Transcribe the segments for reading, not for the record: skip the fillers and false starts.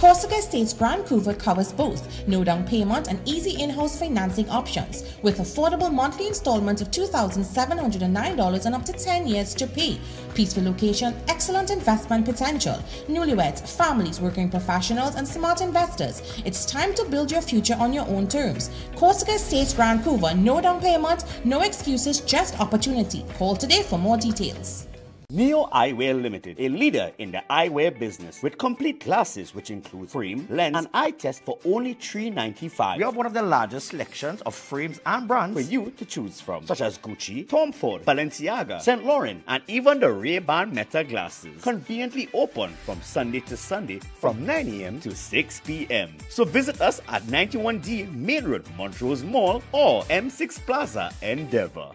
Corsica Estates Grand Couver covers both no down payment and easy in-house financing options with affordable monthly installments of $2,709 and up to 10 years to pay. Peaceful location, excellent investment potential. Newlyweds, families, working professionals, and smart investors. It's time to build your future on your own terms. Corsica Estates Grand Couver, no down payment, no excuses, just opportunity. Call today for more details. Neo Eyewear Limited, a leader in the eyewear business with complete glasses which include frame, lens, and eye test for only $395. We have one of the largest selections of frames and brands for you to choose from, such as Gucci, Tom Ford, Balenciaga, St. Laurent, and even the Ray-Ban Meta glasses. Conveniently open from Sunday to Sunday from 9 a.m. to 6 p.m. So visit us at 91D Main Road, Montrose Mall, or M6 Plaza, Endeavor.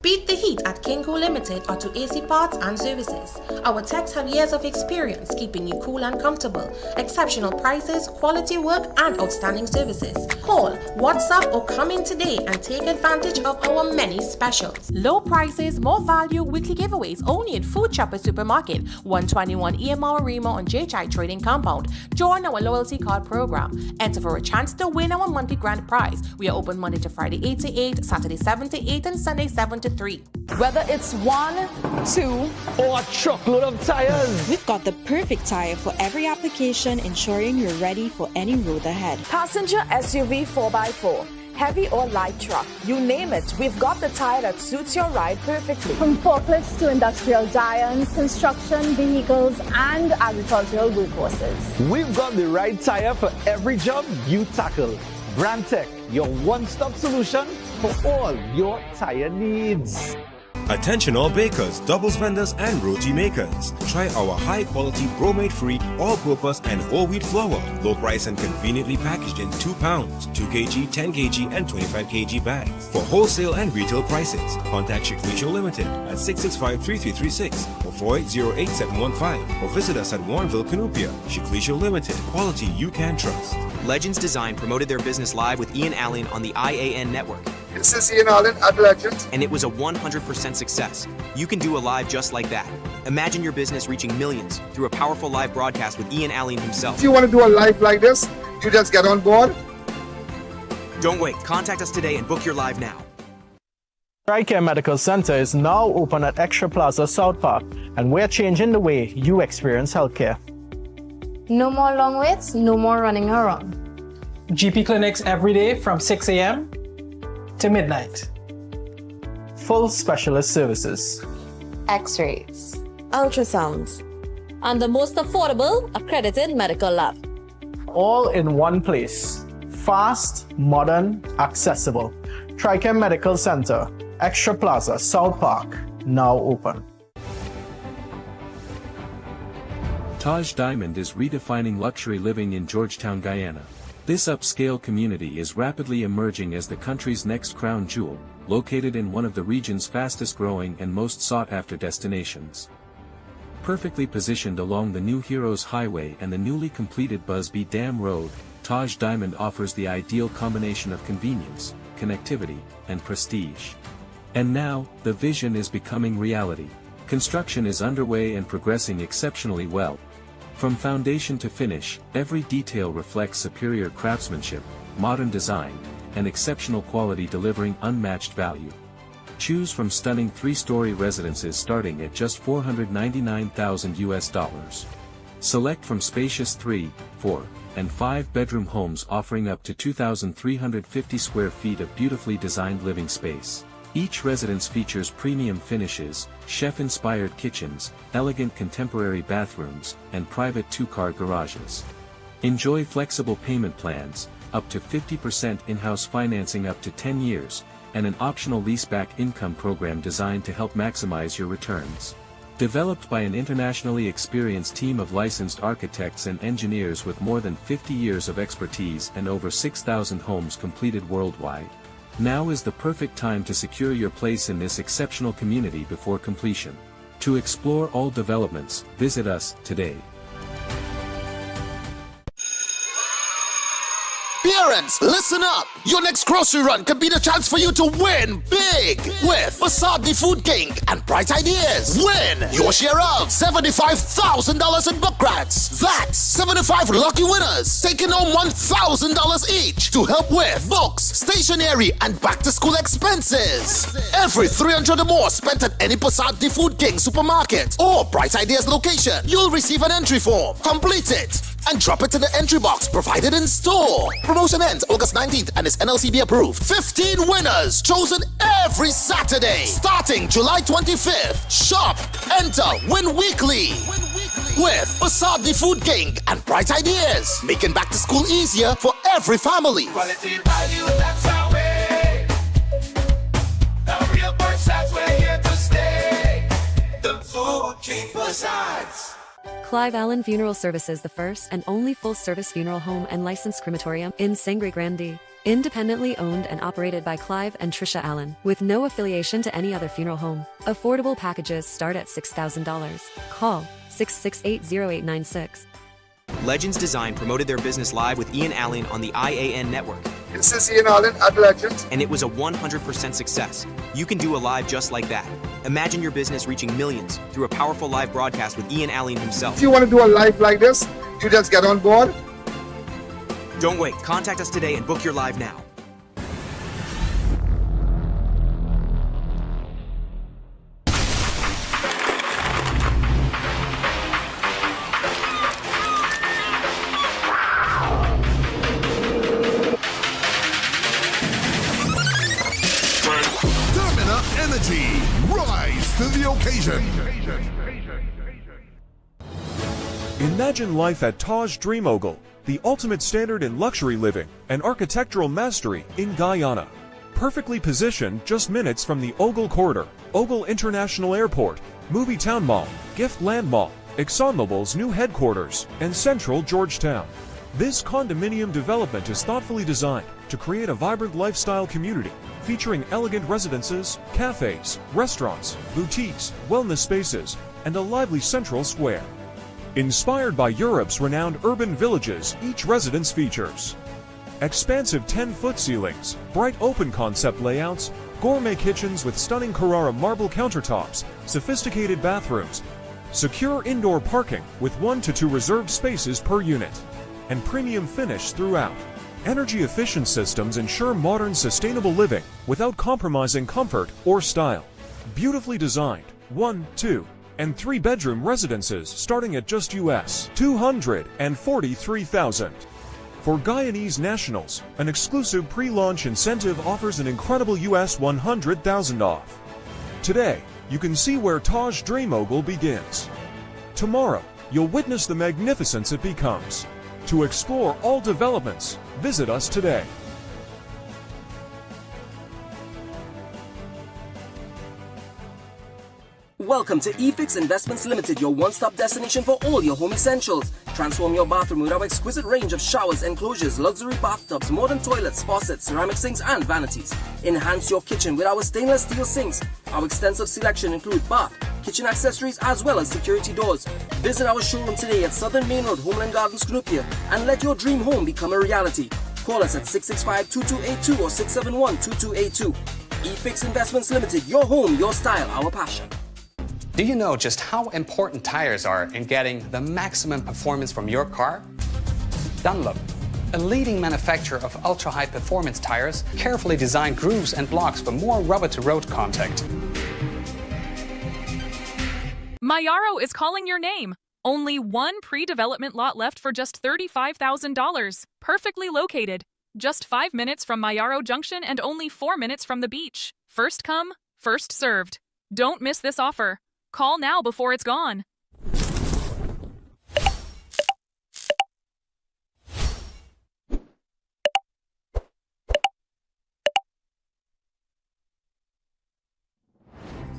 Beat the heat at Kinko Limited Auto AC Parts and Services. Our techs have years of experience keeping you cool and comfortable. Exceptional prices, quality work, and outstanding services. Call, WhatsApp, or come in today and take advantage of our many specials. Low prices, more value, weekly giveaways only at Food Chopper Supermarket, 121 EMR Remo on JHI Trading Compound. Join our loyalty card program. Enter for a chance to win our monthly grand prize. We are open Monday to Friday 8 to 8, Saturday 7 to 8, and Sunday 7 to 3. Whether it's 1, 2, or a truckload of tires, we've got the perfect tire for every application, ensuring you're ready for any road ahead. Passenger SUV 4x4, heavy or light truck, you name it, we've got the tire that suits your ride perfectly. From forklifts to industrial giants, construction vehicles, and agricultural workhorses, we've got the right tire for every job you tackle. Brandtech, your one-stop solution for all your tire needs. Attention all bakers, doubles vendors, and roti makers. Try our high-quality bromate-free, all-purpose, and whole wheat flour. Low price and conveniently packaged in 2 pounds, 2 kg, 10 kg, and 25 kg bags. For wholesale and retail prices, contact Shiklisho Limited at 665-3336 or 480-8715 or visit us at Warrenville, Canupia. Shiklisho Limited, quality you can trust. Legends Design promoted their business live with Ian Alleyne on the I.A.N network. This is Ian Alleyne at Legends. And it was a 100% success. You can do a live just like that. Imagine your business reaching millions through a powerful live broadcast with Ian Alleyne himself. If you want to do a live like this, you just get on board. Don't wait. Contact us today and book your live now. TRICARE Medical Center is now open at Extra Plaza South Park, and we're changing the way you experience healthcare. No more long waits, no more running around. GP clinics every day from 6 a.m. to midnight. Full specialist services. X-rays. Ultrasounds. And the most affordable accredited medical lab. All in one place. Fast, modern, accessible. TRICARE Medical Center, Extra Plaza, South Park, now open. Taj Diamond is redefining luxury living in Georgetown, Guyana. This upscale community is rapidly emerging as the country's next crown jewel, located in one of the region's fastest-growing and most sought-after destinations. Perfectly positioned along the New Heroes Highway and the newly completed Busby Dam Road, Taj Diamond offers the ideal combination of convenience, connectivity, and prestige. And now, the vision is becoming reality. Construction is underway and progressing exceptionally well. From foundation to finish, every detail reflects superior craftsmanship, modern design, and exceptional quality, delivering unmatched value. Choose from stunning 3-story residences starting at just $499,000. Select from spacious 3, 4, and 5-bedroom homes offering up to 2,350 square feet of beautifully designed living space. Each residence features premium finishes, chef-inspired kitchens, elegant contemporary bathrooms, and private 2-car garages. Enjoy flexible payment plans, up to 50% in-house financing up to 10 years, and an optional leaseback income program designed to help maximize your returns. Developed by an internationally experienced team of licensed architects and engineers with more than 50 years of expertise and over 6,000 homes completed worldwide. Now is the perfect time to secure your place in this exceptional community before completion. To explore all developments, visit us today. Beer Parents, listen up. Your next grocery run could be the chance for you to win big with Facade the Food King and Bright Ideas. Win your share of $75,000 in book grants. That's 75 lucky winners taking home $1,000 each to help with books, stationery, and back-to-school expenses. Every 300 or more spent at any Facade the Food King supermarket or Bright Ideas location, you'll receive an entry form. Complete it and drop it in the entry box provided in store. Promotion ends August 19th and is NLCB approved. 15 winners chosen every Saturday starting July 25th. Shop, enter, win weekly with Facade the Food King and Bright Ideas, making back to school easier for every family. Quality value, that's our way. The real Versace, we're here to stay. The Food King Versace. Clive Allen Funeral Services, the first and only full-service funeral home and licensed crematorium in Sangre Grande. Independently owned and operated by Clive and Trisha Allen, with no affiliation to any other funeral home. Affordable packages start at $6,000. Call 668-0896. Legends Design promoted their business live with Ian Alleyne on the I.A.N. network. This is I.A.N. Alleyne at Legends. And it was a 100% success. You can do a live just like that. Imagine your business reaching millions through a powerful live broadcast with Ian Alleyne himself. If you want to do a live like this, you just get on board. Don't wait. Contact us today and book your live now. Energy, rise to the occasion. Imagine life at Taj Dream Ogle, the ultimate standard in luxury living and architectural mastery in Guyana. Perfectly positioned just minutes from the Ogle Corridor, Ogle International Airport, Movie Town Mall, Gift Land Mall, ExxonMobil's new headquarters, and central Georgetown. This condominium development is thoughtfully designed to create a vibrant lifestyle community featuring elegant residences, cafes, restaurants, boutiques, wellness spaces, and a lively central square. Inspired by Europe's renowned urban villages, each residence features expansive 10-foot ceilings, bright open concept layouts, gourmet kitchens with stunning Carrara marble countertops, sophisticated bathrooms, secure indoor parking with 1 to 2 reserved spaces per unit, and premium finish throughout. Energy-efficient systems ensure modern, sustainable living without compromising comfort or style. Beautifully designed 1, 2, and 3-bedroom residences starting at just US $243,000. For Guyanese nationals, an exclusive pre-launch incentive offers an incredible US $100,000 off. Today, you can see where Taj Dream Ogle begins. Tomorrow, you'll witness the magnificence it becomes. To explore all developments, visit us today. Welcome to eFix Investments Limited, your one-stop destination for all your home essentials. Transform your bathroom with our exquisite range of showers, enclosures, luxury bathtubs, modern toilets, faucets, ceramic sinks, and vanities. Enhance your kitchen with our stainless steel sinks. Our extensive selection includes bath, kitchen accessories, as well as security doors. Visit our showroom today at Southern Main Road, Homeland Gardens, Cunupia, and let your dream home become a reality. Call us at 665-2282 or 671-2282. eFix Investments Limited, your home, your style, our passion. Do you know just how important tires are in getting the maximum performance from your car? Dunlop, a leading manufacturer of ultra-high performance tires, carefully designed grooves and blocks for more rubber-to-road contact. Mayaro is calling your name. Only one pre-development lot left for just $35,000. Perfectly located. Just 5 minutes from Mayaro Junction and only 4 minutes from the beach. First come, first served. Don't miss this offer. Call now before it's gone.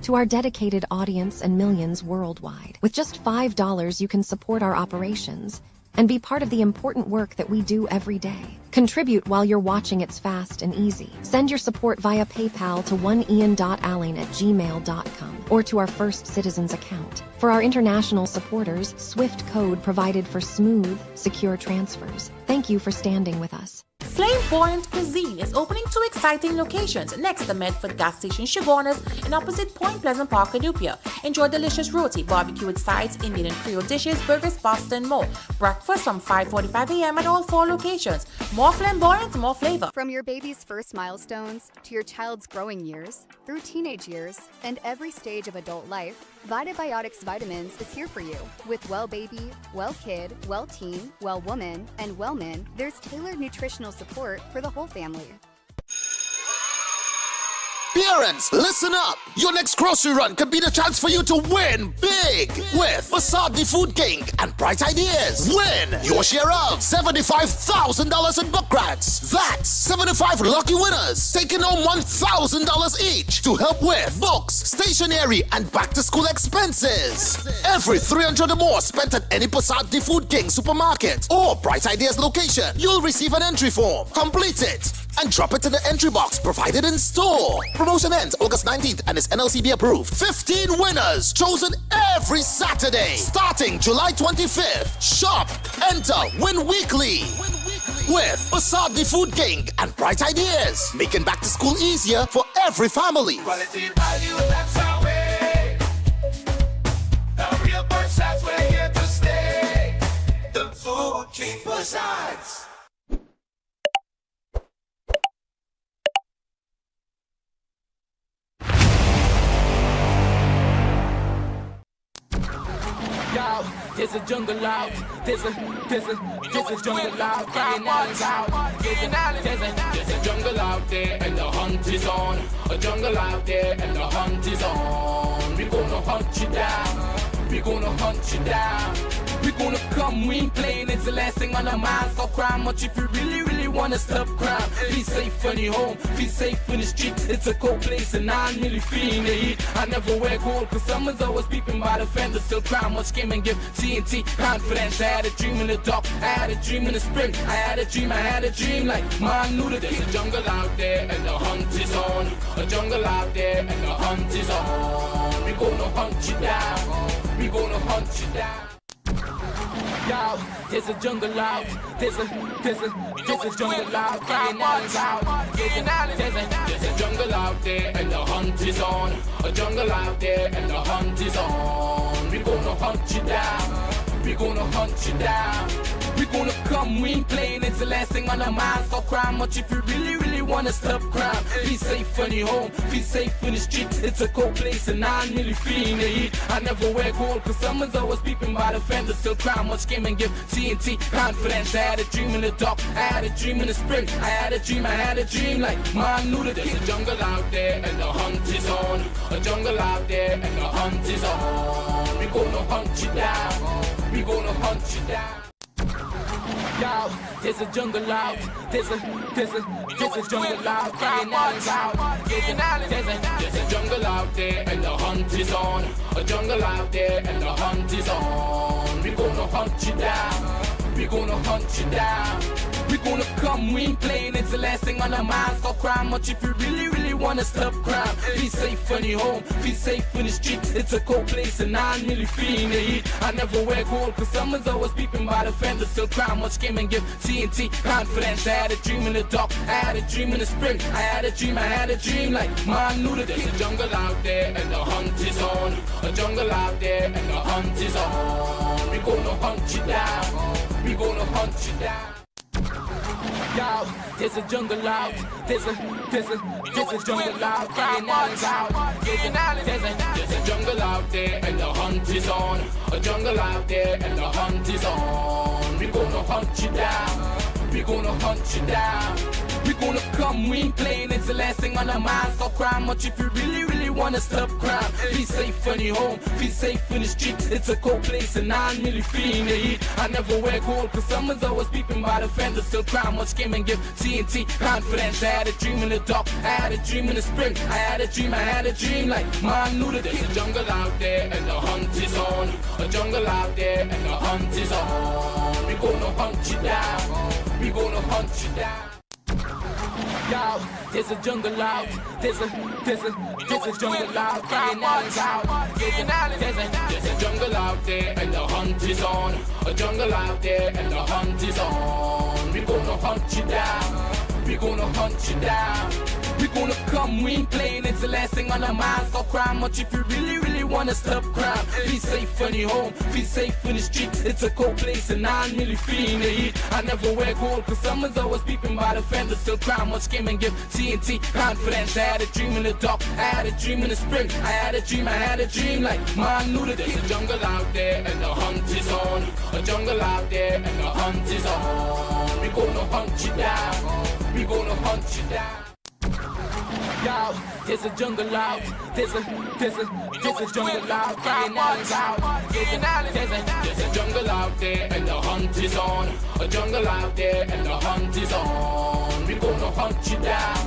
To our dedicated audience and millions worldwide, with just $5 you can support our operations and be part of the important work that we do every day. Contribute while you're watching. It's fast and easy. Send your support via PayPal to oneian.alleyne@gmail.com or to our First Citizens account. For our international supporters, SWIFT code provided for smooth, secure transfers. Thank you for standing with us. Flamboyant Cuisine is opening 2 exciting locations next to Medford Gas Station Sugarnas and opposite Point Pleasant Park, Kadupia. Enjoy delicious roti, barbecue with sides, Indian and Creole dishes, burgers, pasta, and more. Breakfast from 5:45 a.m. at all 4 locations. More flamboyant, more flavor. From your baby's first milestones to your child's growing years, through teenage years, and every stage of adult life, Vitibiotics Vitamins is here for you. With Well Baby, Well Kid, Well Teen, Well Woman, and Well Men, there's tailored nutritional support for the whole family. Parents, listen up! Your next grocery run could be the chance for you to win big with Facade the Food King and Bright Ideas. Win your share of $75,000 in book grants. That's 75 lucky winners taking home $1,000 each to help with books, stationery, and back-to-school expenses. Every $300 or more spent at any Facade the Food King supermarket or Bright Ideas location, you'll receive an entry form. Complete it and drop it in the entry box provided in store. Promotion ends August 19th and is NLCB approved. 15 winners chosen every Saturday starting July 25th. Shop, enter, win weekly with Facade the Food King and Bright Ideas, making back to school easier for every family. Quality value, that's our way. The real Versace, we're here to stay. The Food King Versace. There's a jungle out, there's a jungle out, there's a jungle out there and the hunt is on. A jungle out there and the hunt is on. We're gonna hunt you down, we're gonna hunt you down. We're gonna come, we ain't playing, it's the last thing on our minds. Stop crime much if you really wanna stop crime. Be safe when you're home, be safe in the streets. It's a cold place and I'm really feeling the heat. I never wear gold cause someone's always peeping by the fender. Still crime much came and give TNT confidence. I had a dream in the dark, I had a dream in the spring. I had a dream like man knew that there's a jungle out there and the hunt is on. A jungle out there and the hunt is on. We're gonna hunt you down, we're gonna hunt you down. Yo, there's a jungle out, there's a jungle out, there's a jungle out there and the hunt is on. A jungle out there and the hunt is on. We're gonna hunt you down, we're gonna hunt you down. We're gonna come, we ain't playing, it's the last thing on our minds. Stop crime much if you really wanna stop crime. Be safe when you're home, be safe in the streets. It's a cold place and I'm really feeling the heat. I never wear gold cause someone's always peeping by the fender. Still crime much came and give TNT confidence. I had a dream in the dark, I had a dream in the spring. I had a dream like man knew that there's a jungle out there and the hunt is on. A jungle out there and the hunt is on. We're gonna hunt you down, we're gonna hunt you down. Yo, there's a jungle out, there's a jungle out, there's a jungle out there and the hunt is on. A jungle out there and the hunt is on. We're gonna hunt you down, we're gonna hunt you down. We're gonna come, we ain't playing, it's the last thing on our minds. Stop crime much if you really wanna stop crime. Be safe when you're home, be safe in the streets. It's a cold place and I'm really feeling the heat. I never wear gold cause someone's always peeping by the fender. Still crime much came and give TNT confidence. I had a dream in the dark, I had a dream in the spring. I had a dream like man knew that there's a jungle out there and the hunt is on. A jungle out there and the hunt is on. We're gonna hunt you down, we're gonna hunt you down. Yo, there's a jungle out, there's a jungle out, there's a jungle out there and the hunt is on. A jungle out there and the hunt is on. We're gonna hunt you down, we're gonna hunt you down. We're gonna come, we ain't playing, it's the last thing on our minds. Stop crime much if you really wanna stop crime. Be safe when you're home, be safe in the streets. It's a cold place and I'm really feeling the heat. I never wear gold cause someone's always peeping by the fender. Still crime much came and give TNT confidence. I had a dream in the dark, I had a dream in the spring. I had a dream like man knew that there's a jungle out there and the hunt is on. A jungle out there and the hunt is on. We're gonna hunt you down, we're gonna hunt you down. Yo, there's a jungle out. There's a jungle out. There's a jungle out there and the hunt is on. A jungle out there and the hunt is on. We gonna hunt you down. We gonna hunt you down. We gonna come, we ain't playing, it's the last thing on our minds. Stop crime much if you really wanna stop crime. Be safe in your home, be safe in the street. It's a cold place and I'm really feeling the heat. I never wear gold cause someone's always peeping by the fender. Still crime much came and give TNT confidence. I had a dream in the dark, I had a dream in the spring. I had a dream like man knew that there's a jungle out there and the hunt is on. A jungle out there and the hunt is on. We gonna hunt you down. We gonna hunt you down. Yo, there's a jungle out. There's a jungle out. There's a jungle out there and the hunt is on. A jungle out there and the hunt is on. We gonna hunt you down.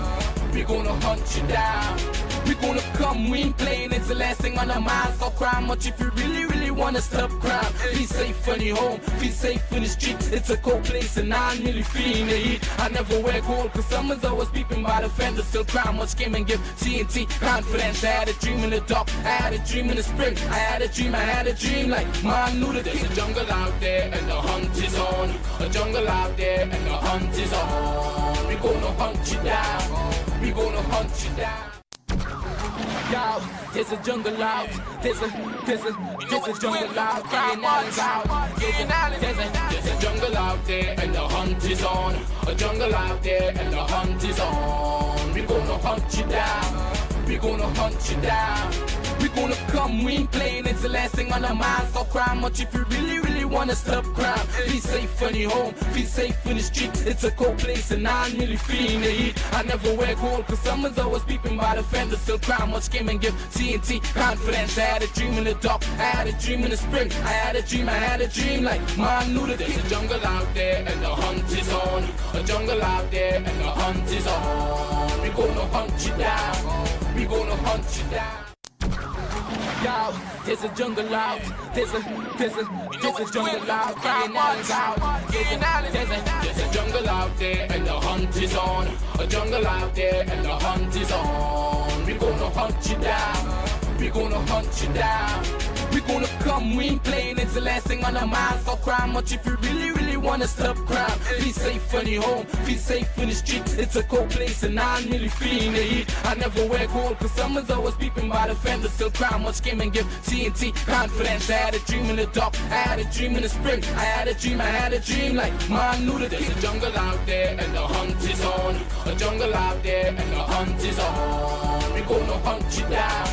We gonna hunt you down. We gonna come, we ain't playing, it's the last thing on our minds. Stop crime much if you really wanna stop crime. Be safe in your home, be safe in the streets. It's a cold place and I'm really feeling the heat. I never wear gold cause someone's always peeping by the fender. Still crime much came and give TNT confidence. I had a dream in the dark, I had a dream in the spring. I had a dream like man knew that there's a jungle out there and the hunt is on. A jungle out there and the hunt is on. We gonna hunt you down. We gonna hunt you down. Yo, there's a jungle out. There's a jungle out. There's a jungle out there and the hunt is on. A jungle out there and the hunt is on. We gonna hunt you down. We gonna hunt you down. We gonna come, we ain't playing, it's the last thing on our minds. Stop crime much if you really wanna stop crime. Be safe in your home, be safe in the streets. It's a cold place and I'm really feeling the heat. I never wear gold cause someone's always peeping by the fender. Still crime much came and give TNT confidence. I had a dream in the dark, I had a dream in the spring. I had a dream like man knew that there's a jungle out there and the hunt is on. A jungle out there and the hunt is on. We gonna hunt you down. We gonna hunt you down. Yo, there's a jungle out. There's a jungle out. There's a jungle out there and the hunt is on. A jungle out there and the hunt is on. We gonna hunt you down. We gonna hunt you down. We gonna come, we ain't playing, it's the last thing on our minds. Stop crime much if you really wanna stop crime. Be safe in your home, be safe in the streets. It's a cold place and I'm really feeling the heat. I never wear gold cause someone's always peeping by the fender. Still crime much came and give TNT confidence. I had a dream in the dark, I had a dream in the spring. I had a dream like man knew that there's a jungle out there and the hunt is on. A jungle out there and the hunt is on. We gonna hunt you down.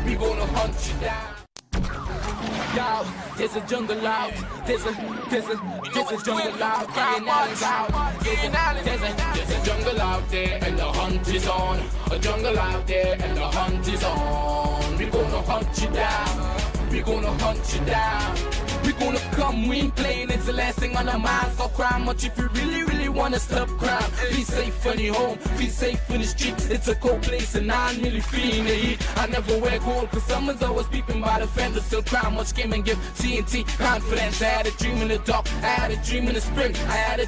We gonna hunt you down. Yo, there's a jungle out. There's a jungle out. There's a jungle out there and the hunt is on. A jungle out there and the hunt is on. We gonna hunt you down. We gonna hunt you down. We gonna come, we ain't playing, it's the last thing on our minds. Stop crime much if you really wanna stop crime. Be safe in your home, be safe in the streets. It's a cold place and I'm really feeling the heat. I never wear gold cause someone's always peeping by the fender. Still crime much came and give TNT confidence. I had a dream in the dark, I had a dream in the spring. I had a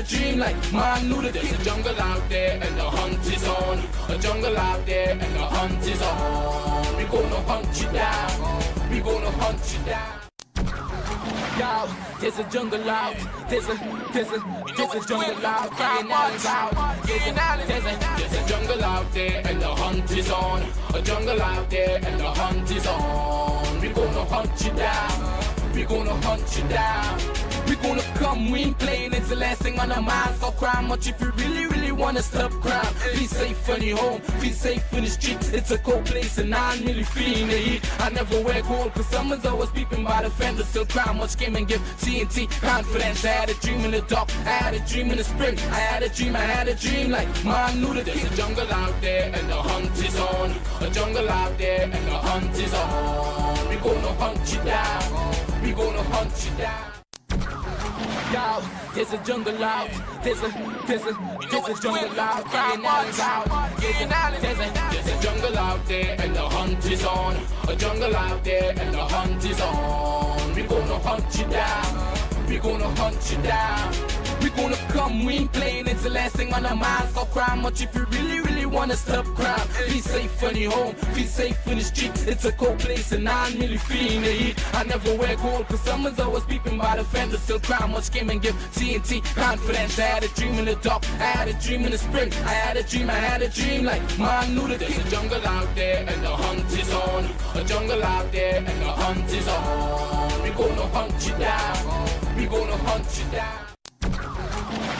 dream like man knew that there's a jungle out there and the hunt is on. A jungle out there and the hunt is on. We gonna hunt you down. We gonna hunt you down. Yo, there's a jungle out. There's a jungle out. There's a jungle out there and the hunt is on. A jungle out there and the hunt is on. We gonna hunt you down. We gonna hunt you down. We gonna come, we ain't playing, it's the last thing on our minds. Stop crime much if you really wanna stop crime. Be safe in your home, be safe in the streets. It's a cold place and I'm really feeling the heat. I never wear gold cause someone's always peeping by the fender. Still crime much came and give TNT confidence. I had a dream in the dark, I had a dream in the spring. I had a dream like man knew that there's a jungle out there and the hunt is on. A jungle out there and the hunt is on. We gonna hunt you down. We gonna hunt you down. Yo, there's a jungle out. There's a jungle out. There's a jungle out there and the hunt is on. A jungle out there and the hunt is on. We gonna hunt you down. We gonna hunt you down. We gonna come, we ain't playing. It's the last thing on our minds. Stop crime much if you really, really wanna stop crime. Be safe when you're home, be safe in the street. It's a cold place and I'm really feeling the heat. I never wear gold cause someone's always peeping by the fender. Still crime much came and give TNT confidence. I had a dream in the dark, I had a dream in the spring. I had a dream like man knew that there's a jungle out there and the hunt is on. A jungle out there and the hunt is on. We gonna hunt you down. We gonna hunt you down.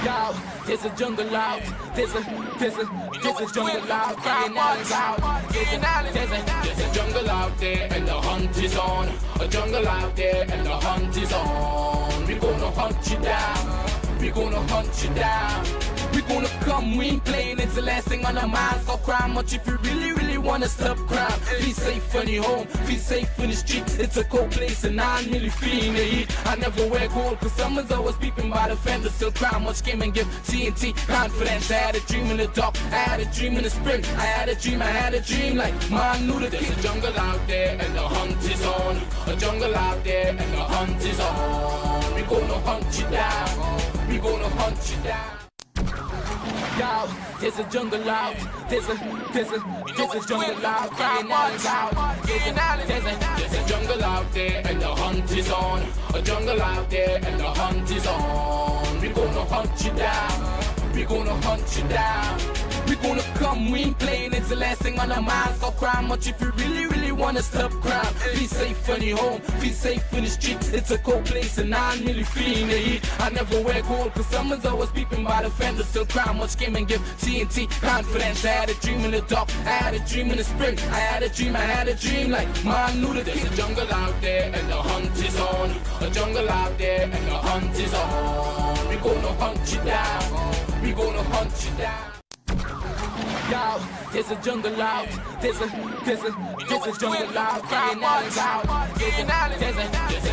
Yo, there's a jungle out. There's a jungle out. There's a jungle out there and the hunt is on. A jungle out there and the hunt is on. We gonna hunt you down. We gonna hunt you down. We gonna come, we ain't playing. It's the last thing on our minds. Stop crime much if you really, really wanna stop crime. Be safe when you're home, be safe in the street. It's a cold place and I'm really feeling the heat. I never wear gold cause someone's always peeping by the fender. Still crime much came and give TNT confidence. I had a dream in the dark, I had a dream in the spring. I had a dream like man knew that there's a jungle out there and the hunt is on. A jungle out there and the hunt is on. We gonna hunt you down. We gonna hunt you down. Yo, there's a jungle out. There's a jungle out. There's a jungle out there and the hunt is on. A jungle out there and the hunt is on. We gonna hunt you down. We gonna hunt you down. We gonna come, we ain't playing. It's the last thing on our minds. Stop crime much if you really, really wanna stop crime. Be safe when you're home, be safe in the street. It's a cold place and I'm really feeling the heat. I never wear gold cause someone's always peeping by the fender. Still crime much came and give TNT confidence. I had a dream in the dark, I had a dream in the spring. I had a dream like man knew that there's a jungle out there and the hunt is on. A jungle out there and the hunt is on. We gonna hunt you down. We gonna hunt you down. Yo, there's a jungle out. There's a jungle out. There's a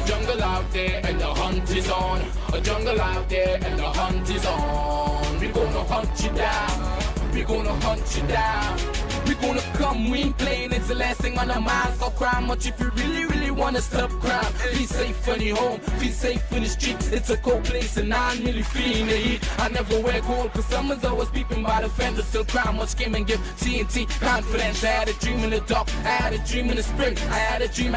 jungle out there and the hunt is on. A jungle out there and the hunt is on. We gonna hunt you down. We gonna hunt you down. We gonna come, we ain't playing. It's the last thing on our minds. Stop crime much if you really, really wanna stop crime. Be safe when you're home, be safe in the street. It's a cold place and I'm really feeling the heat. I never wear gold cause someone's always peeping by the fender. Still crime much came and give TNT confidence. I had a dream in the dark, I had a dream in the spring. I had a dream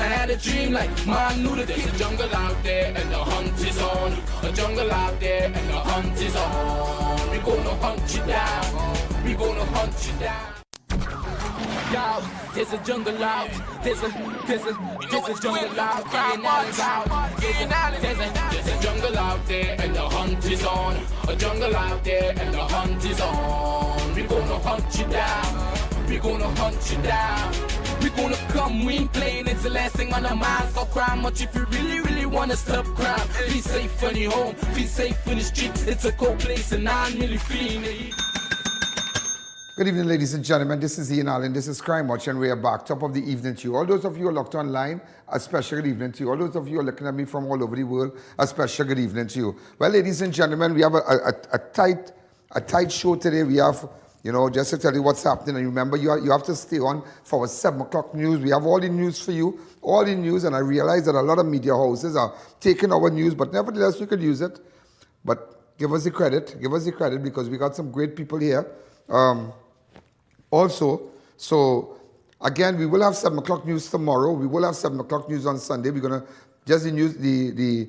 like man knew that there's a jungle out there and the hunt is on. A jungle out there and the hunt is on. We gonna hunt you down. We gonna hunt you down. Yo, there's a jungle out. There's a jungle out. There's a jungle out there and the hunt is on. A jungle out there and the hunt is on. We gonna hunt you down. We gonna hunt you down. We gonna come, we ain't playing. It's the last thing on our minds. Stop crime much if you really, really wanna stop crime. Be safe when you're home, be safe in the street. It's a cold place and I'm really feeling the heat. Good evening, ladies and gentlemen. This is I.A.N. Alleyne. This is Crime Watch, and we are back. Top of the evening to you. All those of you who are locked online, a special good evening to you. All those of you who are looking at me from all over the world, a special good evening to you. Well, ladies and gentlemen, we have a tight show today. We have, just to tell you what's happening. And remember, you have to stay on for our 7 o'clock news. We have all the news for you, all the news. And I realize that a lot of media houses are taking our news, but nevertheless, we could use it. But give us the credit because we got some great people here. Also, so again, we will have 7 o'clock news tomorrow. We will have 7 o'clock news on Sunday. We're gonna just the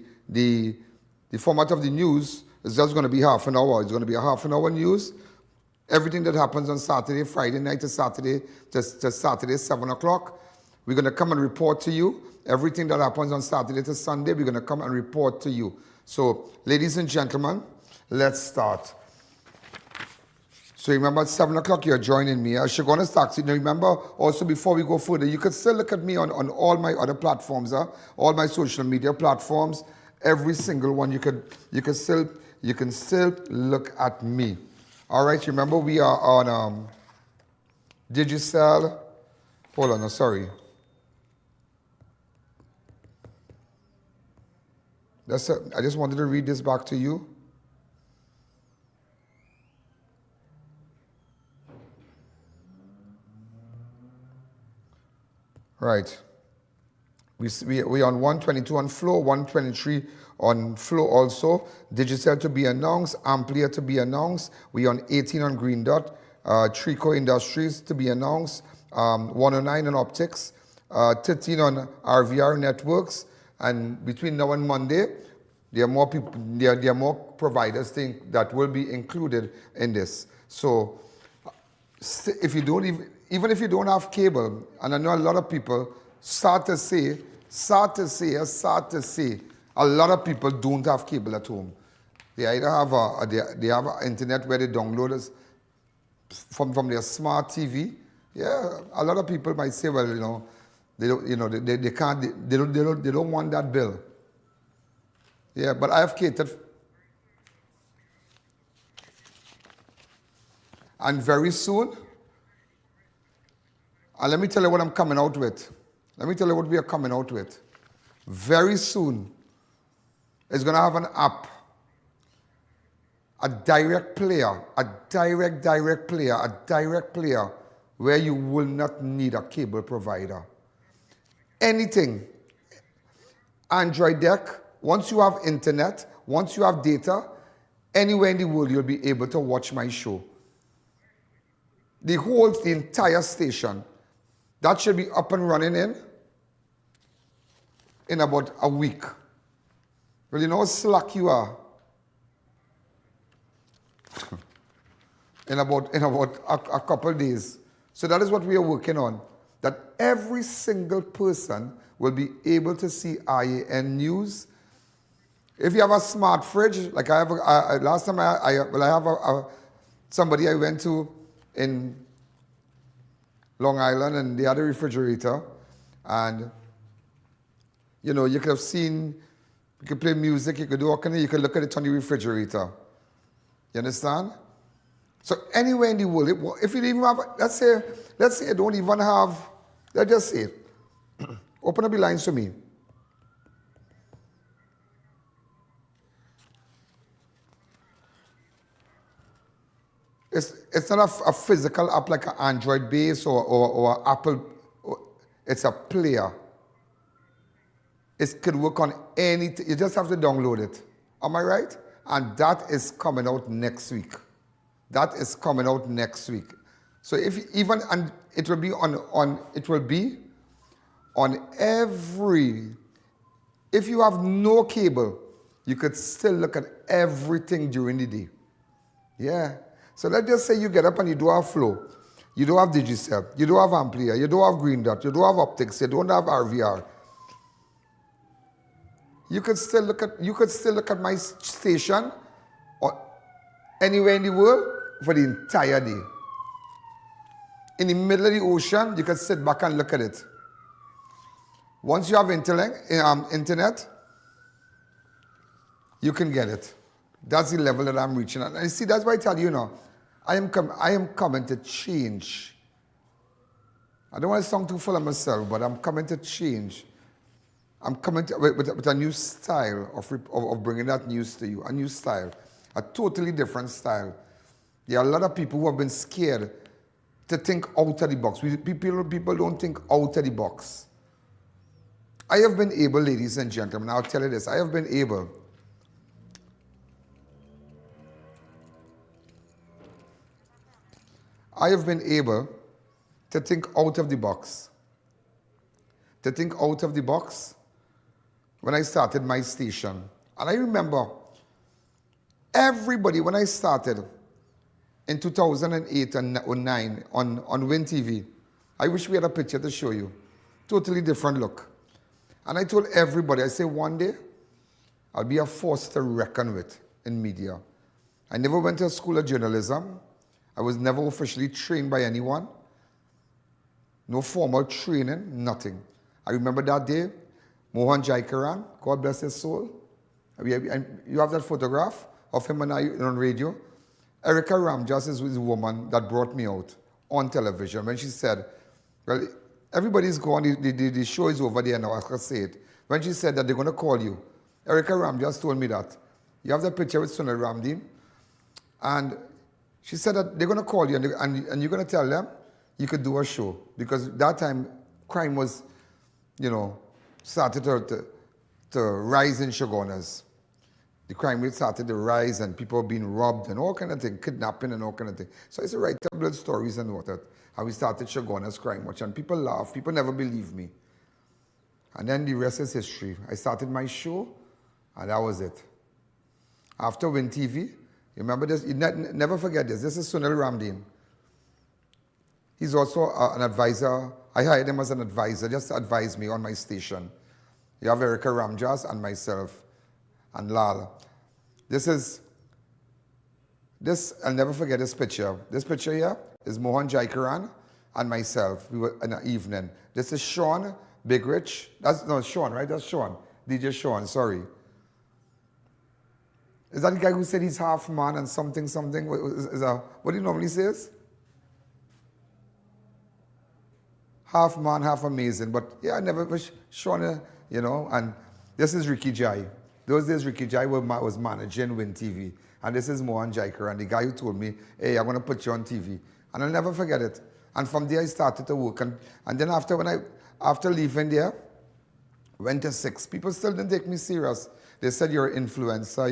format of the news is just gonna be half an hour. It's gonna be a half an hour news. Everything that happens on Saturday, Friday night to Saturday, to Saturday, 7 o'clock. We're gonna come and report to you. Everything that happens on Saturday to Sunday, we're gonna come and report to you. So, ladies and gentlemen, let's start. So remember, at 7 o'clock, you're joining me. Shigona's Taxi. Now remember, also before we go further, you can still look at me on all my other platforms, all my social media platforms. Every single one, you can still look at me. All right, remember we are on Digicel. Hold on, no, sorry. I just wanted to read this back to you. Right. We on 122 on floor, 123 on floor also. Digicel to be announced, Amplia to be announced. We on 18 on Green Dot, Trico Industries to be announced, 109 on Optics, 13 on RVR Networks, and between now and Monday, there are more people, there are more providers that will be included in this. So if you don't even if you don't have cable, and I know a lot of people start to say, a lot of people don't have cable at home. They either have they have an internet where they download it from their smart TV. Yeah, a lot of people might say, well, they don't, they don't want that bill. Yeah, but I have catered. And very soon, and let me tell you what I'm coming out with. Let me tell you what we are coming out with. Very soon, it's going to have an app, a direct player, a direct player, where you will not need a cable provider. Anything. Android deck, once you have internet, once you have data, anywhere in the world you'll be able to watch my show. The entire station, that should be up and running in about a week. Well, you know how slack you are. in about a couple of days. So that is what we are working on. That every single person will be able to see I.A.N news. If you have a smart fridge, like I have, last time I have somebody I went to in Long Island, and they had a refrigerator, and you could have seen, you could play music, you could do all kind of, you could look at it on the refrigerator. You understand? So anywhere in the world, if you even have, let's say you don't even have, let's just say, open up the lines to me. It's not a physical app like an Android base or Apple. It's a player. It could work on anything. You just have to download it. Am I right? And that is coming out next week. That is coming out next week. So and it will be on every. If you have no cable, you could still look at everything during the day. Yeah. So let's just say you get up and you don't have Flow, you don't have Digicel, you don't have Amplia, you don't have Green Dot, you don't have Optics, you don't have RVR. You could still look at my station or anywhere in the world for the entire day. In the middle of the ocean, you could sit back and look at it. Once you have internet, you can get it. That's the level that I'm reaching. And you see, that's why I tell you now, I am coming to change. I don't want to sound too full of myself, but I'm coming to change. I'm coming with a new style of bringing that news to you. A new style. A totally different style. There are a lot of people who have been scared to think out of the box. People don't think out of the box. I have been able, ladies and gentlemen, I'll tell you this, I have been able to think out of the box. To think out of the box when I started my station. And I remember everybody, when I started in 2008 and 2009 on Win TV, I wish we had a picture to show you. Totally different look. And I told everybody, I say one day, I'll be a force to reckon with in media. I never went to a school of journalism. I was never officially trained by anyone. No formal training, nothing. I remember that day, Mohan Jaikaran, God bless his soul. You have that photograph of him and I on radio. Erica Ramjas is the woman that brought me out on television when she said, well, everybody's gone, the show is over there now, I can say it. When she said that they're going to call you, Erica Ramjas told me that. You have that picture with Sunil Ramdeen, and she said that they're going to call you and you're going to tell them you could do a show. Because that time, crime was, started to rise in Shogunas. The crime rate started to rise and people were being robbed and all kind of things, kidnapping and all kind of things. So I used to write tabloid stories and what that, how we started Shoguna's Crime Watch, and people laugh, people never believe me. And then the rest is history. I started my show and that was it. After Win TV, you remember this, you never forget this, this is Sunil Ramdeen. He's also an advisor. I hired him as an advisor just to advise me on my station. You have Erica Ramjas and myself and Lal. I'll never forget this picture. This picture here is Mohan Jaikaran and myself. We were in an evening. This is Sean Big Rich. That's no Sean, right? That's Sean. DJ Sean, sorry. Is that the guy who said he's half man and something? What do you normally say? Half man, half amazing. But yeah, I never was Sean, you know. And this is Ricky Jai. Those days, Ricky Jai was managing Win TV. And this is Mohan Jaikaran, the guy who told me, hey, I'm going to put you on TV. And I'll never forget it. And from there, I started to work. And then after leaving there, went to 6. People still didn't take me serious. They said, you're an influencer,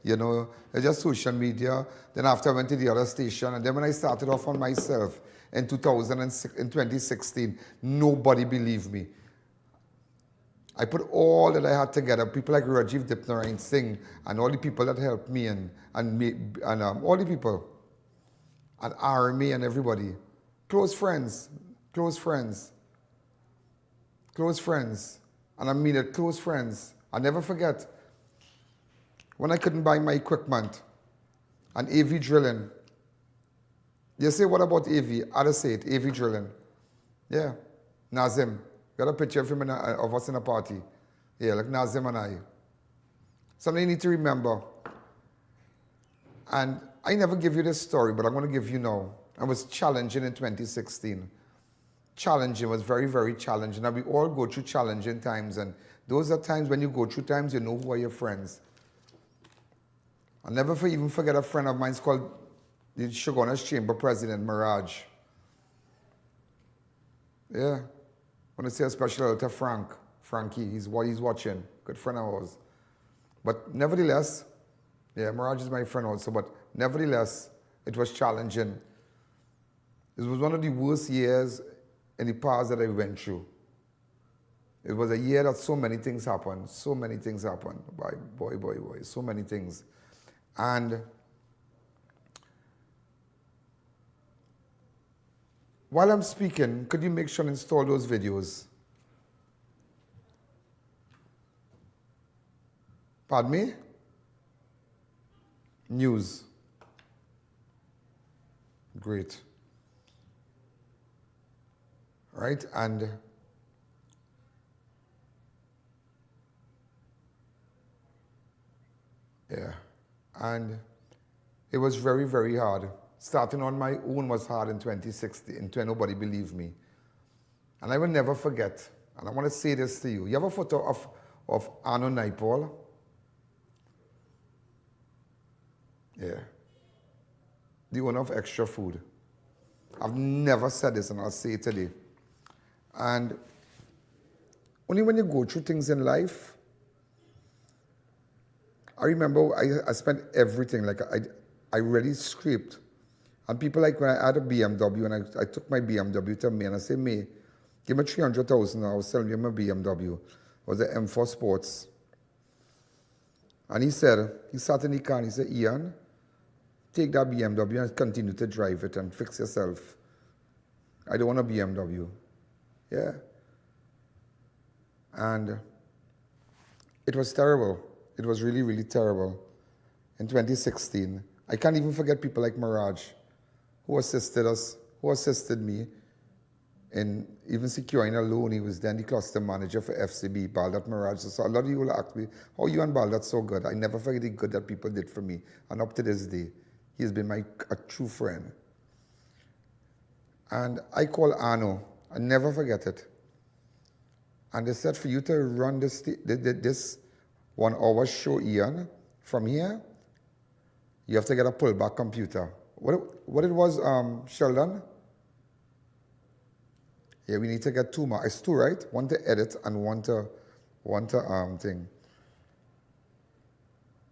you're just social media. Then after I went to the other station. And then when I started off on myself in 2016, nobody believed me. I put all that I had together, people like Rajiv Dipnarayan Singh and all the people that helped me and all the people, and army and everybody. Close friends. And I mean it, close friends. I'll never forget when I couldn't buy my equipment and AV drilling. You say, what about AV? I'd say it, AV drilling. Yeah, Nazim. Got a picture of him of us in a party. Yeah, like Nazim and I. Something you need to remember. And I never give you this story, but I'm going to give you now. I was challenging in 2016. Challenging was very, very challenging. Now, we all go through challenging times, and those are times when you go through times, you know who are your friends. I'll never even forget a friend of mine. It's called the Shoguna's Chamber President, Mirage. Yeah. I want to say a special hello to Frankie, he's watching, good friend of ours. But nevertheless, yeah, Mirage is my friend also, but nevertheless, it was challenging. It was one of the worst years in the past that I went through. It was a year that so many things happened, so many things. And while I'm speaking, could you make sure and install those videos? Pardon me? News. Great. Right? And yeah. And it was very, very hard. Starting on my own was hard in 2016, until nobody believed me. And I will never forget, and I want to say this to you. You have a photo of Anu Naipal? Yeah. The owner of Extra Food. I've never said this, and I'll say it today. And only when you go through things in life, I remember I spent everything, like I really scraped. And people like when I had a BMW and I took my BMW to May and I said, May, give me 300,000, I was selling you my BMW. It was the M4 Sports. And he sat in the car and he said, I.A.N, take that BMW and continue to drive it and fix yourself. I don't want a BMW. Yeah. And it was terrible. It was really, really terrible. In 2016, I can't even forget people like Mirage, who assisted us, who assisted me in even securing a loan. He was then the cluster manager for FCB, Baldat Mirage. So a lot of you will ask me, how you and Baldat so good? I never forget the good that people did for me. And up to this day, he has been a true friend. And I call Arno, I never forget it. And they said, for you to run this 1 hour show, I.A.N, from here, you have to get a pullback computer. What it was, Sheldon? Yeah, we need to get 2 more. It's 2, right? 1 to edit and 1 to want a thing.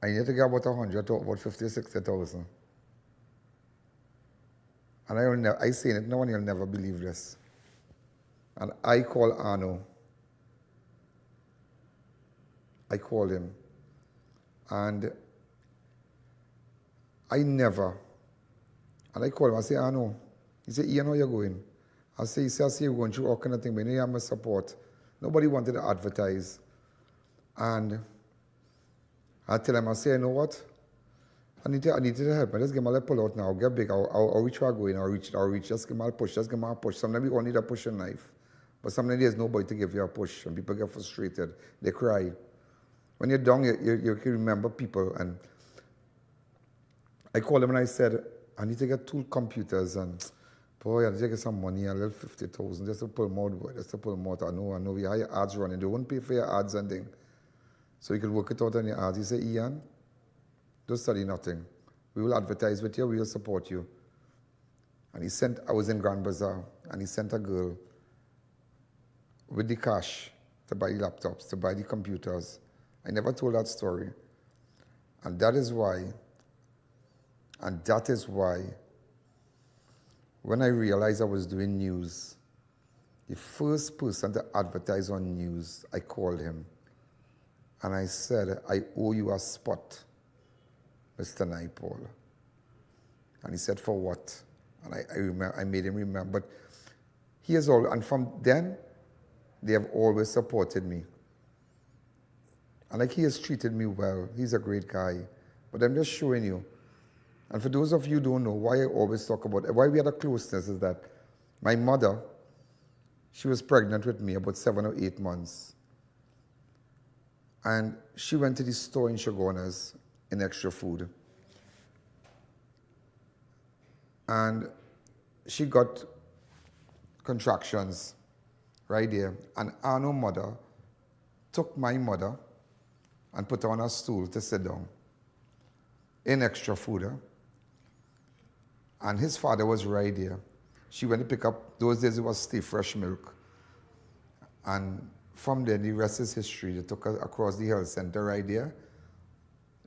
I need to get about 100 to about 50, 60,000. And I say it, no one will never believe this. And I call Arno. I call him. And I call him, I say, Arno. He said, Ian, how you going? I say, you're going through all kind of thing, but you have my support. Nobody wanted to advertise. And I tell him, I say, you know what? I need to help me. Just give me a little pull out now. I'll get big. I'll reach where I go in. I'll reach. Just give me a push. Just give me a push. Sometimes you all need a pushing knife. But sometimes there's nobody to give you a push. And people get frustrated. They cry. When you're down, you can remember people. And I called him and I said, I need to get 2 computers. And boy, I need to get some money, a little 50,000, just to pull them out, boy. Just to pull them out. I know we have your ads running. They won't pay for your ads and things. So you could work it out on your ads. He said, Ian, don't study nothing. We will advertise with you. We will support you. And I was in Grand Bazaar, and he sent a girl with the cash to buy the laptops, to buy the computers. I never told that story. And that is why, when I realized I was doing news, the first person to advertise on news, I called him. And I said, I owe you a spot, Mr. Naipaul. And he said, for what? And I made him remember. But here's all, and from then, they have always supported me. And like he has treated me well. He's a great guy. But I'm just showing you. And for those of you who don't know, why I always talk about it, why we had a closeness is that my mother, she was pregnant with me about 7 or 8 months. And she went to the store in Shogunas in Extra Food. And she got contractions right there. And Arno's mother took my mother and put her on a stool to sit down in Extra Food. And his father was right there. She went to pick up, those days it was Stay Fresh milk. And from there, the rest is history. They took her across the health center right there.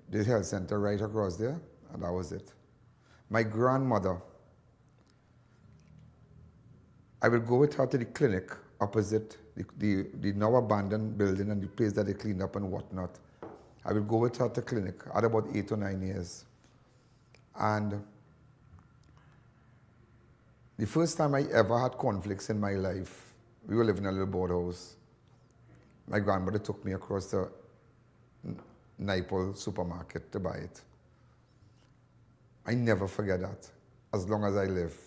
The health center right across there, and that was it. My grandmother, I would go with her to the clinic opposite the now abandoned building and the place that they cleaned up and whatnot. I would go with her to clinic. I had about 8 or 9 years. And the first time I ever had conflicts in my life, we were living in a little board house. My grandmother took me across the Naipaul supermarket to buy it. I never forget that, as long as I live.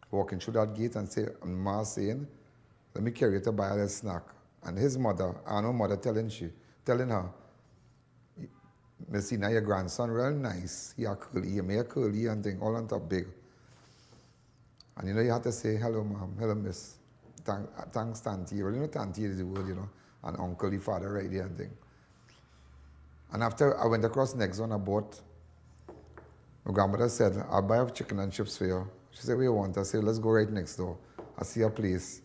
Walking through that gate and Ma saying, let me carry you to buy a little snack. And his mother, Arno's mother, telling her, Miss Ina, your grandson real nice. He may a curly and thing, all on top big. And you had to say, hello ma'am, hello miss. Thanks, Tanti. Well, Tanti is the word, and uncle, the father, right there and thing. And after I went across next one, I bought, my grandmother said, I'll buy chicken and chips for you. She said, what you want? I said, let's go right next door. I see a place.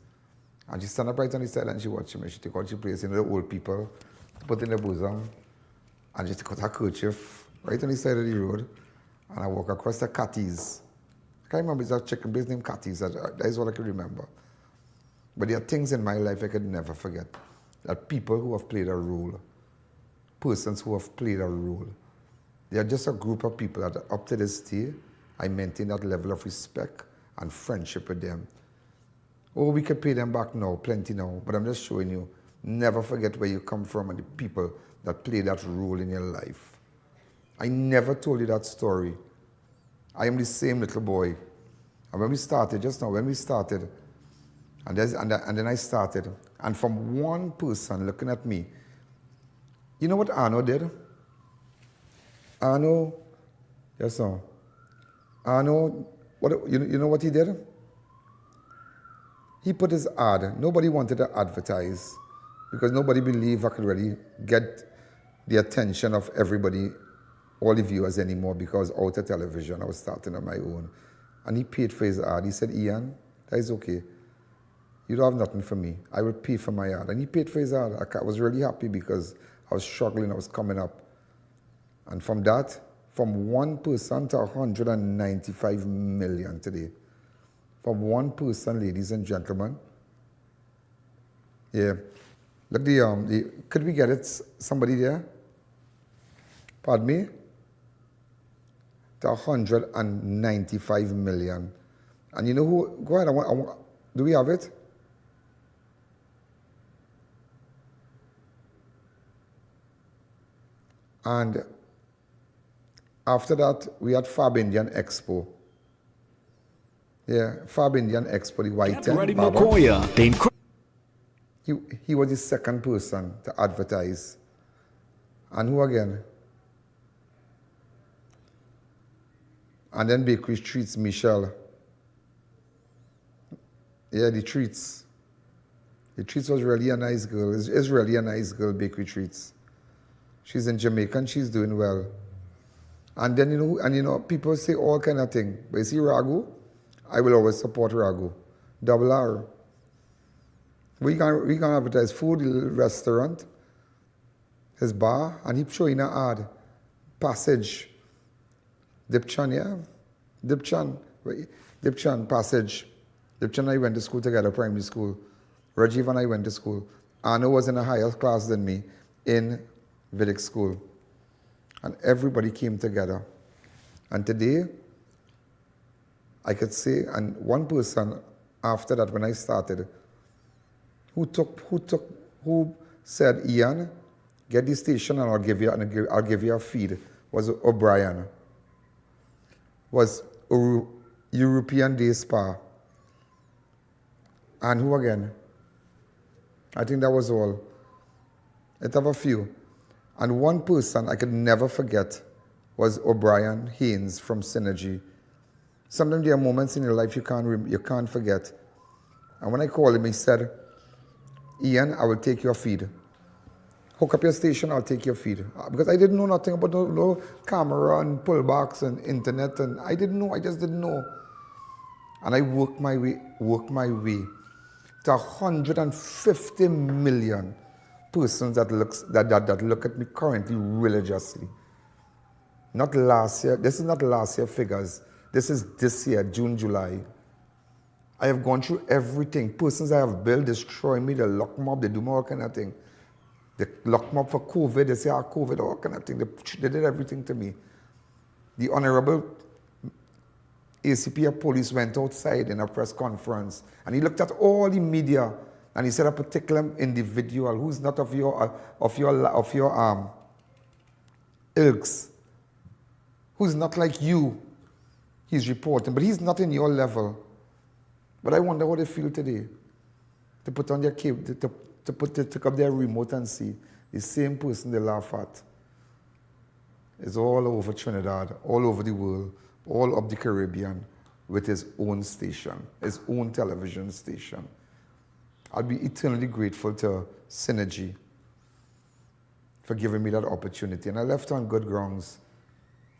And she stand up right on the side and she watched me. She took out the place, the old people, put in the bosom. And she took out her kerchief right on the side of the road. And I walk across the Catties. I can't remember, it's a chicken place named Catties. That is all I can remember. But there are things in my life I could never forget. That people who have played a role, persons who have played a role, they are just a group of people that up to this day, I maintain that level of respect and friendship with them. Oh, we can pay them back now, plenty now, but I'm just showing you, never forget where you come from and the people that play that role in your life. I never told you that story. I am the same little boy. And when we started, just now, when we started, and then I started, and from one person looking at me, you know what Arno did? Arno, yes sir. Arno, you know what he did? He put his ad. Nobody wanted to advertise because nobody believed I could really get the attention of everybody, all the viewers anymore, because out of television, I was starting on my own. And he paid for his ad. He said, Ian, that is okay. you don't have nothing for me. I will pay for my yard. And he paid for his yard. I was really happy because I was struggling, I was coming up. And from that, from 1% to 195 million today. From 1%, ladies and gentlemen. Yeah. Look, could we get it? Somebody there? Pardon me? To 195 million. And you know who? Go ahead. Do we have it? And after that, we had Fab Indian Expo. Yeah, Fab Indian Expo, the white tent. He was the second person to advertise. And who again? And then Bakery Treats, Michelle. Yeah, the Treats. The Treats was really a nice girl. Is really a nice girl, Bakery Treats. She's in Jamaica and she's doing well. And then, you know, people say all kind of things. But you see Raghu, I will always support Raghu. Double R. We can advertise food, restaurant, his bar, and he's showing an ad. Passage. Dipchan, yeah? Dipchan, Passage. Dipchan and I went to school together, primary school. Rajiv and I went to school. Anna was in a higher class than me in Vedic school. And everybody came together. And today, I could say, and one person after that, when I started, who said, I.A.N, get the station and I'll give you a feed, was O'Brien. Was European Day Spa. And who again? I think that was all. It have a few. And one person I could never forget was O'Brien Haynes from Synergy. Sometimes there are moments in your life you can't forget. And when I called him, he said, I.A.N, I will take your feed. Hook up your station, I'll take your feed. Because I didn't know nothing about no camera and pullbacks and internet, and I didn't know, I just didn't know. And I worked my way to 150 million persons that look at me currently religiously. Not last year, this is not last year figures. This is this year, June, July. I have gone through everything. Persons I have built destroy me, they lock me up, they do more kind of thing. They lock me up for COVID, they say, COVID, all kind of thing. They did everything to me. The Honorable ACP of Police went outside in a press conference and he looked at all the media and he said a particular individual who's not of your ilks, who's not like you, he's reporting, but he's not in your level. But I wonder how they feel today to put on their cable, to take up their remote and see the same person they laugh at is all over Trinidad, all over the world, all up the Caribbean with his own station, his own television station. I'll be eternally grateful to Synergy for giving me that opportunity. And I left on good grounds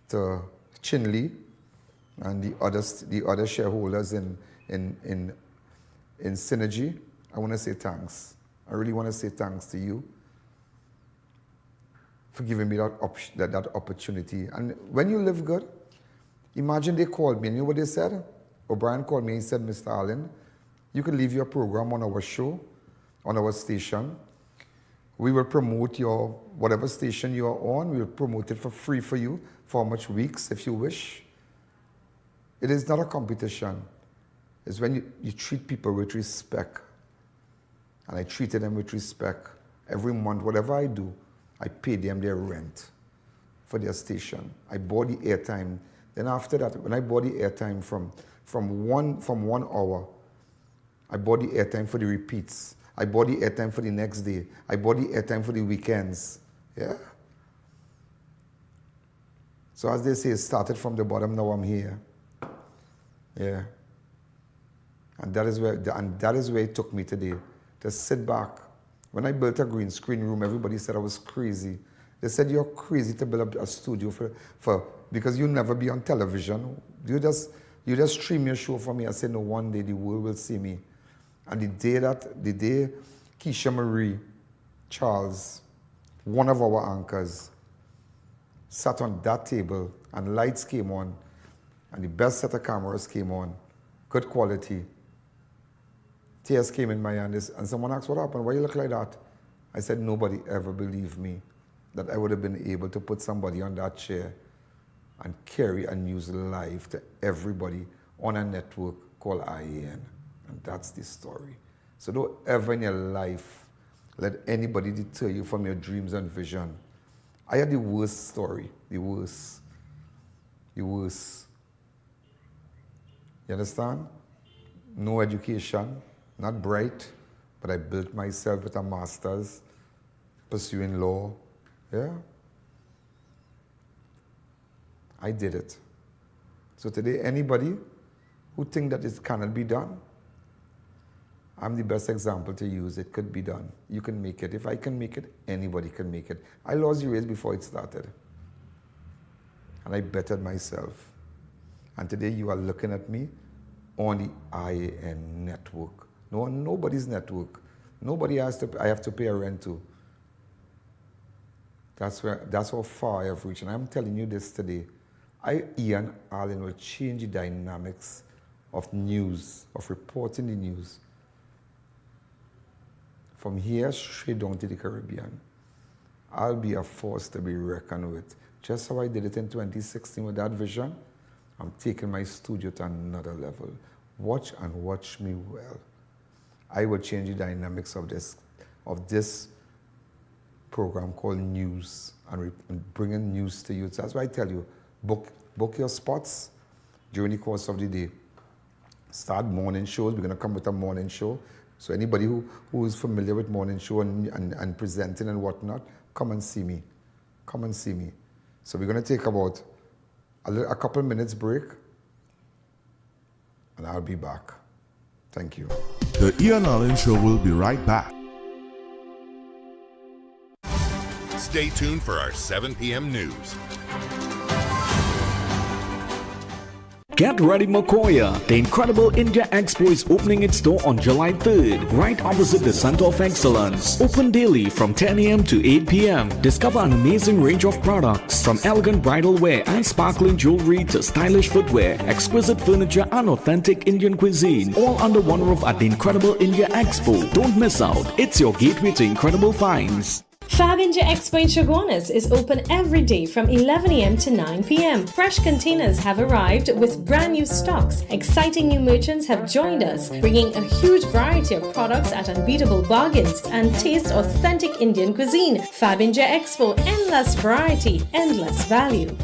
to Chinley and the other shareholders in Synergy. I want to say thanks. I really want to say thanks to you for giving me that opportunity. And when you live good, imagine they called me, and you know what they said? O'Brien called me and he said, Mr. Alleyne, you can leave your program on our show, on our station. We will promote your, whatever station you are on, we will promote it for free for you, for how much weeks, if you wish. It is not a competition. It's when you treat people with respect. And I treated them with respect. Every month, whatever I do, I pay them their rent for their station. I bought the airtime. Then after that, when I bought the airtime from 1 hour, I bought the airtime for the repeats. I bought the airtime for the next day. I bought the airtime for the weekends. Yeah. So as they say, it started from the bottom, now I'm here. Yeah. And that is where it took me today, to sit back. When I built a green screen room, everybody said I was crazy. They said, you're crazy to build up a studio because you'll never be on television. You just stream your show for me. I said, no, one day the world will see me. And the day Keisha Marie Charles, one of our anchors, sat on that table and lights came on and the best set of cameras came on, good quality. Tears came in my eyes and someone asked, what happened? Why you look like that? I said, nobody ever believed me that I would have been able to put somebody on that chair and carry a news live to everybody on a network called I.A.N. And that's the story. So don't ever in your life let anybody deter you from your dreams and vision. I had the worst story, the worst. You understand? No education, not bright, but I built myself with a master's, pursuing law, yeah? I did it. So today, anybody who think that it cannot be done, I'm the best example to use. It could be done. You can make it. If I can make it, anybody can make it. I lost the race before it started. And I bettered myself. And today you are looking at me on the I.A.N. network. No, nobody's network. Nobody I have to pay a rent to. That's how far I have reached. And I'm telling you this today. I.A.N. Alleyne will change the dynamics of news, of reporting the news. From here straight down to the Caribbean. I'll be a force to be reckoned with. Just how I did it in 2016 with that vision, I'm taking my studio to another level. Watch and watch me well. I will change the dynamics of this program called News and bringing news to you. So that's why I tell you, book your spots during the course of the day. Start morning shows. We're going to come with a morning show. So anybody who is familiar with morning show and presenting and whatnot, come and see me. Come and see me. So we're going to take about a couple minutes break, and I'll be back. Thank you. The I.A.N. Alleyne Show will be right back. Stay tuned for our 7 p.m. news. Get ready, Makoya! The incredible India Expo is opening its door on July 3rd, right opposite the Center of Excellence. Open daily from 10 a.m. to 8 p.m. Discover an amazing range of products, from elegant bridal wear and sparkling jewelry to stylish footwear, exquisite furniture and authentic Indian cuisine, all under one roof at the incredible India Expo. Don't miss out. It's your gateway to incredible finds. Fab India Expo in Chaguanas is open every day from 11 a.m. to 9 p.m. Fresh containers have arrived with brand new stocks. Exciting new merchants have joined us, bringing a huge variety of products at unbeatable bargains and taste authentic Indian cuisine. Fab India Expo, endless variety, endless value.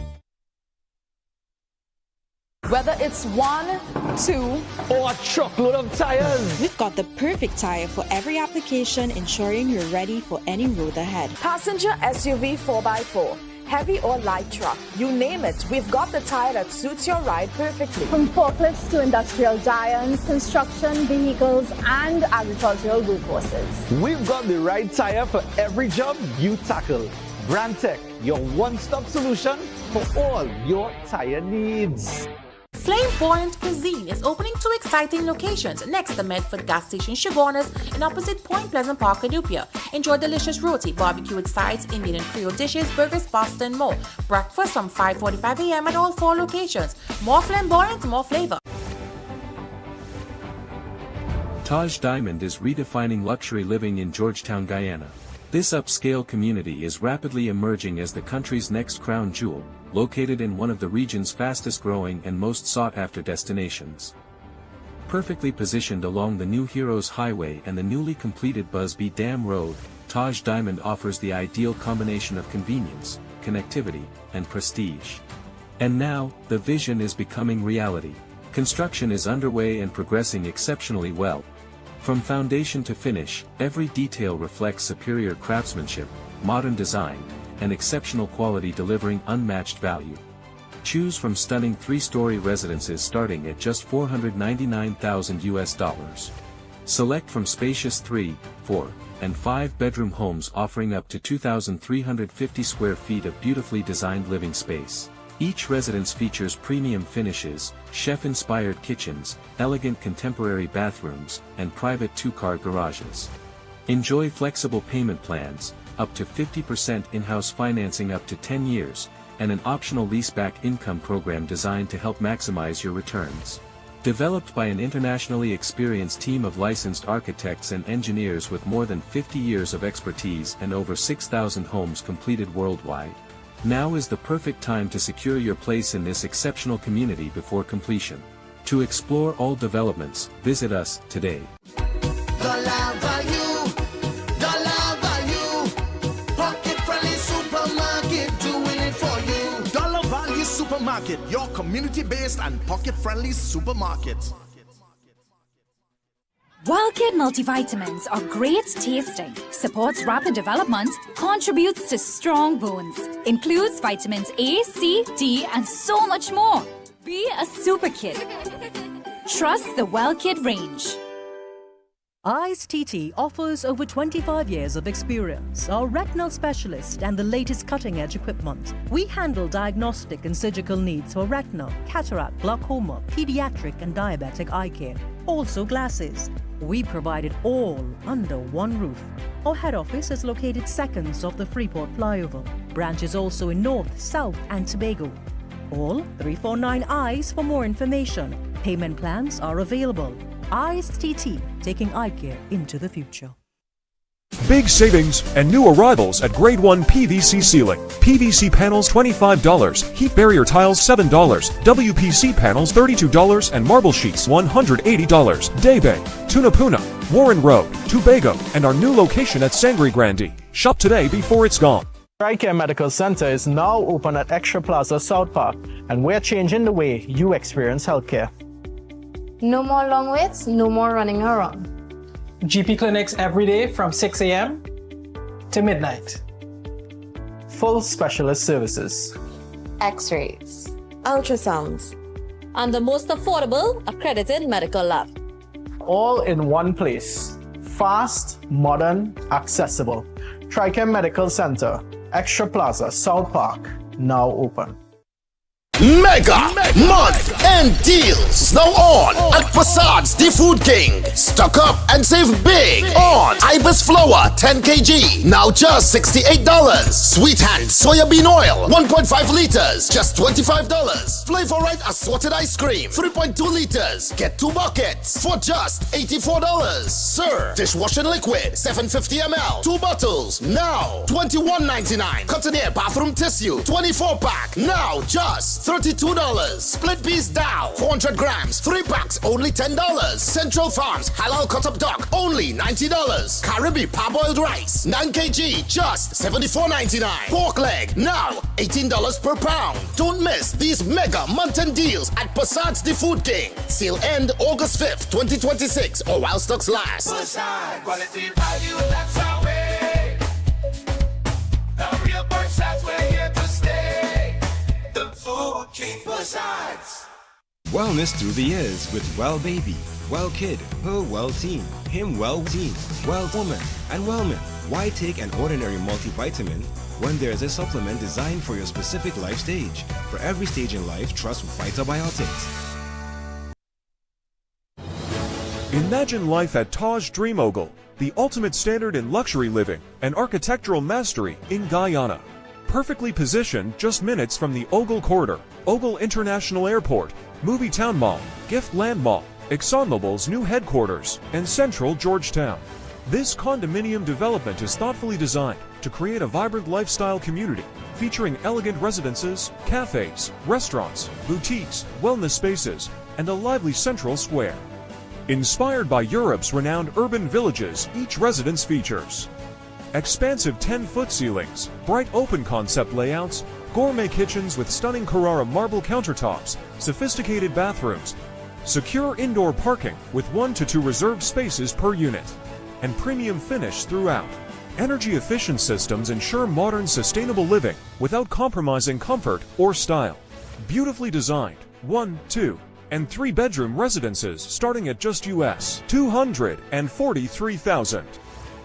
Whether it's 1, 2, or a truckload of tires, we've got the perfect tire for every application, ensuring you're ready for any road ahead. Passenger SUV 4x4, heavy or light truck, you name it, we've got the tire that suits your ride perfectly. From forklifts to industrial giants, construction, vehicles, and agricultural workhorses. We've got the right tire for every job you tackle. Brandtech, your one-stop solution for all your tire needs. Flamboyant Cuisine is opening 2 exciting locations next to Medford Gas Station Chaguanas and opposite Point Pleasant Park, Kadupia. Enjoy delicious roti, barbecue with sides, Indian and Creole dishes, burgers, pasta, and more. Breakfast from 5:45 a.m. at all 4 locations. More flamboyant, more flavor. Taj Diamond is redefining luxury living in Georgetown, Guyana. This upscale community is rapidly emerging as the country's next crown jewel, located in one of the region's fastest-growing and most sought-after destinations. Perfectly positioned along the New Heroes Highway and the newly completed Busby Dam Road, Taj Diamond offers the ideal combination of convenience, connectivity, and prestige. And now, the vision is becoming reality. Construction is underway and progressing exceptionally well. From foundation to finish, every detail reflects superior craftsmanship, modern design, and exceptional quality, delivering unmatched value. Choose from stunning 3-story residences starting at just $499,000. Select from spacious 3, 4, and 5-bedroom homes offering up to 2,350 square feet of beautifully designed living space. Each residence features premium finishes, chef-inspired kitchens, elegant contemporary bathrooms, and private two-car garages. Enjoy flexible payment plans, up to 50% in-house financing up to 10 years, and an optional leaseback income program designed to help maximize your returns. Developed by an internationally experienced team of licensed architects and engineers with more than 50 years of expertise and over 6,000 homes completed worldwide. Now is the perfect time to secure your place in this exceptional community before completion. To explore all developments, visit us today. Supermarket, your community-based and pocket-friendly supermarket. WellKid multivitamins are great tasting, supports rapid development, contributes to strong bones, includes vitamins A, C, D, and so much more. Be a super kid. Trust the WellKid range. I.A.N TT offers over 25 years of experience, are retinal specialist and the latest cutting-edge equipment. We handle diagnostic and surgical needs for retinal, cataract, glaucoma, pediatric and diabetic eye care. Also glasses. We provide it all under one roof. Our head office is located seconds off the Freeport flyover. Branches also in North, South and Tobago. Call 349 eyes for more information. Payment plans are available. I.A.N TT, taking eye care into the future. Big savings and new arrivals at Grade 1 PVC ceiling. PVC panels $25, heat barrier tiles $7, WPC panels $32 and marble sheets $180. Day Bay, Tunapuna, Warren Road, Tobago, and our new location at Sangre Grande. Shop today before it's gone. TriCare Medical Center is now open at Extra Plaza South Park, and we're changing the way you experience healthcare. No more long waits, no more running around. GP clinics every day from 6 a.m. to midnight. Full specialist services. X-rays, ultrasounds, and the most affordable accredited medical lab. All in one place. Fast, modern, accessible. TriCare Medical Center, Extra Plaza South Park, now open. Mega month end deals now on at Passad's The Food King. Stock up and save big on Ibis flour 10 kg, now just $68. Sweet Hand soybean oil 1.5 liters, just $25. Flavor Right assorted ice cream 3.2 liters, get 2 buckets for just $84. Sir dishwashing liquid 750 ml, 2 bottles, now $21.99. Cotonair bathroom tissue 24 pack, now just $32. Split piece dal 400 grams, 3 packs, only $10. Central Farms halal cut up duck, only $90. Caribbean parboiled rice 9 kg, just $74.99. Pork leg, now $18 per pound. Don't miss these mega month-end deals at Passad's The Food King. Sale end August 5th, 2026, or while stocks last. Passad, quality value, that's our way. The real Passad, we're here to stay. The Food King Passads. Wellness through the years with Well Baby, Well Kid, Her Well Teen, Him Well Teen, Well Woman, and Wellman. Why take an ordinary multivitamin when there's a supplement designed for your specific life stage? For every stage in life, trust Phytobiotics. Imagine life at Taj Dream Ogle, the ultimate standard in luxury living and architectural mastery in Guyana. Perfectly positioned just minutes from the Ogle Corridor, Ogle International Airport, Movie Town Mall, Gift Land Mall, ExxonMobil's new headquarters, and central Georgetown. This condominium development is thoughtfully designed to create a vibrant lifestyle community featuring elegant residences, cafes, restaurants, boutiques, wellness spaces, and a lively central square. Inspired by Europe's renowned urban villages, each residence features expansive 10-foot ceilings, bright open concept layouts, gourmet kitchens with stunning Carrara marble countertops, sophisticated bathrooms, secure indoor parking with 1 to 2 reserved spaces per unit, and premium finish throughout. Energy-efficient systems ensure modern, sustainable living without compromising comfort or style. Beautifully designed 1, 2, and 3-bedroom residences starting at just US $243,000.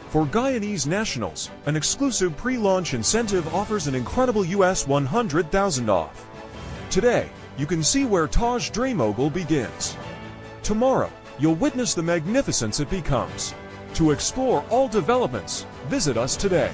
For Guyanese nationals, an exclusive pre-launch incentive offers an incredible US $100,000 off. Today, you can see where Taj Dream Ogle begins. Tomorrow, you'll witness the magnificence it becomes. To explore all developments, visit us today.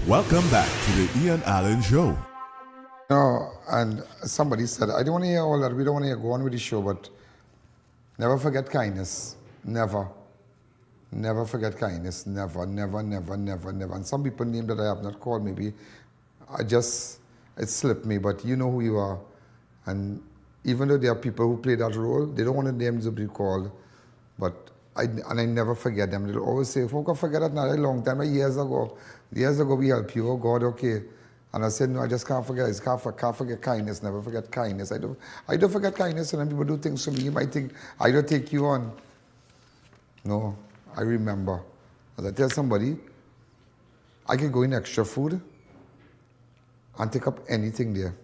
Welcome back to the Ian Allen Show. No, and somebody said, I don't want to hear all that. We don't want to go on with the show, but never forget kindness. Never. Never forget kindness. Never, never, never, never, never. And some people name that I have not called, maybe. It slipped me, but you know who you are. And even though there are people who play that role, they don't want their names to be called. But I never forget them. They'll always say, folk, I forget that now a long time, years ago. Years ago we helped you, oh God, okay. And I said, no, I just can't forget. I can't forget kindness, never forget kindness. I don't forget kindness, and when people do things to me, you might think, I don't take you on. No, I remember. As I tell somebody, I could go in extra food and take up anything there.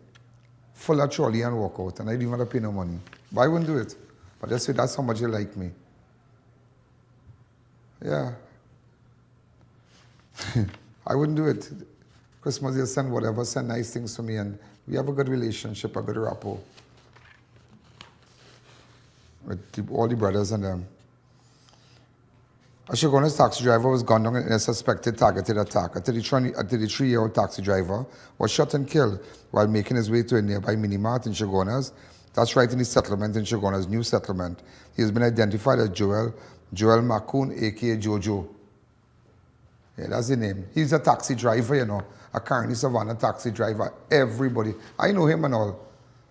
Full of trolley and walk out, and I didn't want to pay no money. But I wouldn't do it. But I say, that's how much you like me. Yeah. I wouldn't do it. Christmas, you send whatever, send nice things to me, and we have a good relationship, a good rapport with all the brothers and them. A Shogunas taxi driver was gunned down in a suspected targeted attack. A 33-year-old taxi driver was shot and killed while making his way to a nearby mini-mart in Shogunas. That's right in the settlement in Shogunas, new settlement. He has been identified as Joel Macoon, a.k.a. Jojo. Yeah, that's the name. He's a taxi driver, you know, a Carney Savannah taxi driver. Everybody. I know him and all.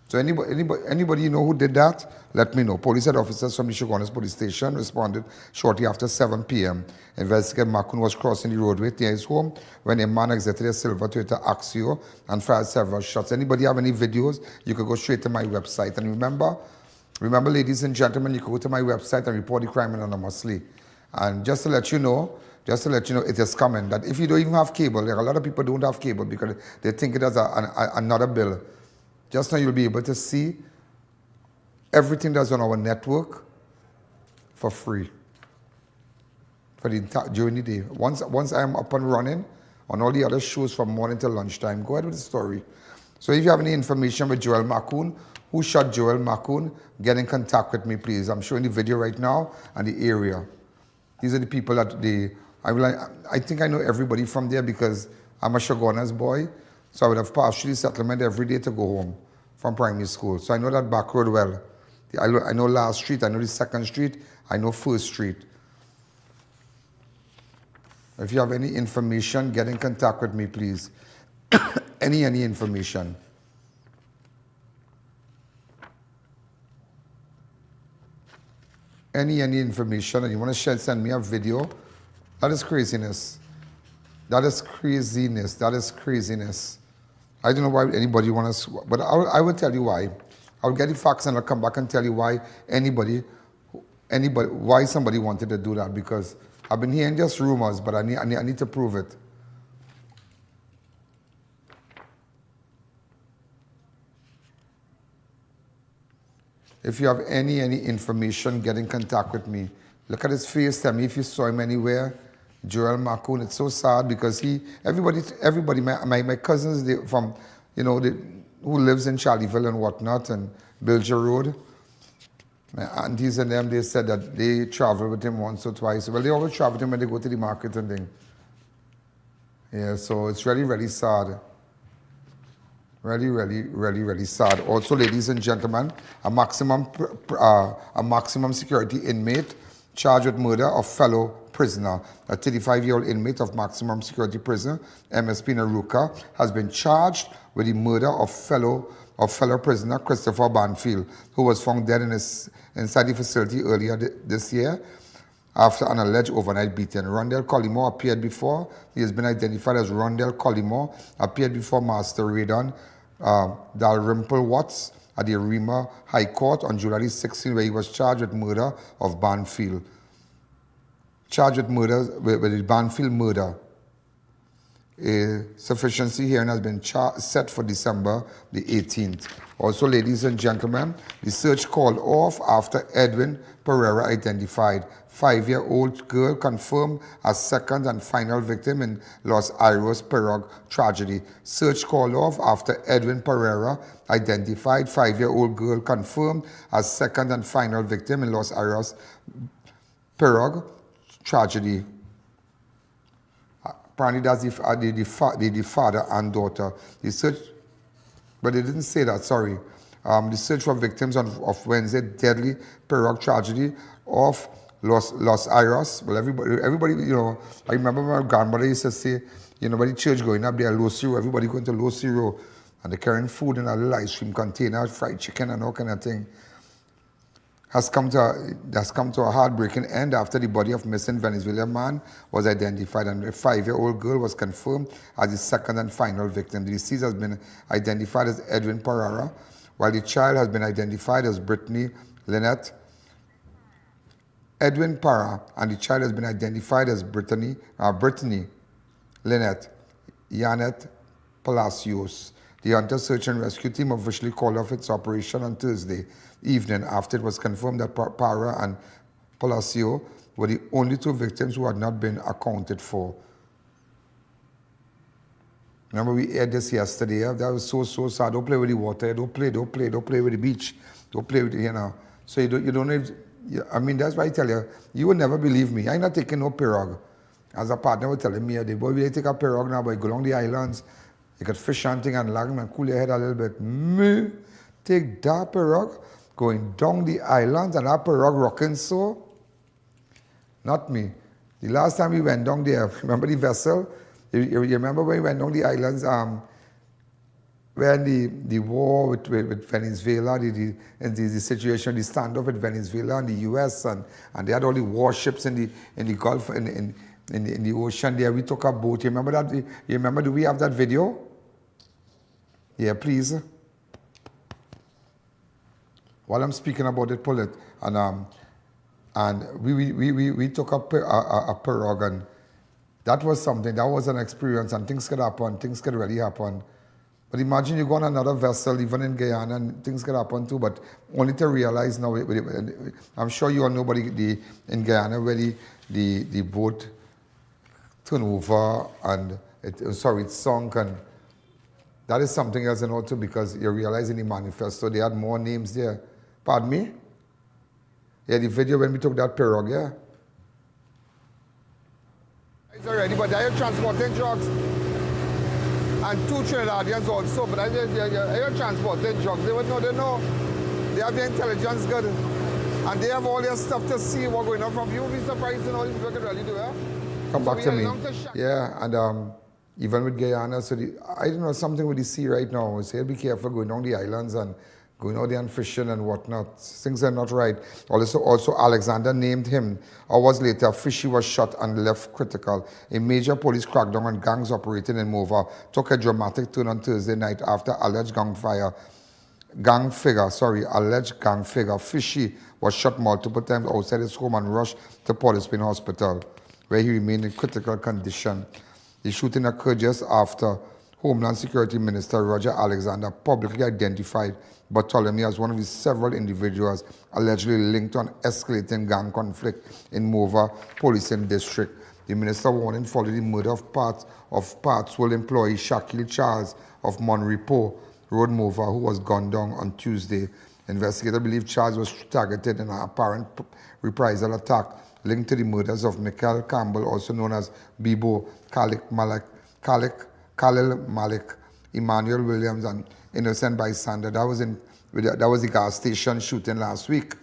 So anybody you know who did that, let me know. Police head officers from the Shogunas police station responded shortly after 7 p.m. Investigator Macoon was crossing the roadway near his home when a man exited a silver Toyota Axio and fired several shots. Anybody have any videos, you could go straight to my website. And remember, ladies and gentlemen, you can go to my website and report the crime anonymously. And just to let you know, it is coming. That if you don't even have cable, like a lot of people don't have cable because they think it as another bill. Just now you'll be able to see everything that's on our network for free during the day. Once I'm up and running on all the other shows from morning till lunchtime, go ahead with the story. So if you have any information with Joel Macoon, who shot Joel Macoon, get in contact with me, please. I'm showing the video right now and the area. These are the people that I think I know everybody from there because I'm a Shogunas boy. So I would have passed through the settlement every day to go home from primary school. So I know that back road well. I know Last Street, I know the 2nd Street, I know 1st Street. If you have any information, get in contact with me, please. any information. Any information, and you want to send me a video, that is craziness. That is craziness. That is craziness. I don't know why anybody wants to, but I will tell you why. I'll get the facts and I'll come back and tell you why why somebody wanted to do that, because I've been hearing just rumors, but I need to prove it. If you have any information, get in contact with me. Look at his face. Tell me if you saw him anywhere. Joel Macoon. It's so sad because everybody, my cousins, who lives in Charlieville and whatnot, and Bilger Road, my aunties and them, they said that they travel with him once or twice. Well, they always travel with him when they go to the market and thing. Yeah, so it's really, really sad. Really, really, really, really sad. Also, ladies and gentlemen, a maximum security inmate charged with murder of fellow prisoner. A 35-year-old inmate of maximum security prison, MSP Naruka, has been charged with the murder of fellow prisoner Christopher Banfield, who was found dead inside the facility earlier this year after an alleged overnight beating. Rondell Collymore appeared before. He has been identified as Rondell Collymore, appeared before Master Radon Dalrymple Watts at the Arima High Court on July 16, where he was charged with murder of Banfield. Charged with murder, with the Banfield murder. A sufficiency hearing has been set for December the 18th. Also, ladies and gentlemen, the search called off after Edwin Pereira identified. 5-year-old girl confirmed as second and final victim in Los Iros Pirogue tragedy. Search called off after Edwin Pereira identified. 5-year-old girl confirmed as second and final victim in Los Iros Pirogue tragedy. Apparently that's the father and daughter. The search, but they didn't say that, sorry. The search for victims of Wednesday deadly Pirogue tragedy of Los Iros. Well, everybody, I remember my grandmother used to say, by the church going up there, Low Zero, everybody going to Low Zero, and they're carrying food in a little ice cream container, fried chicken and all kind of thing. Has come to a heartbreaking end after the body of missing Venezuelan man was identified, and a 5-year-old girl was confirmed as the second and final victim. The deceased has been identified as Edwin Pereira, while the child has been identified as Brittany Lynette. Edwin Pereira and the child has been identified as Brittany Lynette Yanet Palacios. The Hunter Search and Rescue Team officially called off its operation on Thursday evening after it was confirmed that Para and Palacio were the only 2 victims who had not been accounted for. Remember we aired this yesterday, that was so sad. Don't play with the water, don't play with the beach, don't play with So you don't know if, that's why I tell you, you will never believe me. I'm not taking no pirogue. As a partner was telling me, boy, we take a pirogue now, but go along the islands, you could fish hunting and lag and cool your head a little bit. Me, take that pirogue, going down the islands and that pirogue rocking so. Not me. The last time we went down there, remember the vessel? You remember when we went down the islands, when the war with Venezuela, the situation, the standoff with Venezuela and the US, and they had all the warships in the Gulf, in the ocean there. We took a boat. You remember that? You remember, do we have that video? Yeah, please. While I'm speaking about it, pull it. And we took a pirogue, and that was something. That was an experience, and things could happen. Things could really happen. But imagine you go on another vessel, even in Guyana, and things could happen too. But only to realize now, I'm sure you all know, but in Guyana where the boat turned over and it sunk, and that is something else, too, because you realize in the manifesto they had more names there. Pardon me? Yeah, the video when we took that pirogue, yeah. It's already, but they are transporting drugs. And 2 Trinidadians also, but they are transporting drugs. They would know, they know. They have the intelligence good. And they have all their stuff to see what's going on from you. You'll be surprised in all these people can really do, yeah? Come back to me. Yeah, and even with Guyana, so I don't know, something with the sea right now. We say be careful going down the islands and going out there and fishing and whatnot. Things are not right. Also, Alexander named him. Hours later, Fishy was shot and left critical. A major police crackdown on gangs operating in Mova took a dramatic turn on Thursday night after alleged gang figure Fishy was shot multiple times outside his home and rushed to Port of Spain Hospital. where he remained in critical condition. The shooting occurred just after Homeland Security Minister Roger Alexander publicly identified Bartholomew as one of the several individuals allegedly linked to an escalating gang conflict in Mova Policing District. The minister warning followed the murder of Partswell employee Shaquille Charles of Monrepo Road, Mova, who was gunned down on Tuesday. Investigators believe Charles was targeted in an apparent reprisal attack linked to the murders of Michael Campbell, also known as Bibo, Khalil Malik, Emmanuel Williams, and innocent bystander. That was the gas station shooting last week.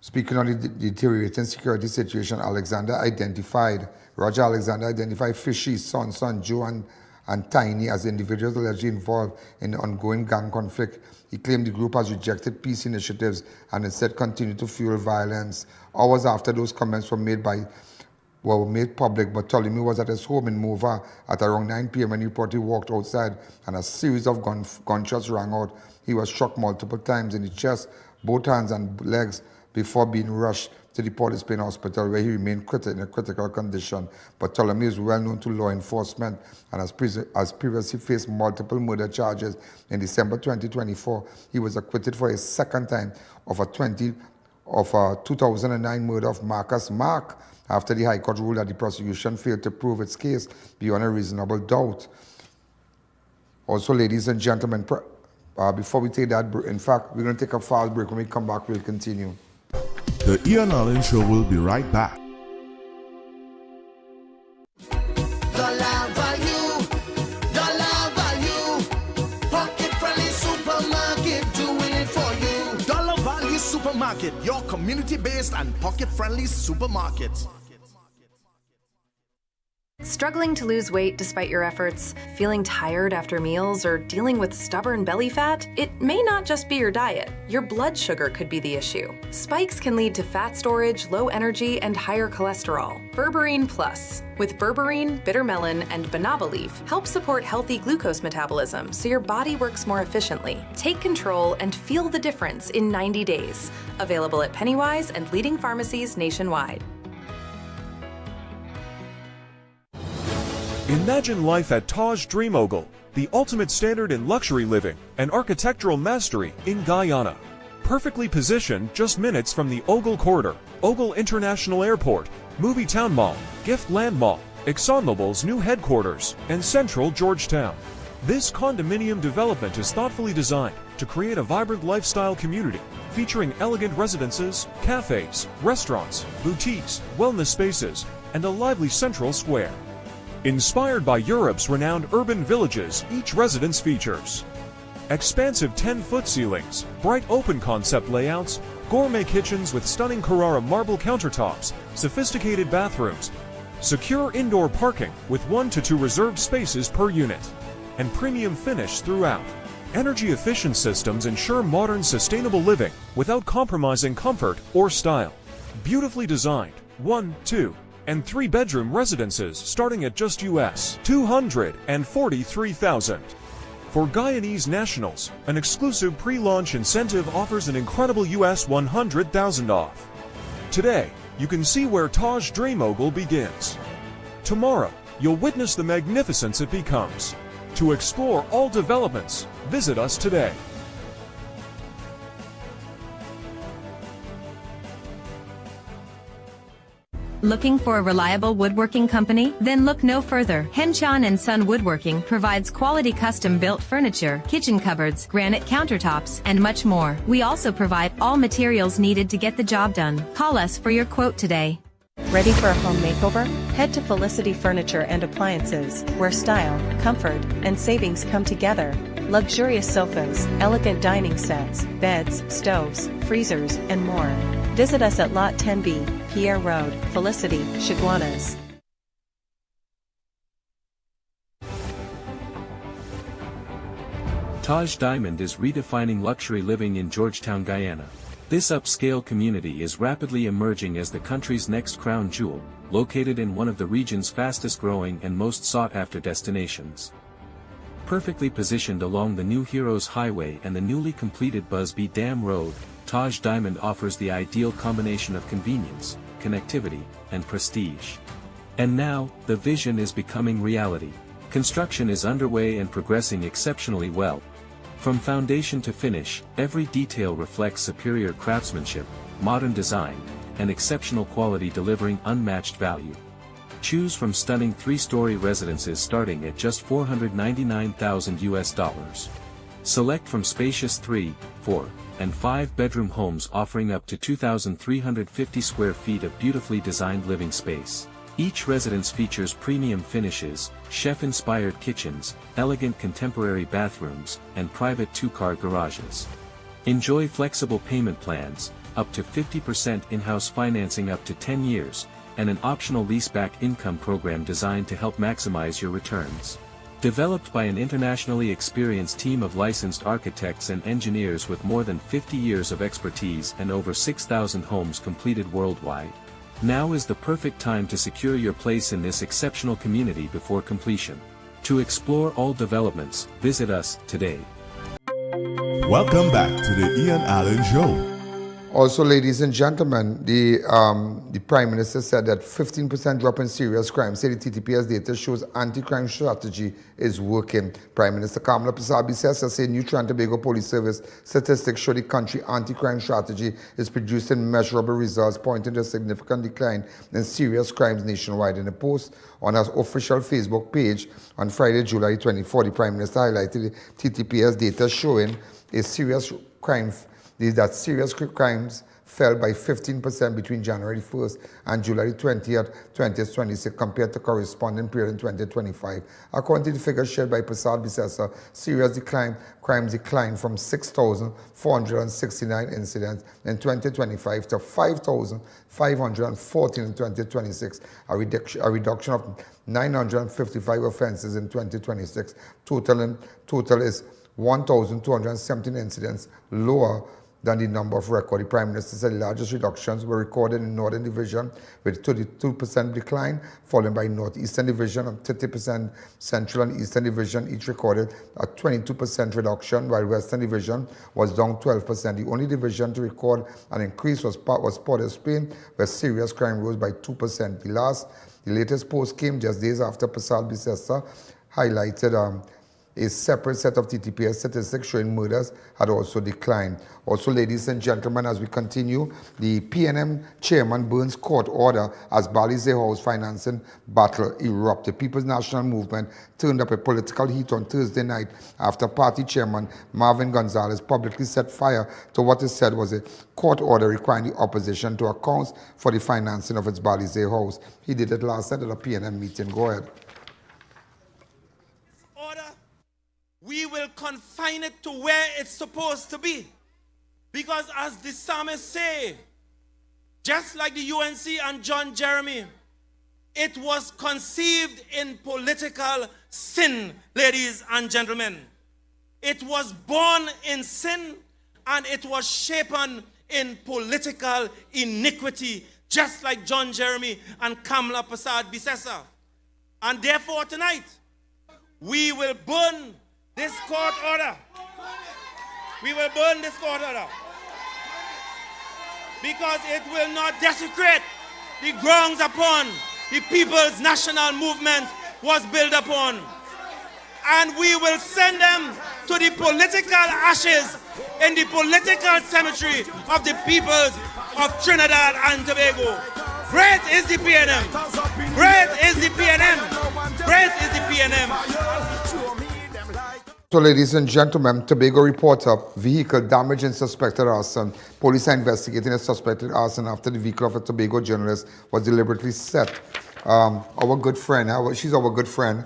Speaking on the deteriorating security situation, Roger Alexander identified Fishy's son Joe, and Tiny as individuals allegedly involved in the ongoing gang conflict. He claimed the group has rejected peace initiatives and instead continued to fuel violence. Hours after those comments were made public, Bartholomew was at his home in Mova at around 9 p.m. when he reportedly walked outside and a series of gunshots rang out. He was shot multiple times in the chest, both hands and legs before being rushed to the Port of Spain Hospital, where he remained in a critical condition. Bartholomew is well known to law enforcement and has previously faced multiple murder charges. In December 2024, he was acquitted for a second time of a 2009 murder of Marcus Mark, after the High Court ruled that the prosecution failed to prove its case beyond a reasonable doubt. Also, ladies and gentlemen, before we take that break, in fact, we're going to take a fast break. When we come back, we'll continue. The I.A.N. Alleyne Show will be right back. Dollar value, pocket-friendly supermarket doing it for you. Dollar Value Supermarket, your community-based and pocket-friendly supermarket. Struggling to lose weight despite your efforts, feeling tired after meals, or dealing with stubborn belly fat? It may not just be your diet. Your blood sugar could be the issue. Spikes can lead to fat storage, low energy, and higher cholesterol. Berberine Plus, with berberine, bitter melon, and banaba leaf, helps support healthy glucose metabolism so your body works more efficiently. Take control and feel the difference in 90 days. Available at Pennywise and leading pharmacies nationwide. Imagine life at Taj Dream Ogle, the ultimate standard in luxury living and architectural mastery in Guyana. Perfectly positioned just minutes from the Ogle Corridor, Ogle International Airport, Movie Town Mall, Gift Land Mall, ExxonMobil's new headquarters, and Central Georgetown. This condominium development is thoughtfully designed to create a vibrant lifestyle community featuring elegant residences, cafes, restaurants, boutiques, wellness spaces, and a lively central square. Inspired by Europe's renowned urban villages, each residence features expansive 10-foot ceilings, bright open concept layouts, gourmet kitchens with stunning Carrara marble countertops, sophisticated bathrooms, secure indoor parking with 1 to 2 reserved spaces per unit, and premium finish throughout. Energy-efficient systems ensure modern, sustainable living without compromising comfort or style. Beautifully designed 1, 2, and 3-bedroom residences starting at just US $243,000. For Guyanese nationals, an exclusive pre-launch incentive offers an incredible US $100,000 off. Today, you can see where Taj Dream Ogle begins. Tomorrow, you'll witness the magnificence it becomes. To explore all developments, visit us today. Looking for a reliable woodworking company? Then look no further. Henchan & Son Woodworking provides quality custom-built furniture, kitchen cupboards, granite countertops, and much more. We also provide all materials needed to get the job done. Call us for your quote today. Ready for a home makeover? Head to Felicity Furniture and Appliances, where style, comfort, and savings come together. Luxurious sofas, elegant dining sets, beds, stoves, freezers, and more. Visit us at Lot 10B, Pierre Road, Felicity, Chaguanas. Taj Diamond is redefining luxury living in Georgetown, Guyana. This upscale community is rapidly emerging as the country's next crown jewel, located in one of the region's fastest-growing and most sought-after destinations. Perfectly positioned along the New Heroes Highway and the newly completed Busby Dam Road, Taj Diamond offers the ideal combination of convenience, connectivity, and prestige. And now, the vision is becoming reality. Construction is underway and progressing exceptionally well. From foundation to finish, every detail reflects superior craftsmanship, modern design, and exceptional quality delivering unmatched value. Choose from stunning 3-story residences starting at just $499,000. Select from spacious 3, 4, and 5-bedroom homes offering up to 2,350 square feet of beautifully designed living space. Each residence features premium finishes, chef-inspired kitchens, elegant contemporary bathrooms, and private 2-car garages. Enjoy flexible payment plans, up to 50% in-house financing up to 10 years, and an optional leaseback income program designed to help maximize your returns. Developed by an internationally experienced team of licensed architects and engineers with more than 50 years of expertise and over 6,000 homes completed worldwide. Now is the perfect time to secure your place in this exceptional community before completion. To explore all developments, visit us today. Welcome back to the Ian Allen Show. Also, ladies and gentlemen, the Prime Minister said that 15% drop in serious crime. Say the TTPS data shows anti-crime strategy is working. Prime Minister Kamala Prasad-Bissessar said New Trinidad and Tobago Police Service statistics show the country anti-crime strategy is producing measurable results, pointing to a significant decline in serious crimes nationwide. In a post on her official Facebook page on Friday, July 24, the Prime Minister highlighted the TTPS data showing a serious crime that serious crimes fell by 15% between January 1st and July 20th, 2026 compared to corresponding period in 2025. According to the figures shared by Prasad-Bissessar, serious crimes declined from 6,469 incidents in 2025 to 5,514 in 2026, a reduction of 955 offenses in 2026. Total is 1,217 incidents lower than the number of recorded. The Prime Minister said the largest reductions were recorded in Northern Division with 32% decline, followed by Northeastern Division of 30%, Central and Eastern Division each recorded a 22% reduction, while Western Division was down 12%. The only division to record an increase was Port of Spain, where serious crime rose by 2%. The latest post came just days after Prasad-Bissessar highlighted a separate set of TTPS statistics showing murders had also declined. Also, ladies and gentlemen, as we continue, the PNM chairman Burns court order as Balize House financing battle erupted. The People's National Movement turned up a political heat on Thursday night after party chairman Marvin Gonzalez publicly set fire to what is said was a court order requiring the opposition to account for the financing of its Balize House. He did it last night at a PNM meeting. Go ahead. We will confine it to where it's supposed to be. Because as the psalmist say, just like the UNC and John Jeremy, it was conceived in political sin, ladies and gentlemen. It was born in sin and it was shapen in political iniquity, just like John Jeremy and Kamala Prasad-Bissessar. And therefore tonight, we will burn this court order. We will burn this court order because it will not desecrate the grounds upon the people's national movement was built upon. And we will send them to the political ashes in the political cemetery of the peoples of Trinidad and Tobago. Great is the PNM. Great is the PNM. Great is the PNM. So, ladies and gentlemen, Tobago reporter, vehicle damage in suspected arson. Police are investigating a suspected arson after the vehicle of a Tobago journalist was deliberately set. Our good friend, she's our good friend.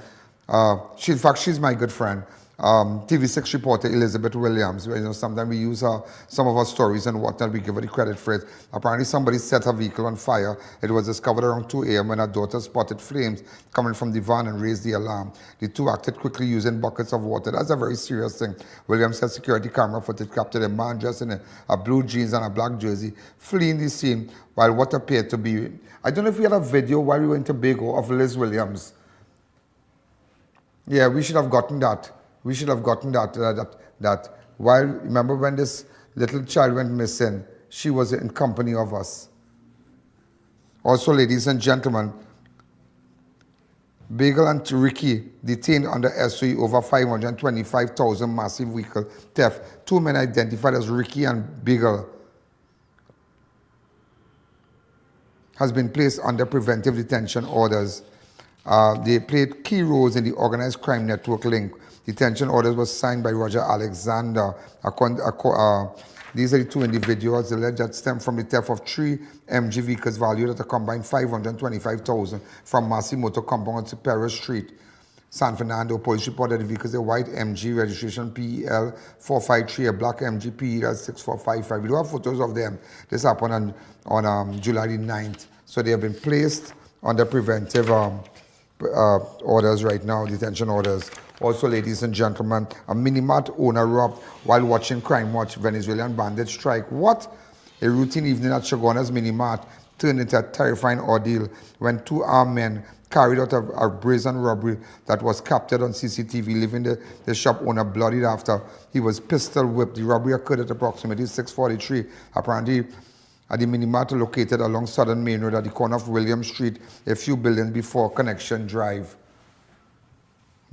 In fact, she's my good friend. TV6 reporter Elizabeth Williams. You know, sometimes we use some of her stories and whatnot. We give her the credit for it. Apparently, somebody set her vehicle on fire. It was discovered around 2 a.m. when her daughter spotted flames coming from the van and raised the alarm. The two acted quickly using buckets of water. That's a very serious thing. Williams said security camera footage captured a man dressed in a blue jeans and a black jersey fleeing the scene while what appeared to be... I don't know if we had a video while we were in Tobago of Liz Williams. Yeah, we should have gotten that. We should have gotten that while, remember when this little child went missing, she was in company of us. Also, ladies and gentlemen, Bagel and Ricky detained under SOE over 525,000 massive vehicle theft. 2 men identified as Ricky and Bagel has been placed under preventive detention orders. They played key roles in the organized crime network link. Detention orders were signed by Roger Alexander. These are the 2 individuals alleged that stem from the theft of 3 MG vehicles valued at a combined $525,000 from Massey Motor Compound on Superior Street, San Fernando. Police reported the vehicles a white MG registration PEL 453, a black MG PEL 6455. We do have photos of them. This happened on July the 9th. So they have been placed under preventive orders right now, detention orders. Also, ladies and gentlemen, a mini-mart owner robbed while watching Crime Watch. Venezuelan bandits strike. What? A routine evening at Shoguna's mini-mart turned into a terrifying ordeal when 2 armed men carried out a brazen robbery that was captured on CCTV, leaving the shop owner bloodied after he was pistol whipped. The robbery occurred at approximately 6:43, apparently at the mini-mart located along Southern Main Road at the corner of William Street, a few buildings before Connection Drive.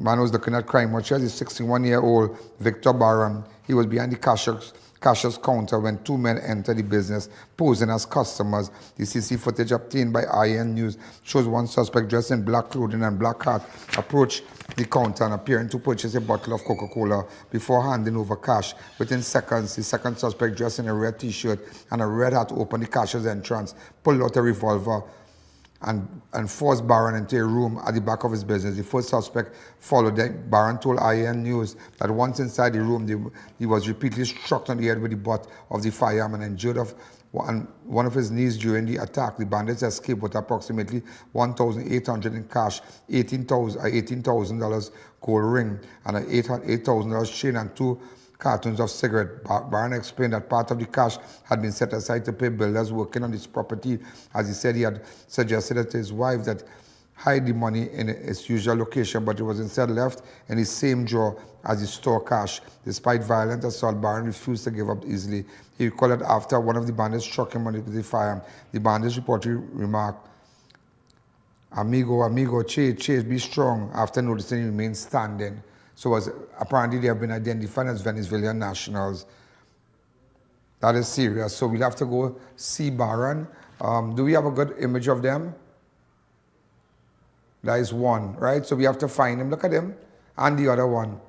Man was looking at Crime Watch as a 61-year-old Victor Barron. He was behind the cashier's counter when 2 men entered the business, posing as customers. The CC footage obtained by I.A.N News shows one suspect dressed in black clothing and black hat approach the counter and appearing to purchase a bottle of Coca-Cola before handing over cash. Within seconds, the second suspect dressed in a red t-shirt and a red hat opened the cashier's entrance, pulled out a revolver, and forced Barron into a room at the back of his business. The first suspect followed them. Barron told I.A.N News that once inside the room, he was repeatedly struck on the head with the butt of the firearm and injured one of his knees during the attack. The bandits escaped with approximately $1,800 in cash, $18,000 gold ring, and an $8,000 chain and 2 cartons of cigarette. Barron explained that part of the cash had been set aside to pay builders working on this property, as he said he had suggested to his wife that hide the money in its usual location, but it was instead left in the same drawer as the store cash. Despite violent assault, Barron refused to give up easily. He recalled that after one of the bandits struck him with the firearm, the bandits reportedly remarked, Amigo, Chase, be strong, after noticing he remained standing. So apparently they have been identified as Venezuelan nationals. That is serious. So we'll have to go see Barron. Do we have a good image of them? That is one, right? So we have to find him. Look at him. And the other one.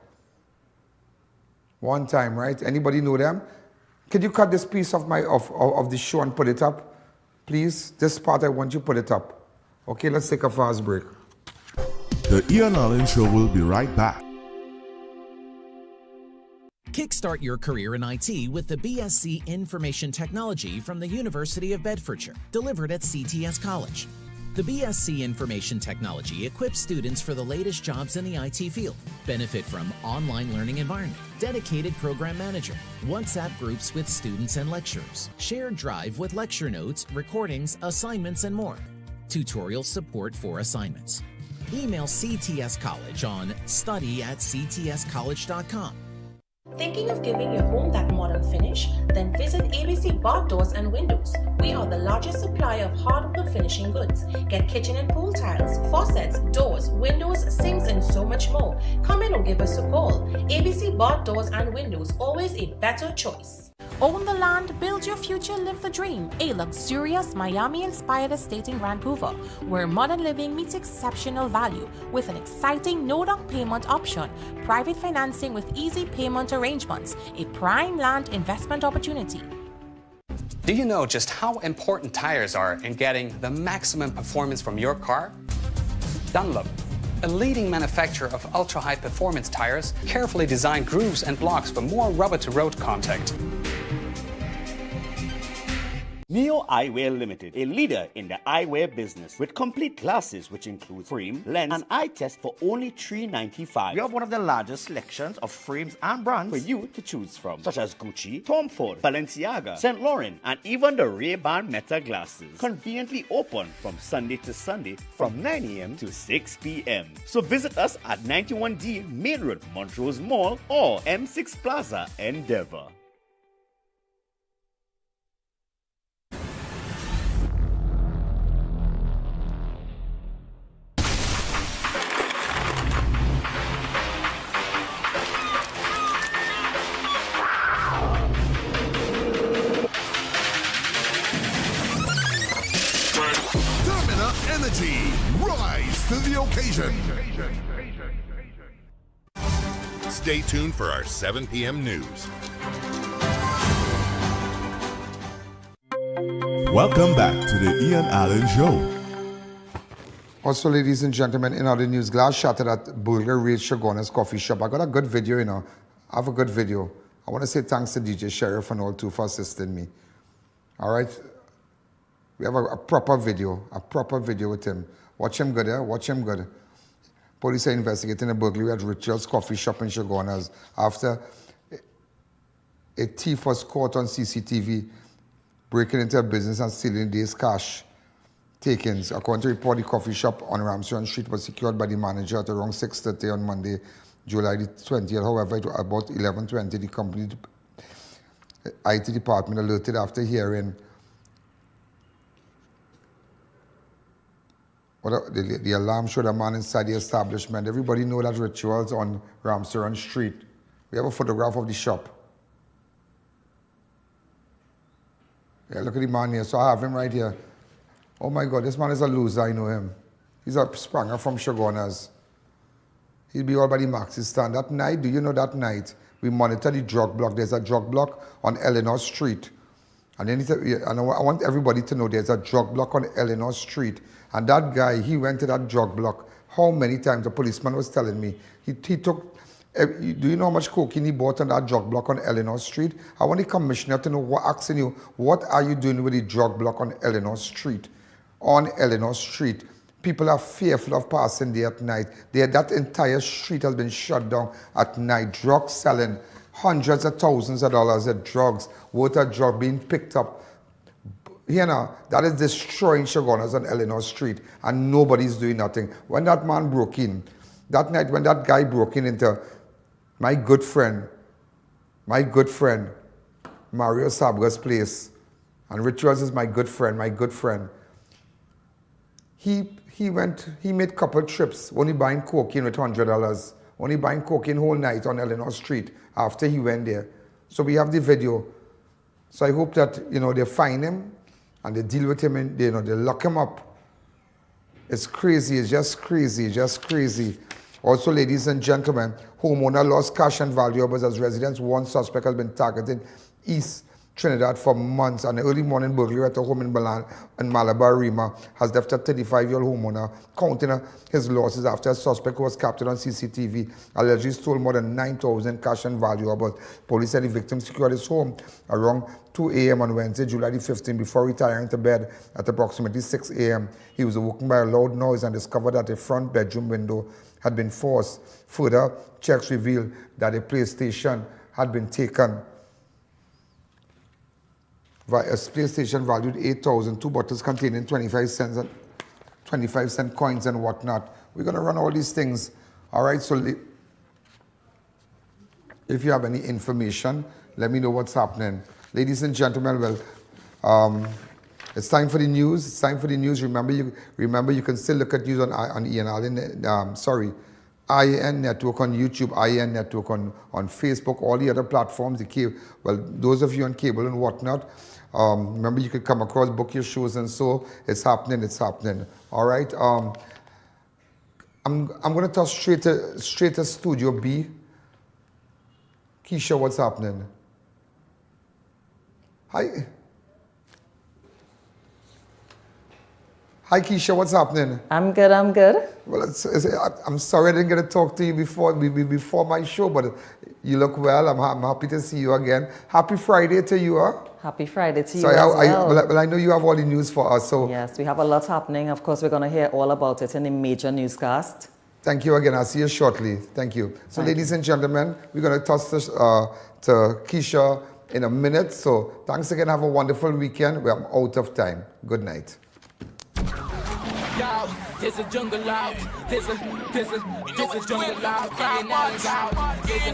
One time, right? Anybody know them? Could you cut this piece of the show and put it up? Please? This part I want you to put it up. Okay, let's take a fast break. The Ian Alleyne Show will be right back. Kickstart your career in IT with the BSc Information Technology from the University of Bedfordshire, delivered at CTS College. The BSc Information Technology equips students for the latest jobs in the IT field. Benefit from online learning environment, dedicated program manager, WhatsApp groups with students and lecturers, shared drive with lecture notes, recordings, assignments, and more. Tutorial support for assignments. Email CTS College on study@ctscollege.com. Thinking of giving your home that modern finish? Then visit ABC Bar Doors and Windows. We are the largest supplier of hardwood finishing goods. Get kitchen and pool tiles, faucets, doors, windows, sinks, and so much more. Come in or give us a call. ABC Bar Doors and Windows, always a better choice. Own the land, build your future, live the dream. A luxurious Miami-inspired estate in Vancouver, where modern living meets exceptional value with an exciting no-down payment option, private financing with easy payment arrangements, a prime land investment opportunity. Do you know just how important tires are in getting the maximum performance from your car? Dunlop, a leading manufacturer of ultra-high performance tires, carefully designed grooves and blocks for more rubber-to-road contact. Neo Eyewear Limited, a leader in the eyewear business with complete glasses which include frame, lens, and eye test for only $395. We have one of the largest selections of frames and brands for you to choose from, such as Gucci, Tom Ford, Balenciaga, St. Laurent, and even the Ray-Ban Meta glasses. Conveniently open from Sunday to Sunday from 9 a.m. to 6 p.m. So visit us at 91D Main Road, Montrose Mall, or M6 Plaza, Endeavour. The energy. Rise to the occasion. Stay tuned for our 7 p.m. news. Welcome back to the Ian Allen Show. Also, ladies and gentlemen, in other news, glass shattered at Burger Raid Shoguna's coffee shop. I got a good video, you know. I have a good video. I want to say thanks to DJ Sheriff and all too for assisting me. All right? We have a proper video with him. Watch him good, yeah? Watch him good. Police are investigating a burglary at Ritual's coffee shop in Shoguna's after a thief was caught on CCTV breaking into a business and stealing days cash takings. According to report, the coffee shop on Ramsey Street was secured by the manager at around 6:30 on Monday, July the 20th. However, at about 11:20, the company IT department alerted after hearing the alarm showed a man inside the establishment. Everybody know that Rituals on Ramsey Street. We have a photograph of the shop. Yeah, look at the man here. So I have him right here. Oh my God, this man is a loser. I know him. He's a spranger from Shoguna's. He'll be all by the Maxi stand. That night, do you know that night, we monitor the drug block. There's a drug block on Eleanor Street. And I want everybody to know there's a drug block on Eleanor Street. And that guy, he went to that drug block. How many times? The policeman was telling me. He took, do you know how much cocaine he bought on that drug block on Eleanor Street? I want the commissioner to know, asking you, what are you doing with the drug block on Eleanor Street? On Eleanor Street. People are fearful of passing there at night. That entire street has been shut down at night. Drugs selling, hundreds of thousands of dollars of drugs, worth of drugs being picked up. You know, that is destroying Shoguna's on Eleanor Street, and nobody's doing nothing. When that man broke in, that night when that guy broke in into my good friend, Mario Sabga's place, and Rituals is my good friend. He made couple trips, only buying cocaine with $100, only buying cocaine whole night on Eleanor Street after he went there. So we have the video. So I hope that, you know, they find him and they deal with him and they lock him up. It's crazy, it's just crazy. Also, ladies and gentlemen, homeowner lost cash and valuables as residents. One suspect has been targeted East Trinidad for months. An early morning burglary at a home in Malabar Rima has left a 35-year-old homeowner counting his losses after a suspect who was captured on CCTV allegedly stole more than 9,000 cash and valuables. Police said the victim secured his home around 2 a.m. on Wednesday, July the 15th, before retiring to bed at approximately 6 a.m. He was awoken by a loud noise and discovered that a front bedroom window had been forced. Further checks revealed that a PlayStation had been taken. A PlayStation valued $8,000, 2 bottles containing 25-cent coins and whatnot. We're going to run all these things. All right, so if you have any information, let me know what's happening. Ladies and gentlemen, well, it's time for the news. Remember, you can still look at news on Ian Allen, I.A.N network on YouTube, I.A.N network on Facebook, all the other platforms, those of you on cable and whatnot. Remember, you could come across, book your shows, and so it's happening. All right. I'm going to toss straight to Studio B. Keisha, what's happening? Hi, Keisha, what's happening? I'm good. Well, I'm sorry I didn't get to talk to you before my show, but you look well. I'm happy to see you again. Happy Friday to you, huh? Happy Friday to you as well. Well, I know you have all the news for us. So yes, we have a lot happening. Of course, we're going to hear all about it in the major newscast. Thank you again. I'll see you shortly. Thank you. So, ladies and gentlemen, we're going to toss this to Keisha in a minute. So thanks again. Have a wonderful weekend. We're out of time. Good night. Yo, there's a jungle out. There's a jungle out. There's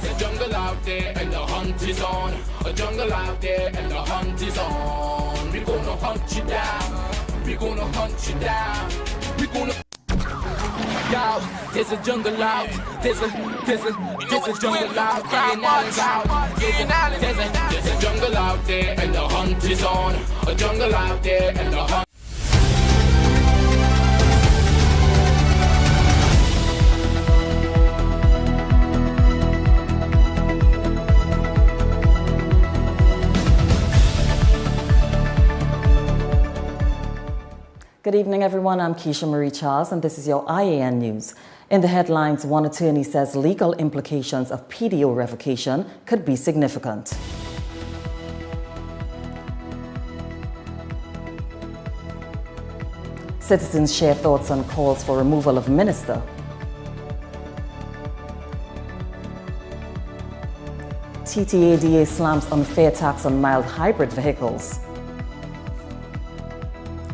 a jungle out there and the hunt is on. A jungle out there and the hunt is on. We're gonna hunt you down. We're gonna hunt you down. We're gonna. Yo, there's a jungle out. There's a jungle out. There's a jungle out there and the hunt is on. A jungle out there and the hunt. Good evening, everyone. I'm Keisha Marie Charles, and this is your I.A.N. news. In the headlines, one attorney says legal implications of PDO revocation could be significant. Citizens share thoughts on calls for removal of minister. TTADA slams unfair tax on mild hybrid vehicles.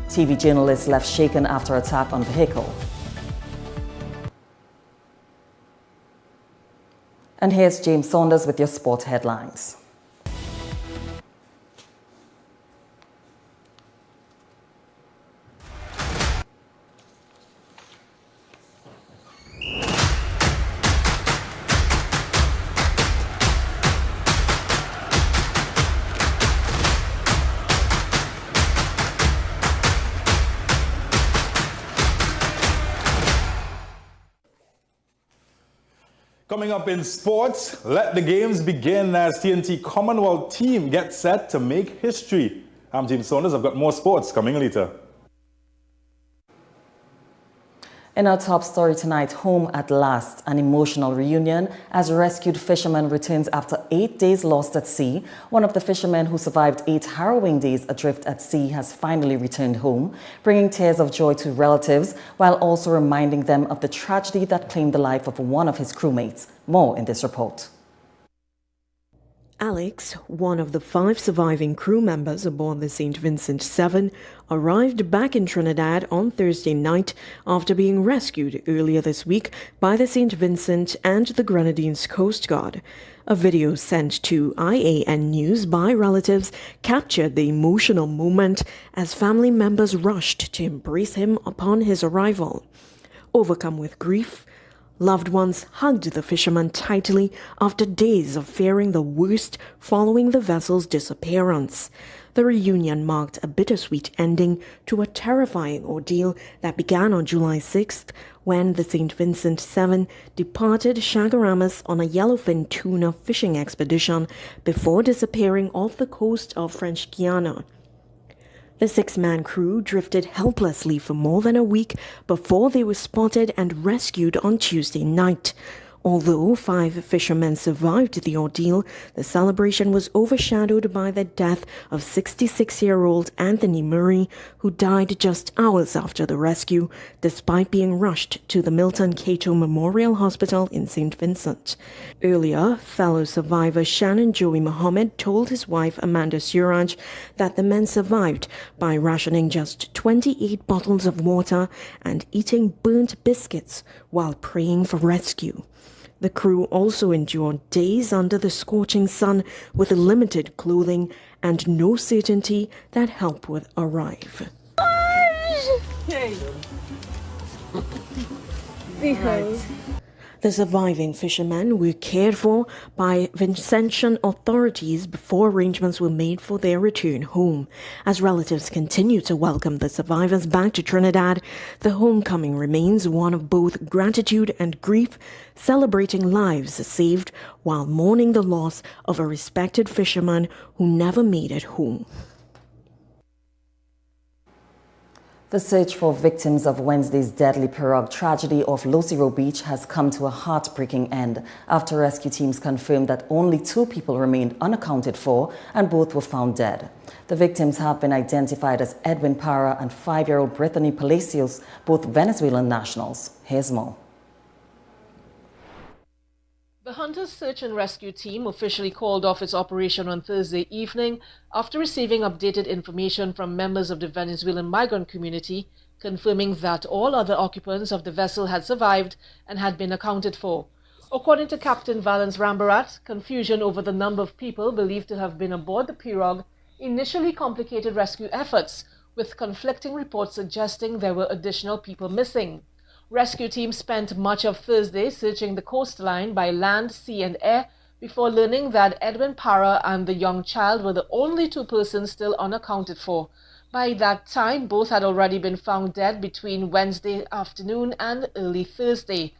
TV journalist left shaken after attack on vehicle. And here's James Saunders with your sport headlines. Coming up in sports, let the games begin as TNT Commonwealth team gets set to make history. I'm James Saunders. I've got more sports coming later. In our top story tonight, home at last, an emotional reunion as a rescued fisherman returns after 8 days lost at sea. One of the fishermen who survived 8 harrowing days adrift at sea has finally returned home, bringing tears of joy to relatives while also reminding them of the tragedy that claimed the life of one of his crewmates. More in this report. Alex, one of the 5 surviving crew members aboard the St. Vincent 7, arrived back in Trinidad on Thursday night after being rescued earlier this week by the St. Vincent and the Grenadines Coast Guard. A video sent to I.A.N. News by relatives captured the emotional moment as family members rushed to embrace him upon his arrival. Overcome with grief, loved ones hugged the fisherman tightly after days of fearing the worst following the vessel's disappearance. The reunion marked a bittersweet ending to a terrifying ordeal that began on July 6th when the St. Vincent 7 departed Chagaramas on a yellowfin tuna fishing expedition before disappearing off the coast of French Guiana. The 6-man crew drifted helplessly for more than a week before they were spotted and rescued on Tuesday night. Although 5 fishermen survived the ordeal, the celebration was overshadowed by the death of 66-year-old Anthony Murray, who died just hours after the rescue, despite being rushed to the Milton Cato Memorial Hospital in St. Vincent. Earlier, fellow survivor Shannon Joey Mohammed told his wife Amanda Suraj that the men survived by rationing just 28 bottles of water and eating burnt biscuits while praying for rescue. The crew also endured days under the scorching sun with limited clothing and no certainty that help would arrive. The surviving fishermen were cared for by Vincentian authorities before arrangements were made for their return home. As relatives continue to welcome the survivors back to Trinidad, the homecoming remains one of both gratitude and grief, celebrating lives saved while mourning the loss of a respected fisherman who never made it home. The search for victims of Wednesday's deadly pirogue tragedy off Losiro Beach has come to a heartbreaking end after rescue teams confirmed that only 2 people remained unaccounted for and both were found dead. The victims have been identified as Edwin Parra and 5-year-old Brittany Palacios, both Venezuelan nationals. Here's more. The Hunters Search and Rescue Team officially called off its operation on Thursday evening after receiving updated information from members of the Venezuelan migrant community confirming that all other occupants of the vessel had survived and had been accounted for. According to Captain Valence Rambarat, confusion over the number of people believed to have been aboard the pirogue initially complicated rescue efforts, with conflicting reports suggesting there were additional people missing. Rescue teams spent much of Thursday searching the coastline by land, sea and air before learning that Edwin Parra and the young child were the only 2 persons still unaccounted for. By that time, both had already been found dead between Wednesday afternoon and early Thursday.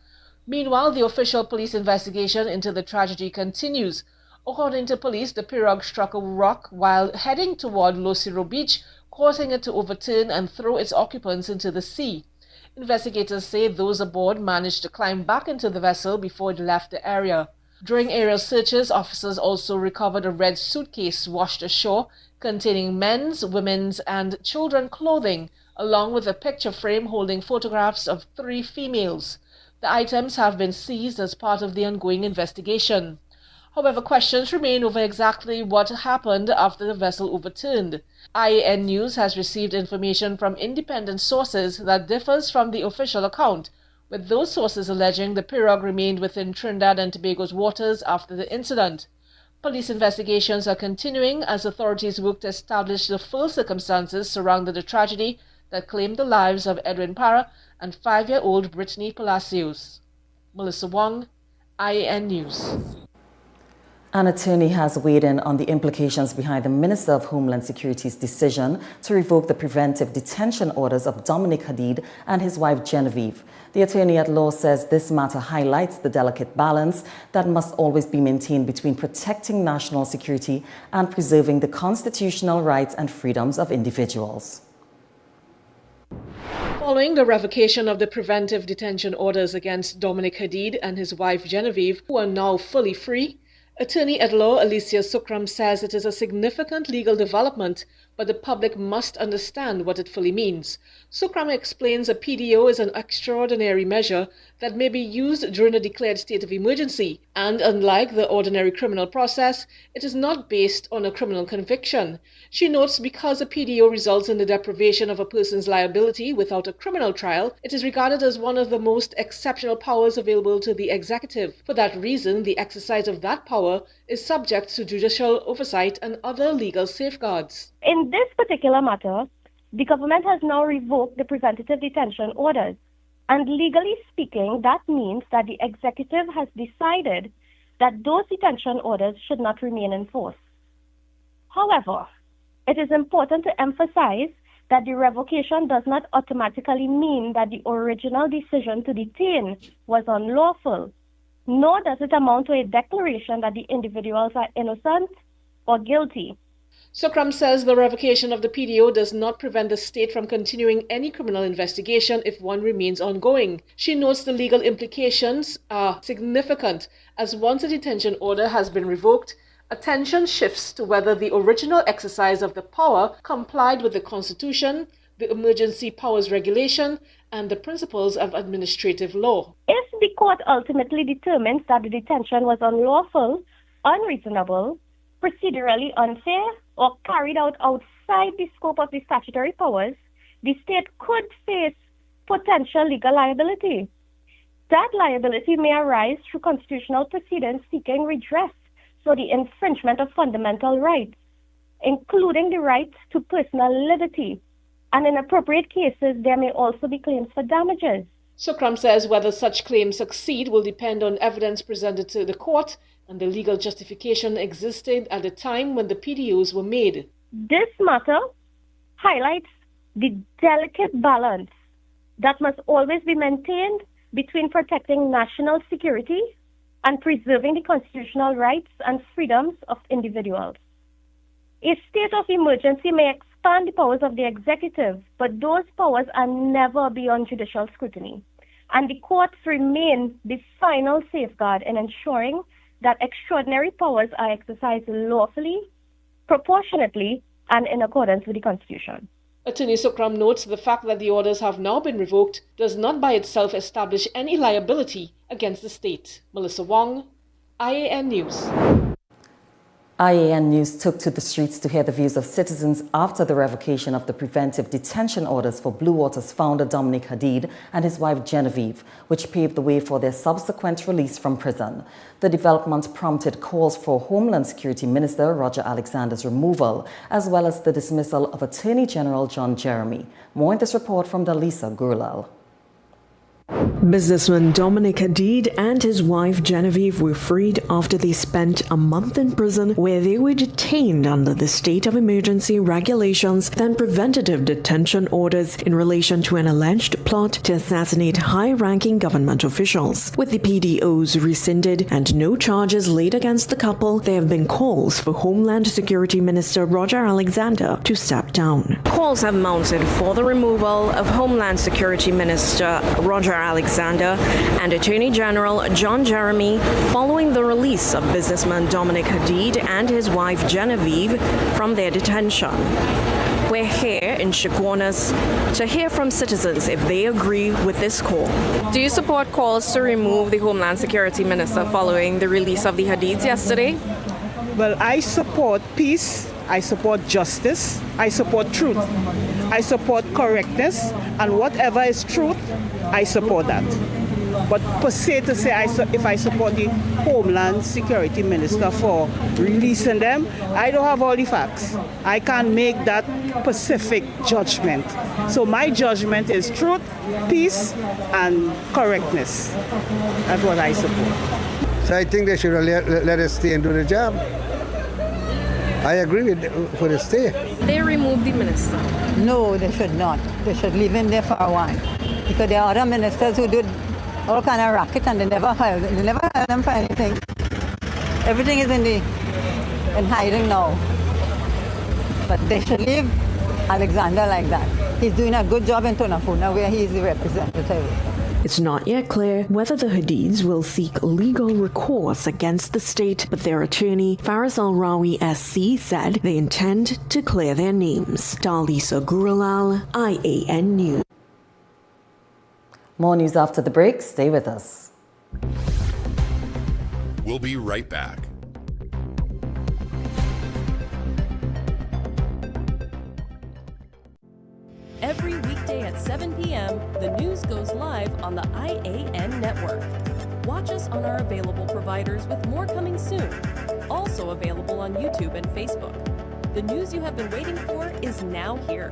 Meanwhile, the official police investigation into the tragedy continues. According to police, the pirogue struck a rock while heading toward Losiro Beach, causing it to overturn and throw its occupants into the sea. Investigators say those aboard managed to climb back into the vessel before it left the area. During aerial searches, officers also recovered a red suitcase washed ashore containing men's, women's, and children's clothing, along with a picture frame holding photographs of 3 females. The items have been seized as part of the ongoing investigation. However, questions remain over exactly what happened after the vessel overturned. I.A.N. News has received information from independent sources that differs from the official account, with those sources alleging the pirogue remained within Trinidad and Tobago's waters after the incident. Police investigations are continuing as authorities work to establish the full circumstances surrounding the tragedy that claimed the lives of Edwin Parra and 5-year-old Brittany Palacios. Melissa Wong, I.A.N. News. An attorney has weighed in on the implications behind the Minister of Homeland Security's decision to revoke the preventive detention orders of Dominic Hadid and his wife Genevieve. The attorney at law says this matter highlights the delicate balance that must always be maintained between protecting national security and preserving the constitutional rights and freedoms of individuals. Following the revocation of the preventive detention orders against Dominic Hadid and his wife Genevieve, who are now fully free, Attorney at Law Alicia Sukram says it is a significant legal development, but the public must understand what it fully means. Sukram explains a PDO is an extraordinary measure that may be used during a declared state of emergency, and unlike the ordinary criminal process, it is not based on a criminal conviction. She notes because a PDO results in the deprivation of a person's liability without a criminal trial, it is regarded as one of the most exceptional powers available to the executive. For that reason, the exercise of that power is subject to judicial oversight and other legal safeguards. In this particular matter, the government has now revoked the preventative detention orders. And legally speaking, that means that the executive has decided that those detention orders should not remain in force. However, it is important to emphasize that the revocation does not automatically mean that the original decision to detain was unlawful, nor does it amount to a declaration that the individuals are innocent or guilty. Sukram says the revocation of the PDO does not prevent the state from continuing any criminal investigation if one remains ongoing. She notes the legal implications are significant, as once a detention order has been revoked, attention shifts to whether the original exercise of the power complied with the Constitution, the Emergency Powers Regulation, and the principles of administrative law. If the court ultimately determines that the detention was unlawful, unreasonable, procedurally unfair, or carried out outside the scope of the statutory powers, the state could face potential legal liability. That liability may arise through constitutional proceedings seeking redress for the infringement of fundamental rights, including the right to personal liberty. And in appropriate cases, there may also be claims for damages. Sukram says whether such claims succeed will depend on evidence presented to the court and the legal justification existed at the time when the PDOs were made. This matter highlights the delicate balance that must always be maintained between protecting national security and preserving the constitutional rights and freedoms of individuals. A state of emergency may expand the powers of the executive, but those powers are never beyond judicial scrutiny. And the courts remain the final safeguard in ensuring that extraordinary powers are exercised lawfully, proportionately, and in accordance with the Constitution. Attorney Sukram notes the fact that the orders have now been revoked does not by itself establish any liability against the state. Melissa Wong, I.A.N. News. I.A.N. News took to the streets to hear the views of citizens after the revocation of the preventive detention orders for Blue Waters founder Dominic Hadid and his wife Genevieve, which paved the way for their subsequent release from prison. The development prompted calls for Homeland Security Minister Roger Alexander's removal, as well as the dismissal of Attorney General John Jeremy. More in this report from Dalisa Gurlal. Businessman Dominic Hadid and his wife Genevieve were freed after they spent a month in prison where they were detained under the state of emergency regulations and preventative detention orders in relation to an alleged plot to assassinate high-ranking government officials. With the PDOs rescinded and no charges laid against the couple, there have been calls for Homeland Security Minister Roger Alexander to step down. Calls have mounted for the removal of Homeland Security Minister Roger Alexander and Attorney General John Jeremy following the release of businessman Dominic Hadid and his wife Genevieve from their detention. We're here in Chaguanas to hear from citizens if they agree with this call. Do you support calls to remove the Homeland Security Minister following the release of the Hadids yesterday? Well, I support peace, I support justice, I support truth, I support correctness, and whatever is truth, I support that. But per se to say if I support the Homeland Security Minister for releasing them, I don't have all the facts. I can't make that specific judgment. So my judgment is truth, peace, and correctness. That's what I support. So I think they should let us stay and do the job. I agree with for the stay. They removed the minister. No, they should not. They should leave him there for a while. Because there are other ministers who did all kind of racket and they never hired them for anything. Everything is in hiding now. But they should leave Alexander like that. He's doing a good job in Tonapuna where he is the representative. It's not yet clear whether the Hadids will seek legal recourse against the state, but their attorney, Faris Al-Rawi SC, said they intend to clear their names. Dalisa Gurulal, I.A.N. News. More news after the break. Stay with us. We'll be right back. Every weekday at 7 p.m., the news goes live on the I.A.N network. Watch us on our available providers with more coming soon. Also available on YouTube and Facebook. The news you have been waiting for is now here.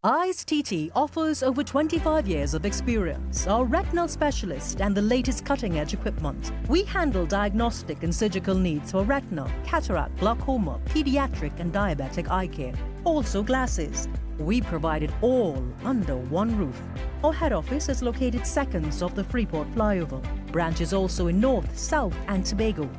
I.A.N TT offers over 25 years of experience, are retinal specialist and the latest cutting-edge equipment. We handle diagnostic and surgical needs for retina, cataract, glaucoma, pediatric and diabetic eye care. Also glasses. We provide it all under one roof. Our head office is located seconds off the Freeport flyover. Branches also in North, South and Tobago.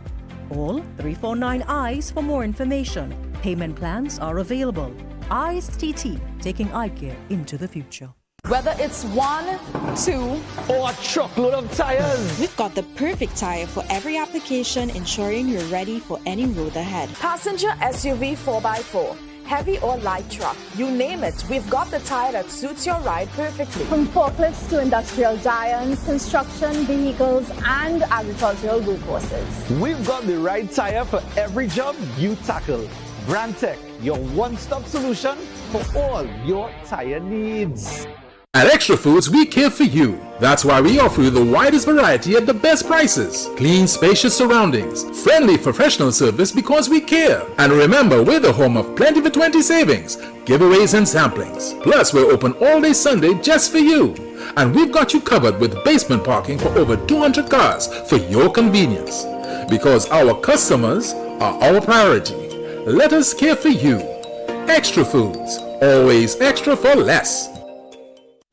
Call 349 eyes for more information. Payment plans are available. I.A.N TT, taking eye care into the future. Whether it's 1, 2, or a truckload of tires, we've got the perfect tire for every application, ensuring you're ready for any road ahead. Passenger SUV 4x4, heavy or light truck, you name it, we've got the tire that suits your ride perfectly. From forklifts to industrial giants, construction, vehicles, and agricultural workhorses. We've got the right tire for every job you tackle. Brandtech, your one-stop solution for all your tire needs. At Extra Foods, we care for you. That's why we offer you the widest variety at the best prices. Clean, spacious surroundings. Friendly professional service because we care. And remember, we're the home of plenty for 20 savings, giveaways and samplings. Plus, we're open all day Sunday just for you. And we've got you covered with basement parking for over 200 cars for your convenience. Because our customers are our priority. Let us care for you. Extra Foods. Always extra for less.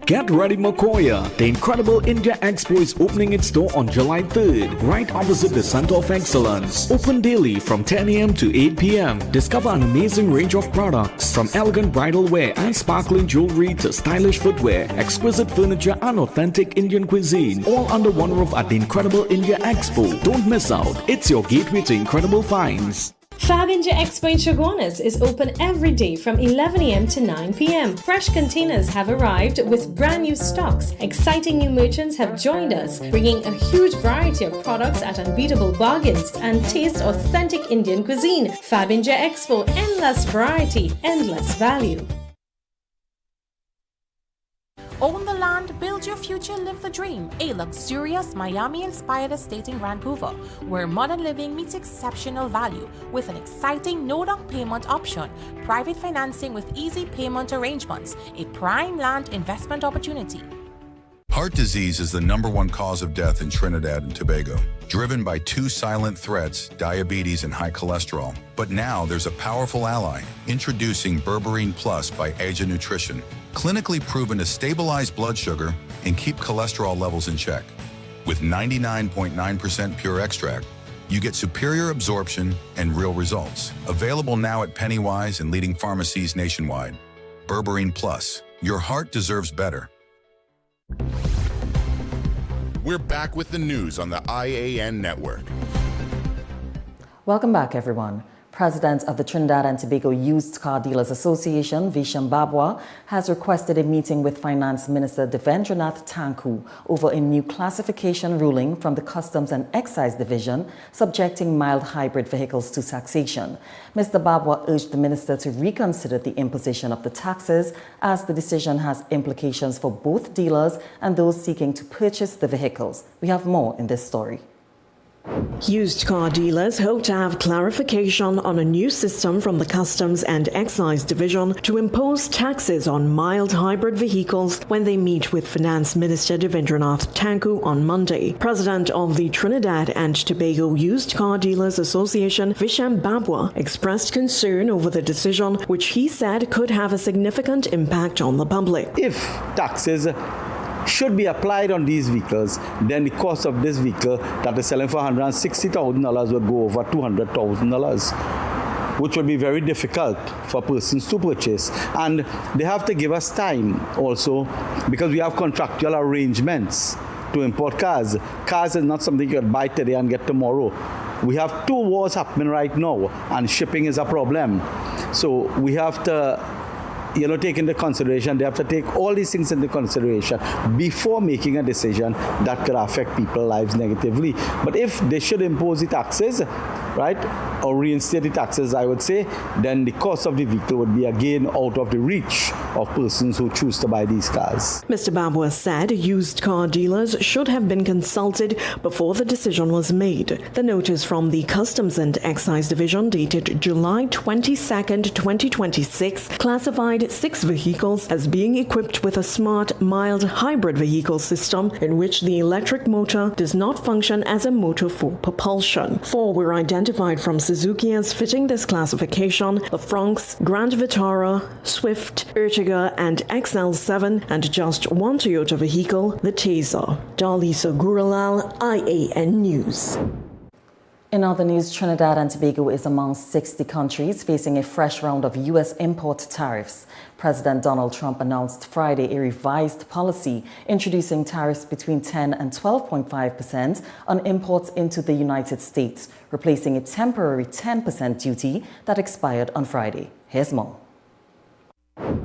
Get ready, Makoya! The incredible India Expo is opening its door on July 3rd, right opposite the Center of Excellence. Open daily from 10 a.m. to 8 p.m. Discover an amazing range of products, from elegant bridal wear and sparkling jewelry to stylish footwear, exquisite furniture and authentic Indian cuisine, all under one roof at the incredible India Expo. Don't miss out. It's your gateway to incredible finds. Fab India Expo in Chaguanas is open every day from 11 a.m. to 9 p.m. Fresh containers have arrived with brand new stocks. Exciting new merchants have joined us, bringing a huge variety of products at unbeatable bargains and taste authentic Indian cuisine. Fab India Expo, endless variety, endless value. Own the land, build your future, live the dream. A luxurious Miami-inspired estate in Vancouver, where modern living meets exceptional value with an exciting no-down payment option, private financing with easy payment arrangements, a prime land investment opportunity. Heart disease is the #1 cause of death in Trinidad and Tobago, driven by 2 silent threats, diabetes and high cholesterol. But now there's a powerful ally, introducing Berberine Plus by A.D.VERTISE Nutrition, clinically proven to stabilize blood sugar and keep cholesterol levels in check. With 99.9% pure extract, you get superior absorption and real results. Available now at Pennywise and leading pharmacies nationwide. Berberine Plus, your heart deserves better. We're back with the news on the I.A.N. network. Welcome back, everyone. President of the Trinidad and Tobago Used Car Dealers Association, Visham Babwa, has requested a meeting with Finance Minister Devendranath Tanku over a new classification ruling from the Customs and Excise Division subjecting mild hybrid vehicles to taxation. Mr. Babwa urged the minister to reconsider the imposition of the taxes, as the decision has implications for both dealers and those seeking to purchase the vehicles. We have more in this story. Used car dealers hope to have clarification on a new system from the Customs and Excise Division to impose taxes on mild hybrid vehicles when they meet with Finance Minister Devendranath Tanku on Monday. President of the Trinidad and Tobago Used Car Dealers Association, Visham Babwa, expressed concern over the decision, which he said could have a significant impact on the public. If taxes should be applied on these vehicles, then the cost of this vehicle that is selling for $160,000 would go over $200,000, which would be very difficult for persons to purchase. And they have to give us time also, because we have contractual arrangements to import cars. Cars is not something you can buy today and get tomorrow. We have 2 wars happening right now, and shipping is a problem. So we have to take into consideration, they have to take all these things into consideration before making a decision that could affect people's lives negatively. But if they should impose the taxes, right, or reinstate the taxes, I would say, then the cost of the vehicle would be again out of the reach of persons who choose to buy these cars. Mr. Babwa said used car dealers should have been consulted before the decision was made. The notice from the Customs and Excise Division dated July 22nd, 2026 classified 6 vehicles as being equipped with a smart mild hybrid vehicle system in which the electric motor does not function as a motor for propulsion. 4 were identified from Suzuki as fitting this classification: the Fronx, Grand Vitara, Swift, Ertiga and XL7, and just 1 Toyota vehicle, the Taser. Dalisa Guralal, I.A.N. News. In other news, Trinidad and Tobago is among 60 countries facing a fresh round of U.S. import tariffs. President Donald Trump announced Friday a revised policy introducing tariffs between 10 and 12.5% on imports into the United States, replacing a temporary 10% duty that expired on Friday. Here's more.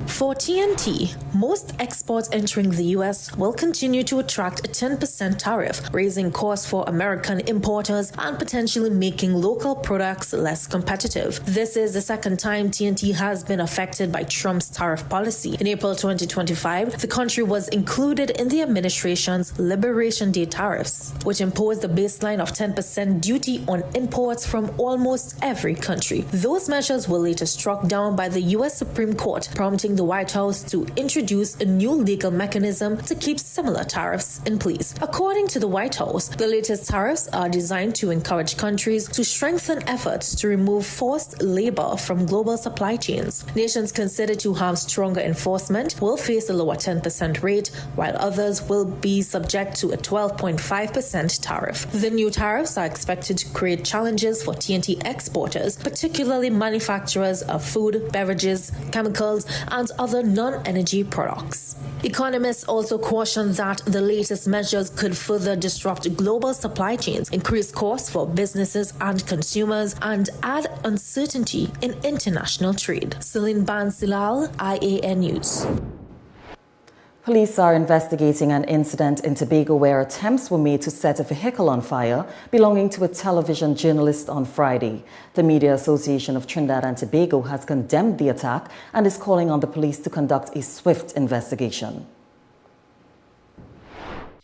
For TNT, most exports entering the U.S. will continue to attract a 10% tariff, raising costs for American importers and potentially making local products less competitive. This is the second time TNT has been affected by Trump's tariff policy. In April 2025, the country was included in the administration's Liberation Day tariffs, which imposed a baseline of 10% duty on imports from almost every country. Those measures were later struck down by the U.S. Supreme Court, prompting the White House to introduce a new legal mechanism to keep similar tariffs in place. According to the White House, the latest tariffs are designed to encourage countries to strengthen efforts to remove forced labor from global supply chains. Nations considered to have stronger enforcement will face a lower 10% rate, while others will be subject to a 12.5% tariff. The new tariffs are expected to create challenges for TNT exporters, particularly manufacturers of food, beverages, chemicals, and other non-energy products. Economists also caution that the latest measures could further disrupt global supply chains, increase costs for businesses and consumers, and add uncertainty in international trade. Celine Bansilal, I.A.N. News. Police are investigating an incident in Tobago where attempts were made to set a vehicle on fire belonging to a television journalist on Friday. The Media Association of Trinidad and Tobago has condemned the attack and is calling on the police to conduct a swift investigation.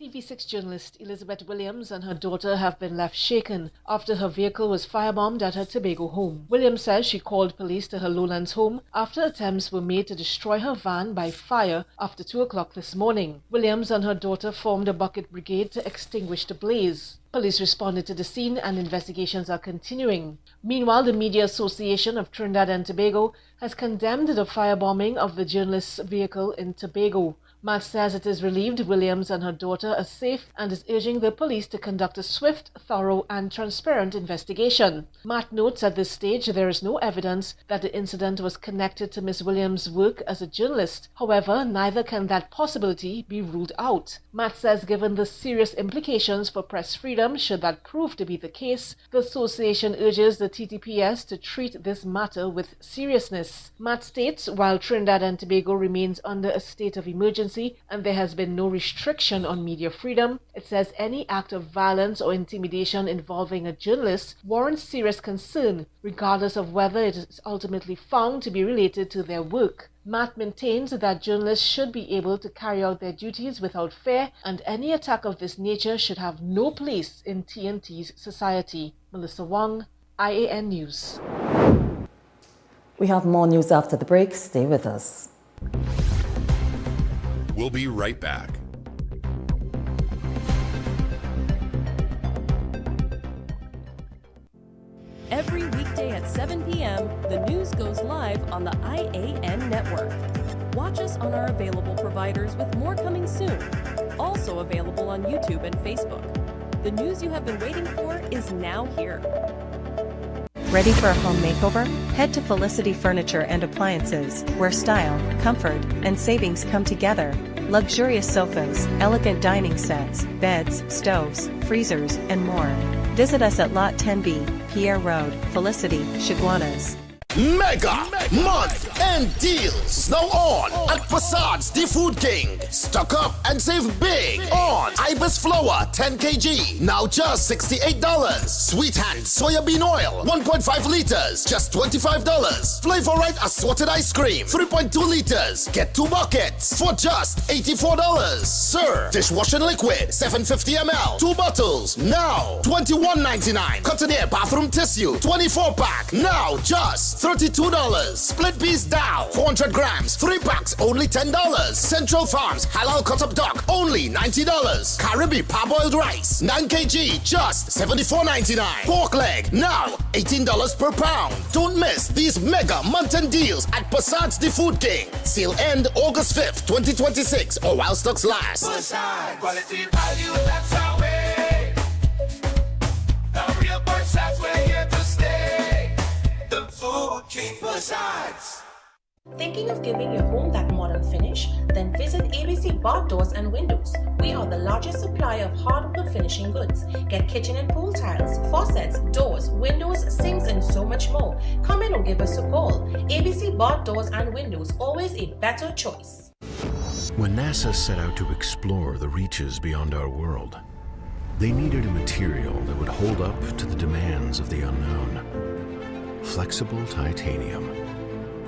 TV6 journalist Elizabeth Williams and her daughter have been left shaken after her vehicle was firebombed at her Tobago home. Williams says she called police to her Lowlands home after attempts were made to destroy her van by fire after 2 o'clock this morning. Williams and her daughter formed a bucket brigade to extinguish the blaze. Police responded to the scene and investigations are continuing. Meanwhile, the Media Association of Trinidad and Tobago has condemned the firebombing of the journalist's vehicle in Tobago. Matt says it is relieved Williams and her daughter are safe and is urging the police to conduct a swift, thorough and transparent investigation. Matt notes at this stage there is no evidence that the incident was connected to Ms. Williams' work as a journalist. However, neither can that possibility be ruled out. Matt says given the serious implications for press freedom should that prove to be the case, the association urges the TTPS to treat this matter with seriousness. Matt states while Trinidad and Tobago remains under a state of emergency and there has been no restriction on media freedom, it says any act of violence or intimidation involving a journalist warrants serious concern, regardless of whether it is ultimately found to be related to their work. Matt maintains that journalists should be able to carry out their duties without fear, and any attack of this nature should have no place in TNT's society. Melissa Wong, I.A.N. News. We have more news after the break. Stay with us. We'll be right back. Every weekday at 7 p.m., the news goes live on the I.A.N. network. Watch us on our available providers with more coming soon. Also available on YouTube and Facebook. The news you have been waiting for is now here. Ready for a home makeover? Head to Felicity Furniture and Appliances, where style, comfort, and savings come together. Luxurious sofas, elegant dining sets, beds, stoves, freezers, and more. Visit us at Lot 10B, Pierre Road, Felicity, Chaguanas. Mega month end deals now on at Facades the Food King. Stock up and save big on Ibis flour 10 kg, now just $68. Sweet Hand soybean oil 1.5 liters, just $25. Flavor Right assorted ice cream 3.2 liters, get 2 buckets for just $84. Sir dishwashing liquid 750 ml, 2 bottles, now $21.99. Cotonair bathroom tissue 24 pack, now just $32. Split piece dal 400 grams, 3 packs only $10. Central Farms halal cut up duck only $90. Caribbean parboiled rice 9 kg just $74.99. Pork leg now $18 per pound. Don't miss these mega month-end deals at Passats the Food King. Sale end August 5th, 2026 or while stocks last. Passat, quality value, that's our way. The real Passats, we're here to stay. The Food King Passats. Thinking of giving your home that modern finish? Then visit ABC Bar Doors and Windows. We are the largest supplier of hardwood finishing goods. Get kitchen and pool tiles, faucets, doors, windows, sinks, and so much more. Come in or give us a call. ABC Bar Doors and Windows, always a better choice. When NASA set out to explore the reaches beyond our world, they needed a material that would hold up to the demands of the unknown. Flexible titanium.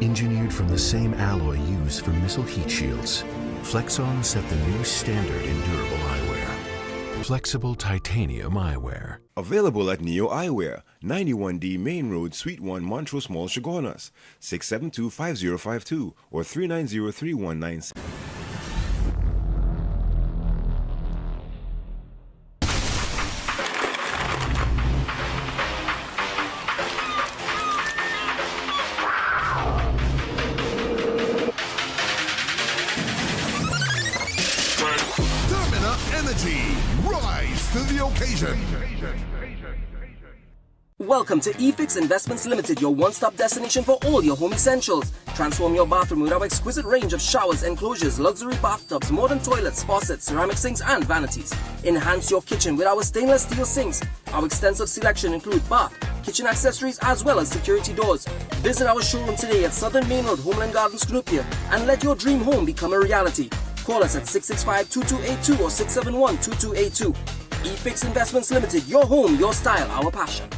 Engineered from the same alloy used for missile heat shields, Flexon set the new standard in durable eyewear. Flexible titanium eyewear. Available at Neo Eyewear, 91D Main Road, Suite 1, Montrose Mall, Chaguanas, 672-5052 or 390-3196. Rise to the occasion. Welcome to eFix Investments Limited, your one-stop destination for all your home essentials. Transform your bathroom with our exquisite range of showers, enclosures, luxury bathtubs, modern toilets, faucets, ceramic sinks, and vanities. Enhance your kitchen with our stainless steel sinks. Our extensive selection includes bath, kitchen accessories, as well as security doors. Visit our showroom today at Southern Main Road, Homeland Gardens, Cunupia, and let your dream home become a reality. Call us at 665-2282 or 671-2282. eFix Investments Limited, your home, your style, our passion.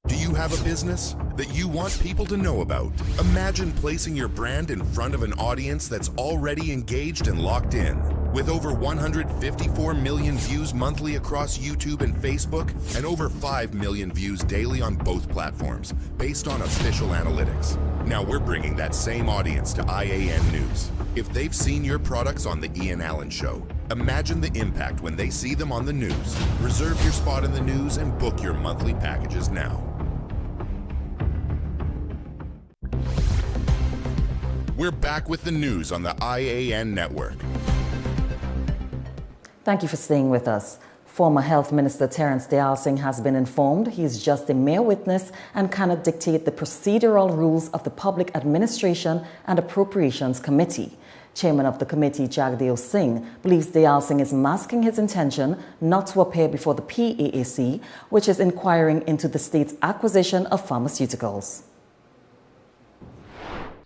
Do you have a business that you want people to know about? Imagine placing your brand in front of an audience that's already engaged and locked in. With over 154 million views monthly across YouTube and Facebook, and over 5 million views daily on both platforms, based on official analytics. Now we're bringing that same audience to I.A.N. News. If they've seen your products on the Ian Allen Show, imagine the impact when they see them on the news. Reserve your spot in the news and book your monthly packages now. We're back with the news on the I.A.N. network. Thank you for staying with us. Former Health Minister Terence Deyalsingh has been informed he is just a mere witness and cannot dictate the procedural rules of the Public Administration and Appropriations Committee. Chairman of the committee, Jagdeo Singh, believes Deyalsingh is masking his intention not to appear before the PAAC, which is inquiring into the state's acquisition of pharmaceuticals.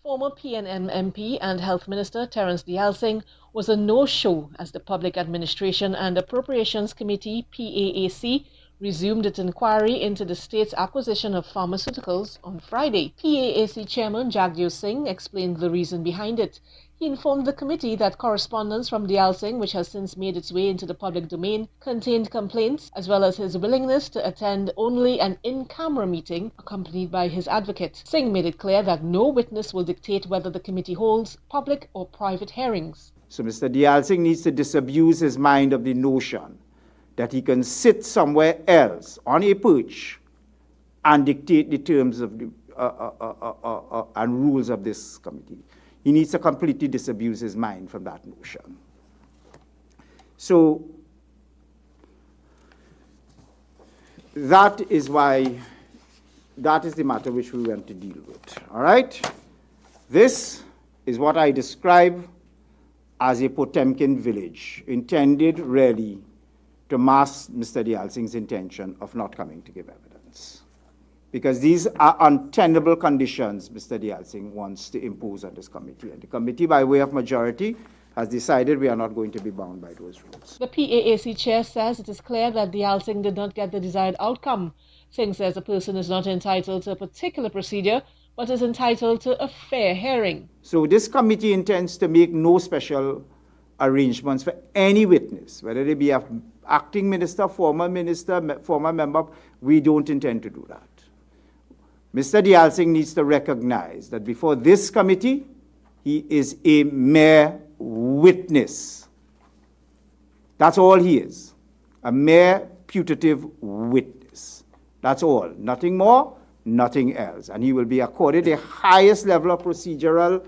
Former PNM MP and Health Minister Terence Deyalsingh was a no-show as the Public Administration and Appropriations Committee, PAAC, resumed its inquiry into the state's acquisition of pharmaceuticals on Friday. PAAC Chairman Jagdeo Singh explained the reason behind it. He informed the committee that correspondence from Deyalsingh, which has since made its way into the public domain, contained complaints as well as his willingness to attend only an in-camera meeting accompanied by his advocate. Singh made it clear that no witness will dictate whether the committee holds public or private hearings. So Mr. Deyalsingh needs to disabuse his mind of the notion that he can sit somewhere else on a perch and dictate the terms of the and rules of this committee. He needs to completely disabuse his mind from that notion. So that is the matter which we want to deal with. All right? This is what I describe as a Potemkin village, intended really to mask Mr. Deyalsingh's intention of not coming to give evidence. Because these are untenable conditions Mr. Deyalsingh wants to impose on this committee. And the committee, by way of majority, has decided we are not going to be bound by those rules. The PAAC chair says it is clear that Deyalsingh did not get the desired outcome. Singh says a person is not entitled to a particular procedure, but is entitled to a fair hearing. So this committee intends to make no special arrangements for any witness, whether they be an acting minister, former member. We don't intend to do that. Mr. Deyalsingh needs to recognize that before this committee, he is a mere witness. That's all he is, a mere putative witness. That's all, nothing more, nothing else. And he will be accorded the highest level of procedural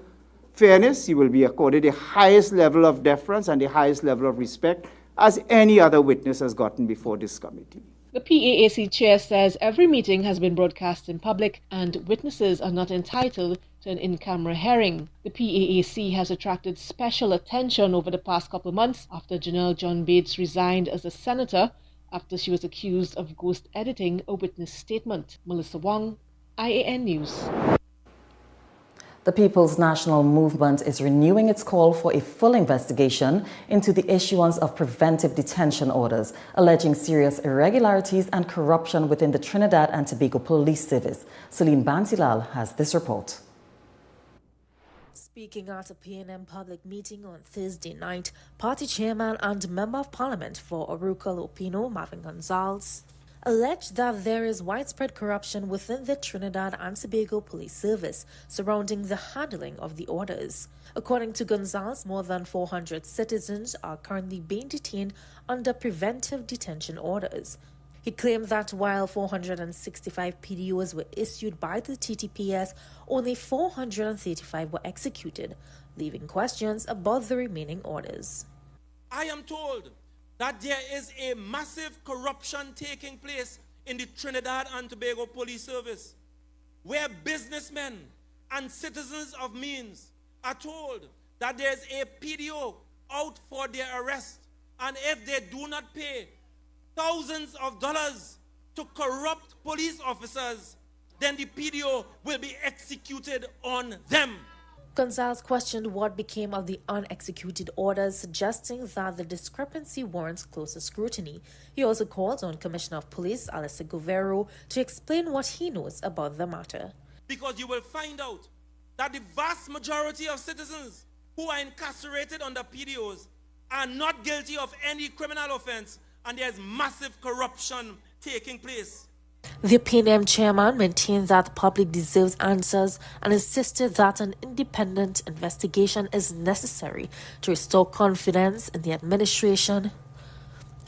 fairness, he will be accorded the highest level of deference and the highest level of respect as any other witness has gotten before this committee. The PAAC chair says every meeting has been broadcast in public and witnesses are not entitled to an in-camera hearing. The PAAC has attracted special attention over the past couple of months after Janelle John Bates resigned as a senator after she was accused of ghost editing a witness statement. Melissa Wong, I.A.N. News. The People's National Movement is renewing its call for a full investigation into the issuance of preventive detention orders, alleging serious irregularities and corruption within the Trinidad and Tobago Police Service. Celine Bantilal has this report. Speaking at a PNM public meeting on Thursday night, party chairman and member of parliament for Oruka Lopino, Marvin Gonzalez, alleged that there is widespread corruption within the Trinidad and Tobago Police Service surrounding the handling of the orders. According to Gonzalez, more than 400 citizens are currently being detained under preventive detention orders. He claimed that while 465 PDOs were issued by the TTPS, only 435 were executed, leaving questions about the remaining orders. I am told that there is a massive corruption taking place in the Trinidad and Tobago Police Service, where businessmen and citizens of means are told that there's a PDO out for their arrest, and if they do not pay thousands of dollars to corrupt police officers, then the PDO will be executed on them. Gonzalez questioned what became of the unexecuted orders, suggesting that the discrepancy warrants closer scrutiny. He also called on Commissioner of Police Alice Govero to explain what he knows about the matter. Because you will find out that the vast majority of citizens who are incarcerated under PDOs are not guilty of any criminal offense, and there's massive corruption taking place. The PNM chairman maintained that the public deserves answers and insisted that an independent investigation is necessary to restore confidence in the administration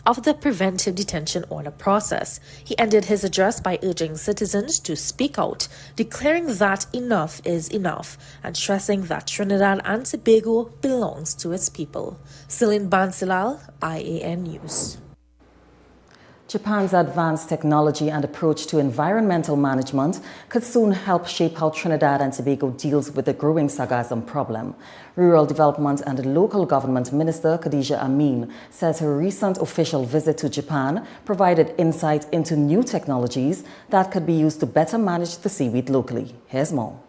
of the preventive detention order process. He ended his address by urging citizens to speak out, declaring that enough is enough and stressing that Trinidad and Tobago belongs to its people. Celine Bansilal, I.A.N. News. Japan's advanced technology and approach to environmental management could soon help shape how Trinidad and Tobago deals with the growing sargassum problem. Rural Development and Local Government Minister Khadija Amin says her recent official visit to Japan provided insight into new technologies that could be used to better manage the seaweed locally. Here's more.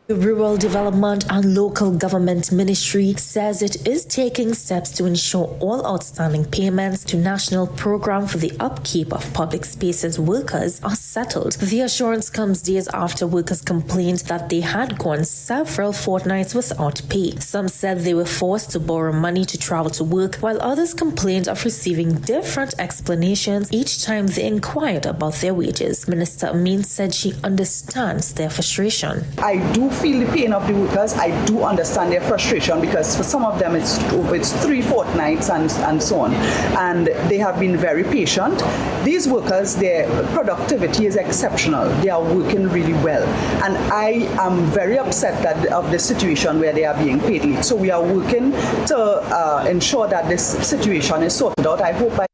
The Rural Development and Local Government Ministry says it is taking steps to ensure all outstanding payments to National Program for the Upkeep of Public Spaces workers are settled. The assurance comes days after workers complained that they had gone several fortnights without pay. Some said they were forced to borrow money to travel to work, while others complained of receiving different explanations each time they inquired about their wages. Minister Amin said she understands their frustration. I do feel the pain of the workers. I do understand their frustration because for some of them it's 3 fortnights and so on. And they have been very patient. These workers, their productivity is exceptional. They are working really well. And I am very upset of the situation where they are being paid late. So we are working to ensure that this situation is sorted out. I hope by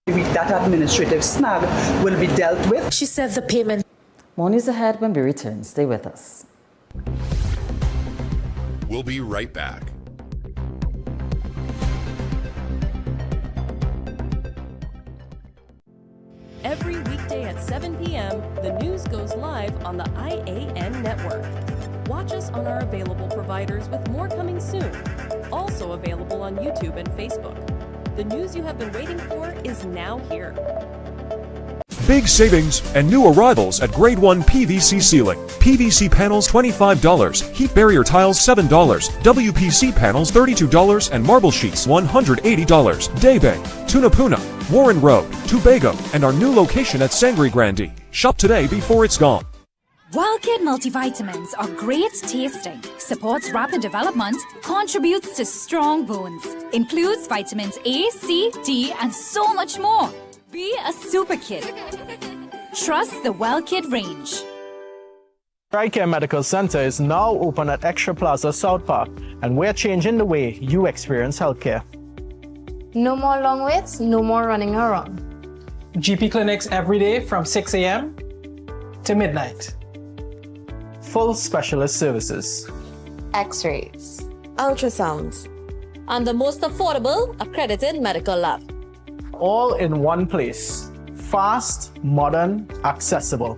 the week that administrative snag will be dealt with. She said the payment. More news ahead when we return. Stay with us. We'll be right back. Every weekday at 7 p.m., the news goes live on the I.A.N network. Watch us on our available providers with more coming soon. Also available on YouTube and Facebook. The news you have been waiting for is now here. Big savings and new arrivals at Grade 1 PVC ceiling. PVC panels $25, heat barrier tiles $7, WPC panels $32, and marble sheets $180. Daybay, Tunapuna, Warren Road, Tobago, and our new location at Sangre Grande. Shop today before it's gone. WellKid multivitamins are great tasting, supports rapid development, contributes to strong bones, includes vitamins A, C, D, and so much more. Be a super kid. Trust the WellKid range. I.A.N Medical Center is now open at Extra Plaza South Park, and we're changing the way you experience healthcare. No more long waits, no more running around. GP clinics every day from 6 a.m. to midnight. Full specialist services. X-rays. Ultrasounds. And the most affordable accredited medical lab. All in one place. Fast, modern, accessible.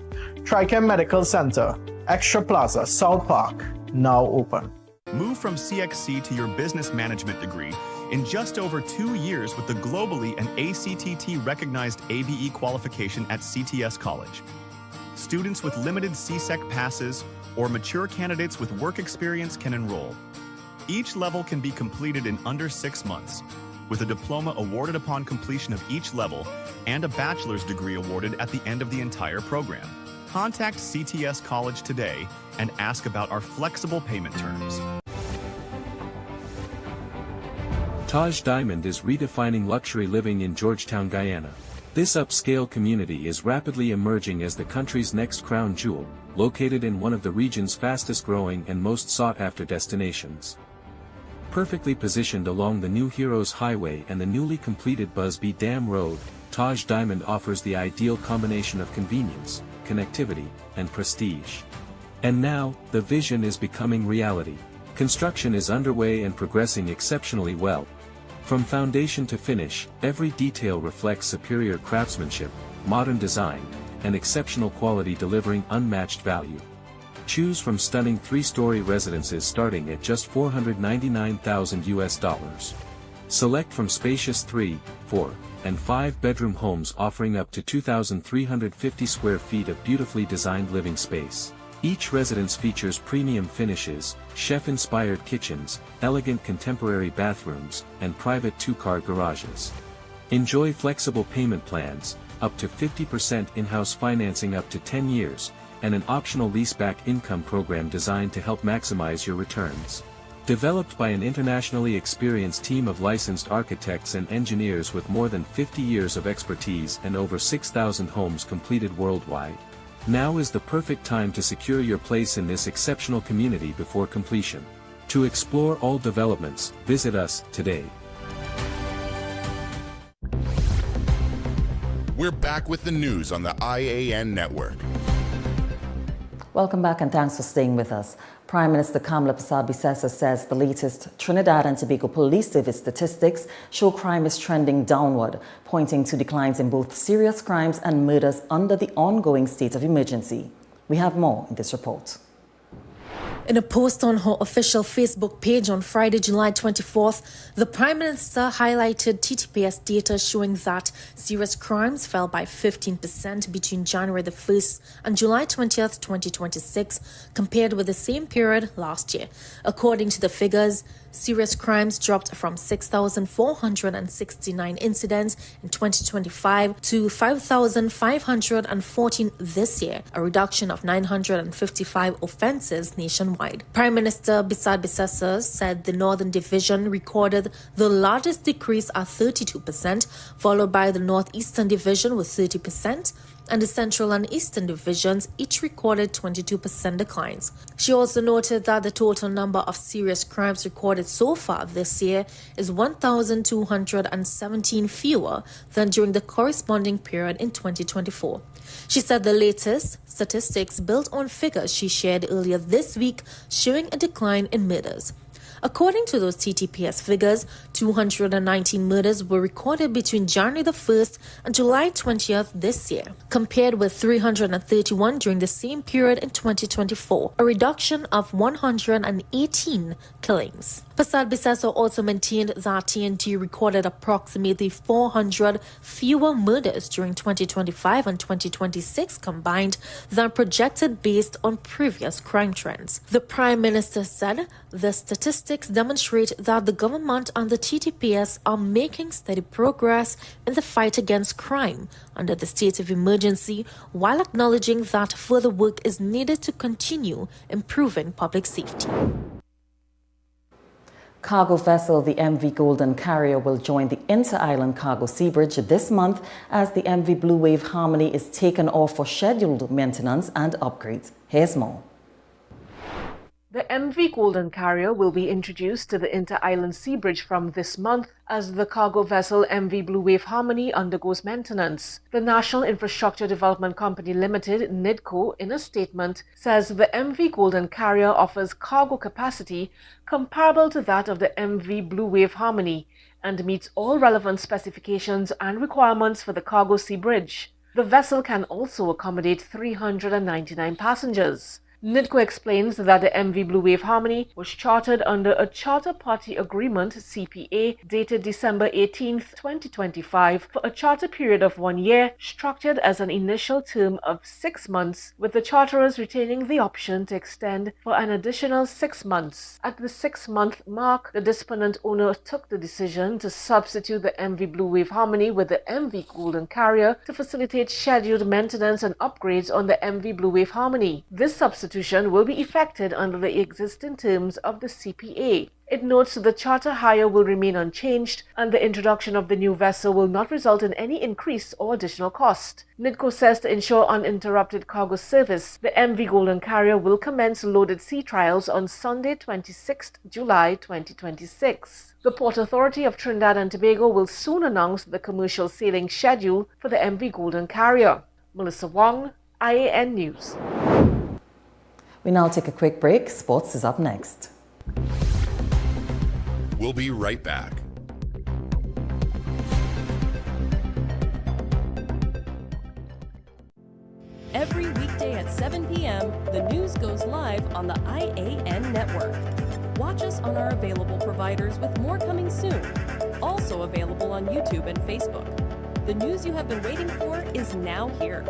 I.A.N Medical Center, Extra Plaza, South Park, now open. Move from CXC to your business management degree in just over 2 years with the globally and ACTT recognized ABE qualification at CTS College. Students with limited CSEC passes or mature candidates with work experience can enroll. Each level can be completed in under 6 months, with a diploma awarded upon completion of each level and a bachelor's degree awarded at the end of the entire program. Contact CTS College today and ask about our flexible payment terms. Taj Diamond is redefining luxury living in Georgetown, Guyana. This upscale community is rapidly emerging as the country's next crown jewel, located in one of the region's fastest-growing and most sought-after destinations. Perfectly positioned along the New Heroes Highway and the newly completed Busby Dam Road, Taj Diamond offers the ideal combination of convenience, connectivity, and prestige. And now, the vision is becoming reality. Construction is underway and progressing exceptionally well. From foundation to finish, every detail reflects superior craftsmanship, modern design, and exceptional quality delivering unmatched value. Choose from stunning 3-story residences starting at just $499,000. Select from spacious 3, 4, and 5-bedroom homes offering up to 2,350 square feet of beautifully designed living space. Each residence features premium finishes, chef-inspired kitchens, elegant contemporary bathrooms, and private two-car garages. Enjoy flexible payment plans, up to 50% in-house financing up to 10 years, and an optional leaseback income program designed to help maximize your returns. Developed by an internationally experienced team of licensed architects and engineers with more than 50 years of expertise and over 6,000 homes completed worldwide. Now is the perfect time to secure your place in this exceptional community before completion. To explore all developments, visit us today. We're back with the news on the I.A.N. network. Welcome back and thanks for staying with us. Prime Minister Kamala Persad-Bissessar says the latest Trinidad and Tobago Police Service statistics show crime is trending downward, pointing to declines in both serious crimes and murders under the ongoing state of emergency. We have more in this report. In a post on her official Facebook page on Friday, July 24th, the Prime Minister highlighted TTPS data showing that serious crimes fell by 15% between January the 1st and July 20th, 2026, compared with the same period last year. According to the figures, serious crimes dropped from 6,469 incidents in 2025 to 5,514 this year, a reduction of 955 offences nationwide. Prime Minister Persad-Bissessar said the Northern Division recorded the largest decrease at 32%, followed by the Northeastern Division with 30%, and the Central and Eastern Divisions each recorded 22% declines. She also noted that the total number of serious crimes recorded so far this year is 1,217 fewer than during the corresponding period in 2024. She said the latest statistics built on figures she shared earlier this week showing a decline in murders. According to those TTPS figures, 219 murders were recorded between January the 1st and July 20th this year, compared with 331 during the same period in 2024, a reduction of 118 killings. Persad-Bissessar also maintained that TNT recorded approximately 400 fewer murders during 2025 and 2026 combined than projected based on previous crime trends. The Prime Minister said the statistics demonstrate that the government and the TTPS are making steady progress in the fight against crime under the state of emergency, while acknowledging that further work is needed to continue improving public safety. Cargo vessel the MV Golden Carrier will join the Inter-Island Cargo Sea Bridge this month as the MV Blue Wave Harmony is taken off for scheduled maintenance and upgrades. Here's more. The MV Golden Carrier will be introduced to the Inter-Island Sea Bridge from this month as the cargo vessel MV Blue Wave Harmony undergoes maintenance. The National Infrastructure Development Company Limited, NIDCO, in a statement, says the MV Golden Carrier offers cargo capacity comparable to that of the MV Blue Wave Harmony and meets all relevant specifications and requirements for the cargo sea bridge. The vessel can also accommodate 399 passengers. NIDCO explains that the MV Blue Wave Harmony was chartered under a Charter Party Agreement (CPA) dated December 18, 2025 for a charter period of 1 year, structured as an initial term of 6 months, with the charterers retaining the option to extend for an additional 6 months. At the 6-month mark, the disponent owner took the decision to substitute the MV Blue Wave Harmony with the MV Golden Carrier to facilitate scheduled maintenance and upgrades on the MV Blue Wave Harmony. This substitution will be effected under the existing terms of the CPA. It notes the charter hire will remain unchanged and the introduction of the new vessel will not result in any increase or additional cost. NIDCO says to ensure uninterrupted cargo service, the MV Golden Carrier will commence loaded sea trials on Sunday, 26 July 2026. The Port Authority of Trinidad and Tobago will soon announce the commercial sailing schedule for the MV Golden Carrier. Melissa Wong, I.A.N. News. We now take a quick break. Sports is up next. We'll be right back. Every weekday at 7 p.m., the news goes live on the I.A.N. network. Watch us on our available providers with more coming soon. Also available on YouTube and Facebook. The news you have been waiting for is now here.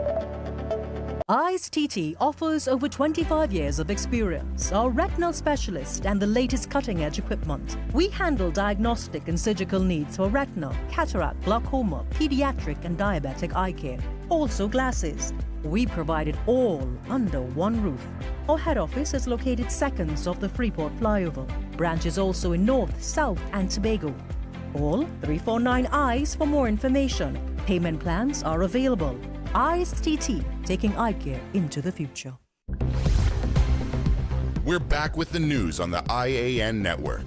ICE offers over 25 years of experience, are retinal specialists and the latest cutting-edge equipment. We handle diagnostic and surgical needs for retinal, cataract, glaucoma, pediatric and diabetic eye care. Also glasses. We provide it all under one roof. Our head office is located seconds off the Freeport flyover. Branches also in North, South and Tobago. Call 349 ICE for more information. Payment plans are available. ICE, taking eye care into the future. We're back with the news on the I.A.N. network.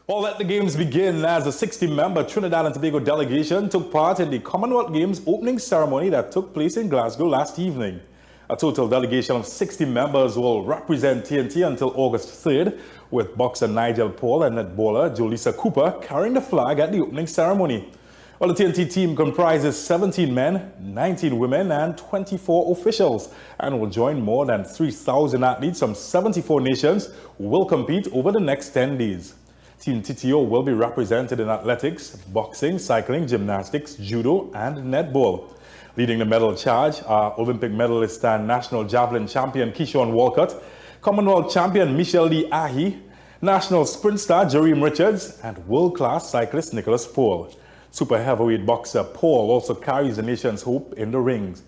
Well, let the games begin as the 60-member Trinidad and Tobago delegation took part in the Commonwealth Games opening ceremony that took place in Glasgow last evening. A total delegation of 60 members will represent TNT until August 3rd, with boxer Nigel Paul and netballer Jolisa Cooper carrying the flag at the opening ceremony. Well, the TNT team comprises 17 men, 19 women and 24 officials and will join more than 3,000 athletes from 74 nations who will compete over the next 10 days. Team TTO will be represented in athletics, boxing, cycling, gymnastics, judo, and netball. Leading the medal charge are Olympic medalist and national javelin champion Keyshawn Walcott, Commonwealth champion Michelle Lee Ahi, national sprint star Jareem Richards, and world-class cyclist Nicholas Paul. Super heavyweight boxer Paul also carries the nation's hope in the rings.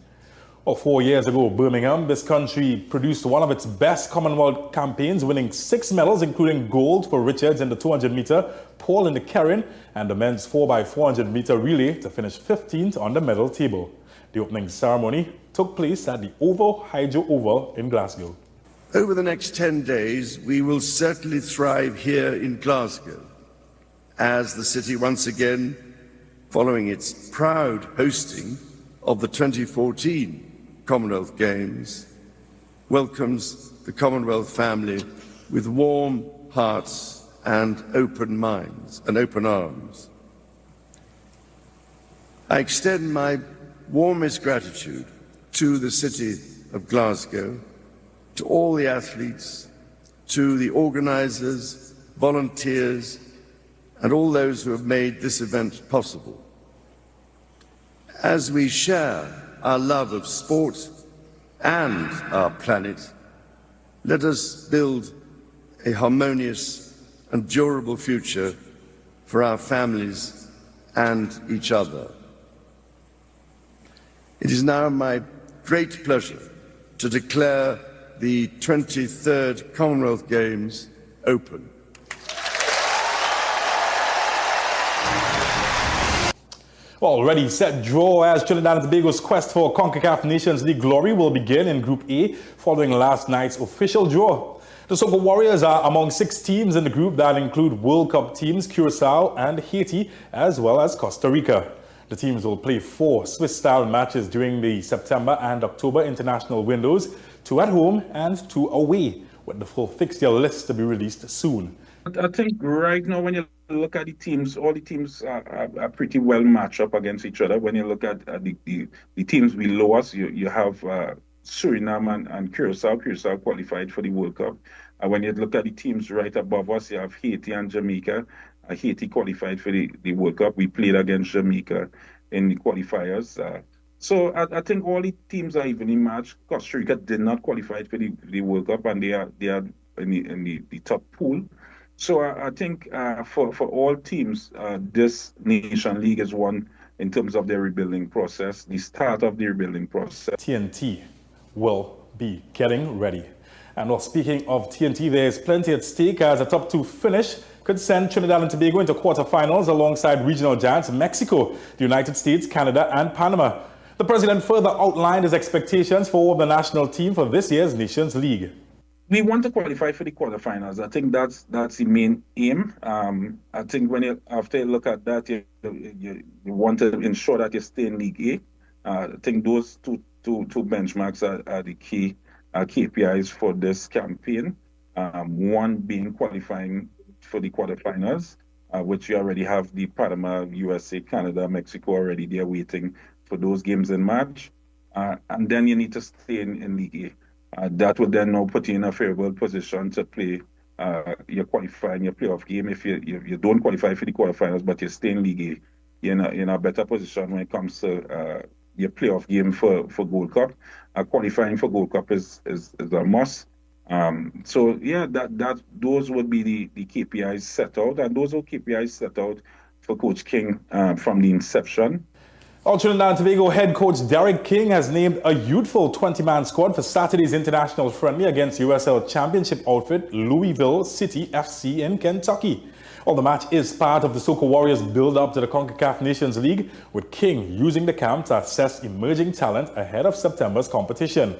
Well, 4 years ago, Birmingham, this country produced one of its best Commonwealth campaigns, winning 6 medals, including gold for Richards in the 200-meter, Paul in the carrying, and the men's 4x400-meter relay to finish 15th on the medal table. The opening ceremony took place at the Hydro Oval in Glasgow. Over the next 10 days, we will certainly thrive here in Glasgow as the city once again, following its proud hosting of the 2014 Commonwealth Games, welcomes the Commonwealth family with warm hearts and open minds and open arms. I extend my warmest gratitude to the city of Glasgow, to all the athletes, to the organisers, volunteers, and all those who have made this event possible. As we share our love of sport and our planet, let us build a harmonious and durable future for our families and each other. It is now my great pleasure to declare the 23rd Commonwealth Games open. Well, already set draw as Trinidad and Tobago's quest for CONCACAF Nations League glory will begin in Group A following last night's official draw. The Soca Warriors are among 6 teams in the group that include World Cup teams Curacao and Haiti, as well as Costa Rica. The teams will play 4 Swiss-style matches during the September and October international windows, 2 at home and 2 away, with the full fixture list to be released soon. I think right now when you look at the teams, all the teams are pretty well matched up against each other. When you look at the teams below us, you have Suriname and Curacao. Curacao qualified for the World Cup. When you look at the teams right above us, you have Haiti and Jamaica. Haiti qualified for the World Cup. We played against Jamaica in the qualifiers. So I think all the teams are evenly matched. Costa Rica did not qualify for the World Cup, and they are in the top pool. So I think for all teams, this Nation League is one in terms of their rebuilding process, the start of the rebuilding process. TNT will be getting ready. And well, speaking of TNT, there's plenty at stake as a top 2 finish could send Trinidad and Tobago into quarterfinals alongside regional giants Mexico, the United States, Canada, and Panama. The president further outlined his expectations for the national team for this year's Nations League. We want to qualify for the quarterfinals. I think that's the main aim. I think after you look at that, you want to ensure that you stay in League A. I think those two benchmarks are the key KPIs for this campaign. One being qualifying for the quarterfinals, which you already have the Panama, USA, Canada, Mexico already there waiting for those games in March. and then you need to stay in League A. That would then now put you in a favorable position to play your qualifying, your playoff game. If you don't qualify for the quarterfinals, but you stay in League A, you're in a better position when it comes to your playoff game for Gold Cup. Qualifying for Gold Cup is a must. So yeah, those would be the KPIs set out, and those are KPIs set out for Coach King from the inception. Trinidad and Tobago head coach Derek King has named a youthful 20-man squad for Saturday's international friendly against USL Championship outfit Louisville City FC in Kentucky. The match is part of the Soca Warriors build-up to the CONCACAF Nations League, with King using the camp to assess emerging talent ahead of September's competition.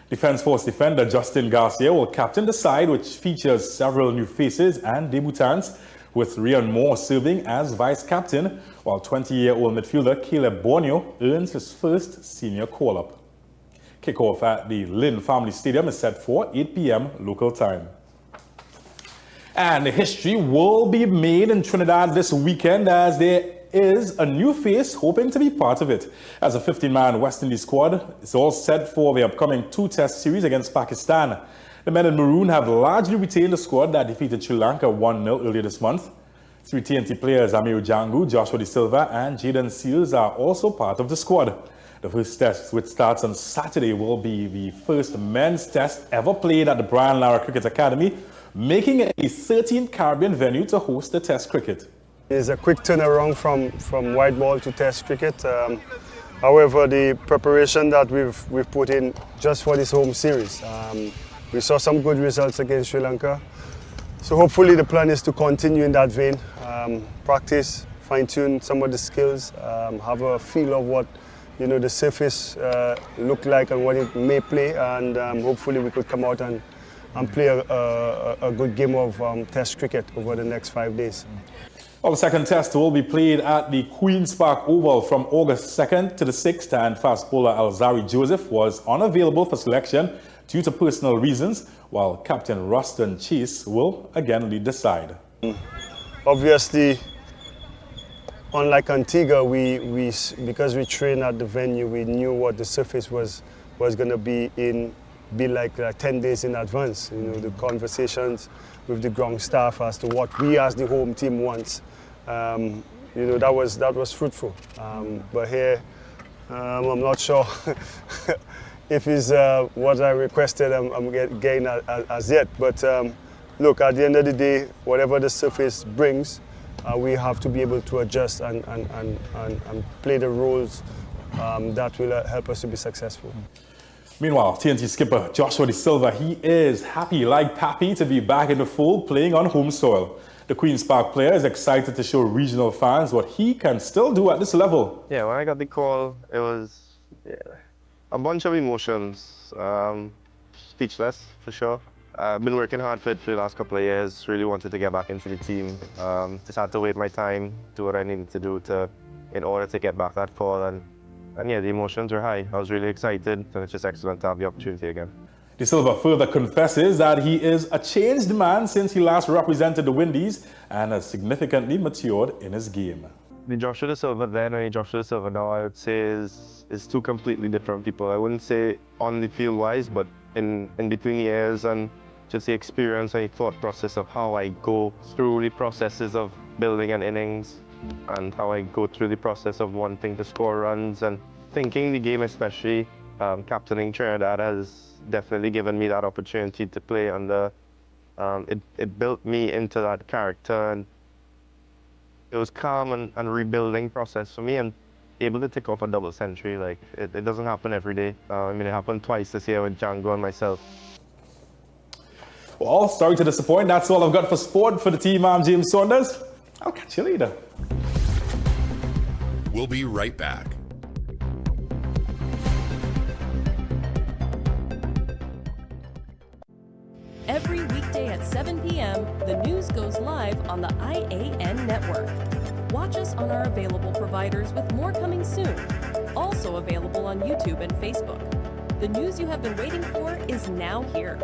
Defence Force defender Justin Garcia will captain the side, which features several new faces and debutants, with Rian Moore serving as vice-captain, while 20-year-old midfielder Caleb Borneo earns his first senior call-up. Kickoff at the Lynn Family Stadium is set for 8 p.m. local time. And history will be made in Trinidad this weekend, as there is a new face hoping to be part of it. As a 15-man West Indies squad is all set for the upcoming 2-test series against Pakistan. The men in maroon have largely retained the squad that defeated Sri Lanka 1-0 earlier this month. 3 TNT players Amir Jangu, Joshua De Silva and Jaden Seals are also part of the squad. The first test, which starts on Saturday, will be the first men's test ever played at the Brian Lara Cricket Academy, making it the 13th Caribbean venue to host the test cricket. It's a quick turnaround from white ball to test cricket. However, the preparation that we've put in just for this home series, we saw some good results against Sri Lanka. So hopefully the plan is to continue in that vein, practice, fine-tune some of the skills, have a feel of what the surface look like and what it may play, and hopefully we could come out and play a good game of test cricket over the next 5 days. Well, the second test will be played at the Queen's Park Oval from August 2nd to the 6th, and fast bowler Alzari Joseph was unavailable for selection due to personal reasons, while Captain Ruston Chase will again lead the side. Obviously, unlike Antigua, because we trained at the venue, we knew what the surface was going to be like 10 days in advance. The conversations with the ground staff as to what we as the home team wants. That was fruitful. But here, I'm not sure if it's what I requested I'm getting as yet. But look, at the end of the day, whatever the surface brings, we have to be able to adjust and play the roles that will help us to be successful. Meanwhile, TNT skipper Joshua De Silva, he is happy like Pappy to be back in the fold playing on home soil. The Queen's Park player is excited to show regional fans what he can still do at this level. Yeah, when I got the call, it was a bunch of emotions. Speechless, for sure. I've been working hard for it for the last couple of years, really wanted to get back into the team. Just had to wait my time, do what I needed to do in order to get back that call. And yeah, the emotions were high. I was really excited, and it's just excellent to have the opportunity again. De Silva further confesses that he is a changed man since he last represented the Windies and has significantly matured in his game. The Joshua De Silva then and the Joshua De Silva now, I would say, is two completely different people. I wouldn't say on the field wise, but in between the years and just the experience and the thought process of how I go through the processes of building an innings, and how I go through the process of wanting to score runs and thinking the game, especially captaining Trinidad, has definitely given me that opportunity to play under. It built me into that character, and it was calm and rebuilding process for me, and able to tick off a double century. Like it doesn't happen every day. It happened twice this year with Django and myself. Well, sorry to disappoint. That's all I've got for sport. For the team, I'm James Saunders. I'll catch you later. We'll be right back. Every weekday at 7 p.m., the news goes live on the I.A.N network. Watch us on our available providers, with more coming soon. Also available on YouTube and Facebook. The news you have been waiting for is now here.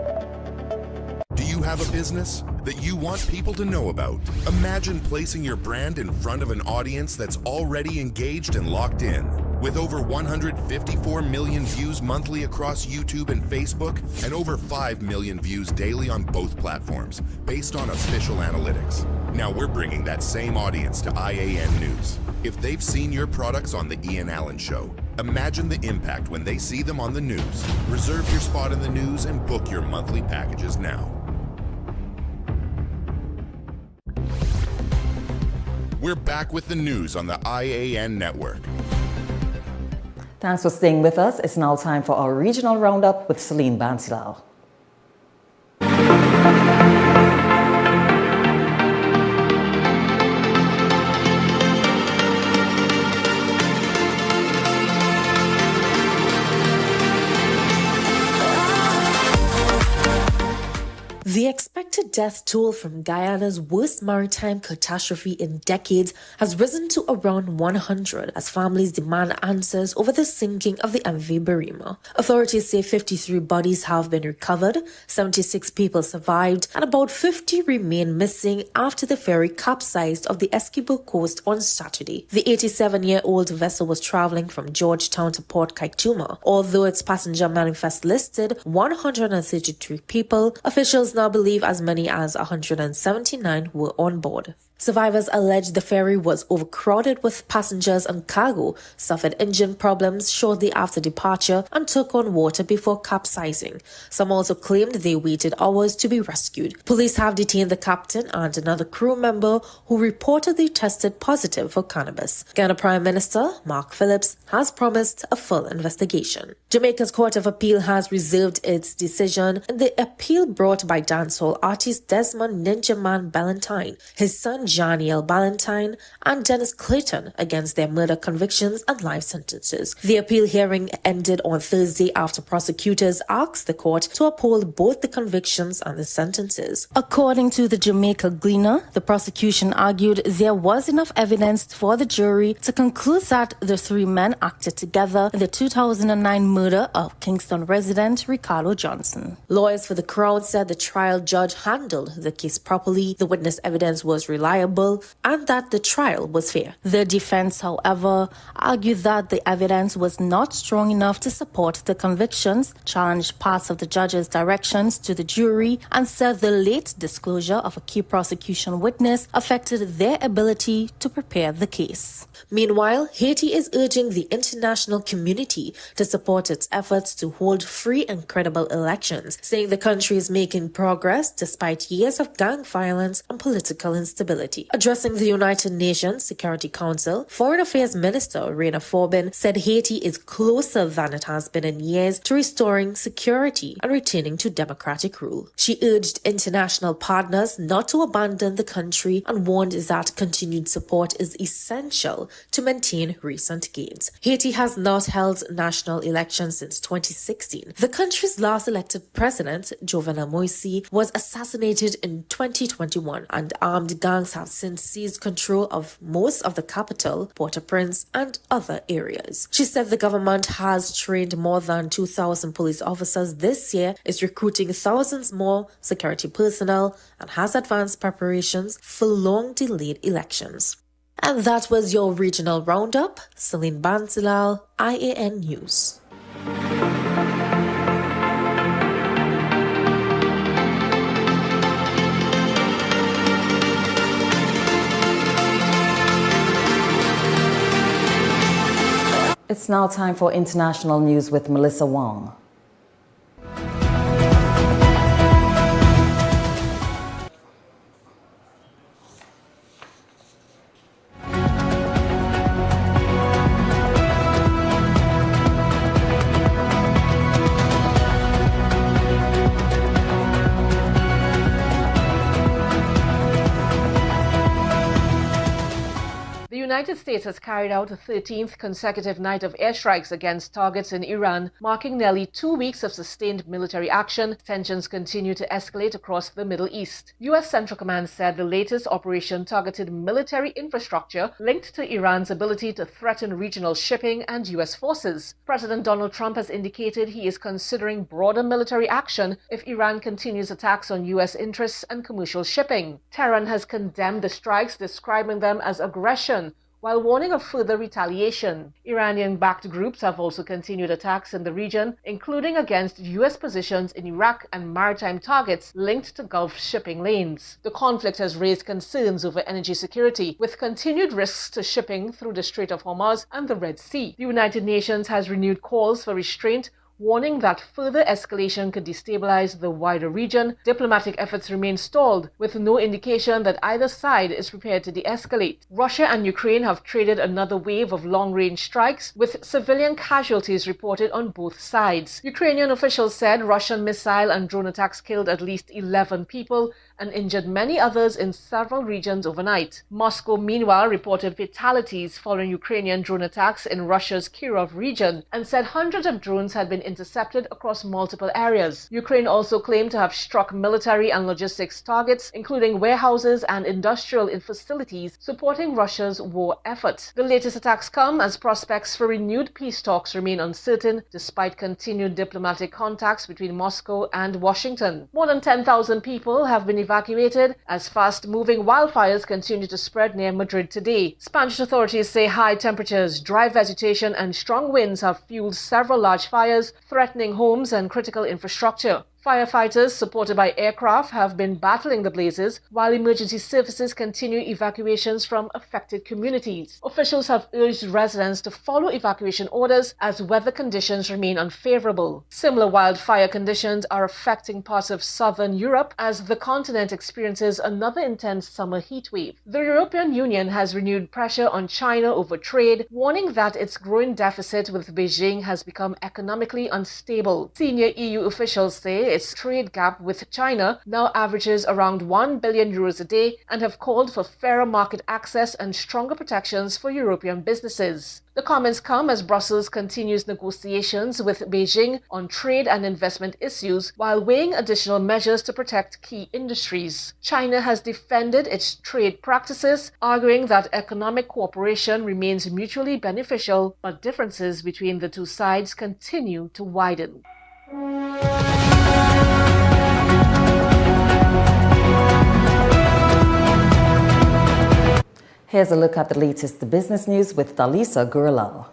Do you you have a business that you want people to know about? Imagine placing your brand in front of an audience that's already engaged and locked in. With over 154 million views monthly across YouTube and Facebook, and over 5 million views daily on both platforms, based on official analytics. Now we're bringing that same audience to I.A.N. News. If they've seen your products on the Ian Allen Show, imagine the impact when they see them on the news. Reserve your spot in the news and book your monthly packages now. We're back with the news on the I.A.N. network. Thanks for staying with us. It's now time for our regional roundup with Celine Bansilal. The expected death toll from Guyana's worst maritime catastrophe in decades has risen to around 100 as families demand answers over the sinking of the MV Berima. Authorities say 53 bodies have been recovered, 76 people survived, and about 50 remain missing after the ferry capsized off the Esquibo coast on Saturday. The 87-year-old vessel was traveling from Georgetown to Port Kaituma. Although its passenger manifest listed 133 people, officials now believe as many as 179 were on board. Survivors allege the ferry was overcrowded with passengers and cargo, suffered engine problems shortly after departure, and took on water before capsizing. Some also claimed they waited hours to be rescued. Police have detained the captain and another crew member who reportedly tested positive for cannabis. Ghana Prime Minister Mark Phillips has promised a full investigation. Jamaica's Court of Appeal has reserved its decision in the appeal brought by dancehall artist Desmond Ninja Man Ballantyne, his son Janiel Ballantyne, and Dennis Clayton against their murder convictions and life sentences. The appeal hearing ended on Thursday after prosecutors asked the court to uphold both the convictions and the sentences. According to the Jamaica Gleaner, the prosecution argued there was enough evidence for the jury to conclude that the three men acted together in the 2009 murder of Kingston resident Ricardo Johnson. Lawyers for the Crown said the trial judge handled the case properly, the witness evidence was reliable, and that the trial was fair. The defense, however, argued that the evidence was not strong enough to support the convictions, challenged parts of the judge's directions to the jury, and said the late disclosure of a key prosecution witness affected their ability to prepare the case. Meanwhile, Haiti is urging the international community to support its efforts to hold free and credible elections, saying the country is making progress despite years of gang violence and political instability. Addressing the United Nations Security Council, Foreign Affairs Minister Reina Forbin said Haiti is closer than it has been in years to restoring security and returning to democratic rule. She urged international partners not to abandon the country and warned that continued support is essential to maintain recent gains. Haiti has not held national elections since 2016. The country's last elected president, Jovenel Moïse, was assassinated in 2021, and armed gangs have since seized control of most of the capital, Port-au-Prince, and other areas. She said the government has trained more than 2,000 police officers this year, is recruiting thousands more security personnel, and has advanced preparations for long-delayed elections. And that was your regional roundup. Celine Bansilal, I.A.N. News. It's now time for international news with Melissa Wong. The United States has carried out a 13th consecutive night of airstrikes against targets in Iran, marking nearly 2 weeks of sustained military action. Tensions continue to escalate across the Middle East. U.S. Central Command said the latest operation targeted military infrastructure linked to Iran's ability to threaten regional shipping and U.S. forces. President Donald Trump has indicated he is considering broader military action if Iran continues attacks on U.S. interests and commercial shipping. Tehran has condemned the strikes, describing them as aggression, while warning of further retaliation. Iranian-backed groups have also continued attacks in the region, including against U.S. positions in Iraq and maritime targets linked to Gulf shipping lanes. The conflict has raised concerns over energy security, with continued risks to shipping through the Strait of Hormuz and the Red Sea. The United Nations has renewed calls for restraint, warning that further escalation could destabilize the wider region. Diplomatic efforts remain stalled, with no indication that either side is prepared to de-escalate. Russia and Ukraine have traded another wave of long-range strikes, with civilian casualties reported on both sides. Ukrainian officials said Russian missile and drone attacks killed at least 11 people and injured many others in several regions overnight. Moscow, meanwhile, reported fatalities following Ukrainian drone attacks in Russia's Kirov region and said hundreds of drones had been intercepted across multiple areas. Ukraine also claimed to have struck military and logistics targets, including warehouses and industrial facilities supporting Russia's war effort. The latest attacks come as prospects for renewed peace talks remain uncertain, despite continued diplomatic contacts between Moscow and Washington. More than 10,000 people have been evacuated as fast-moving wildfires continue to spread near Madrid today. Spanish authorities say high temperatures, dry vegetation, and strong winds have fueled several large fires, threatening homes and critical infrastructure. Firefighters, supported by aircraft, have been battling the blazes, while emergency services continue evacuations from affected communities. Officials have urged residents to follow evacuation orders as weather conditions remain unfavorable. Similar wildfire conditions are affecting parts of southern Europe as the continent experiences another intense summer heat wave. The European Union has renewed pressure on China over trade, warning that its growing deficit with Beijing has become economically unstable. Senior EU officials say its trade gap with China now averages around €1 billion a day and have called for fairer market access and stronger protections for European businesses. The comments come as Brussels continues negotiations with Beijing on trade and investment issues while weighing additional measures to protect key industries. China has defended its trade practices, arguing that economic cooperation remains mutually beneficial, but differences between the two sides continue to widen. Here's a look at the latest business news with Dalisa Gurlal.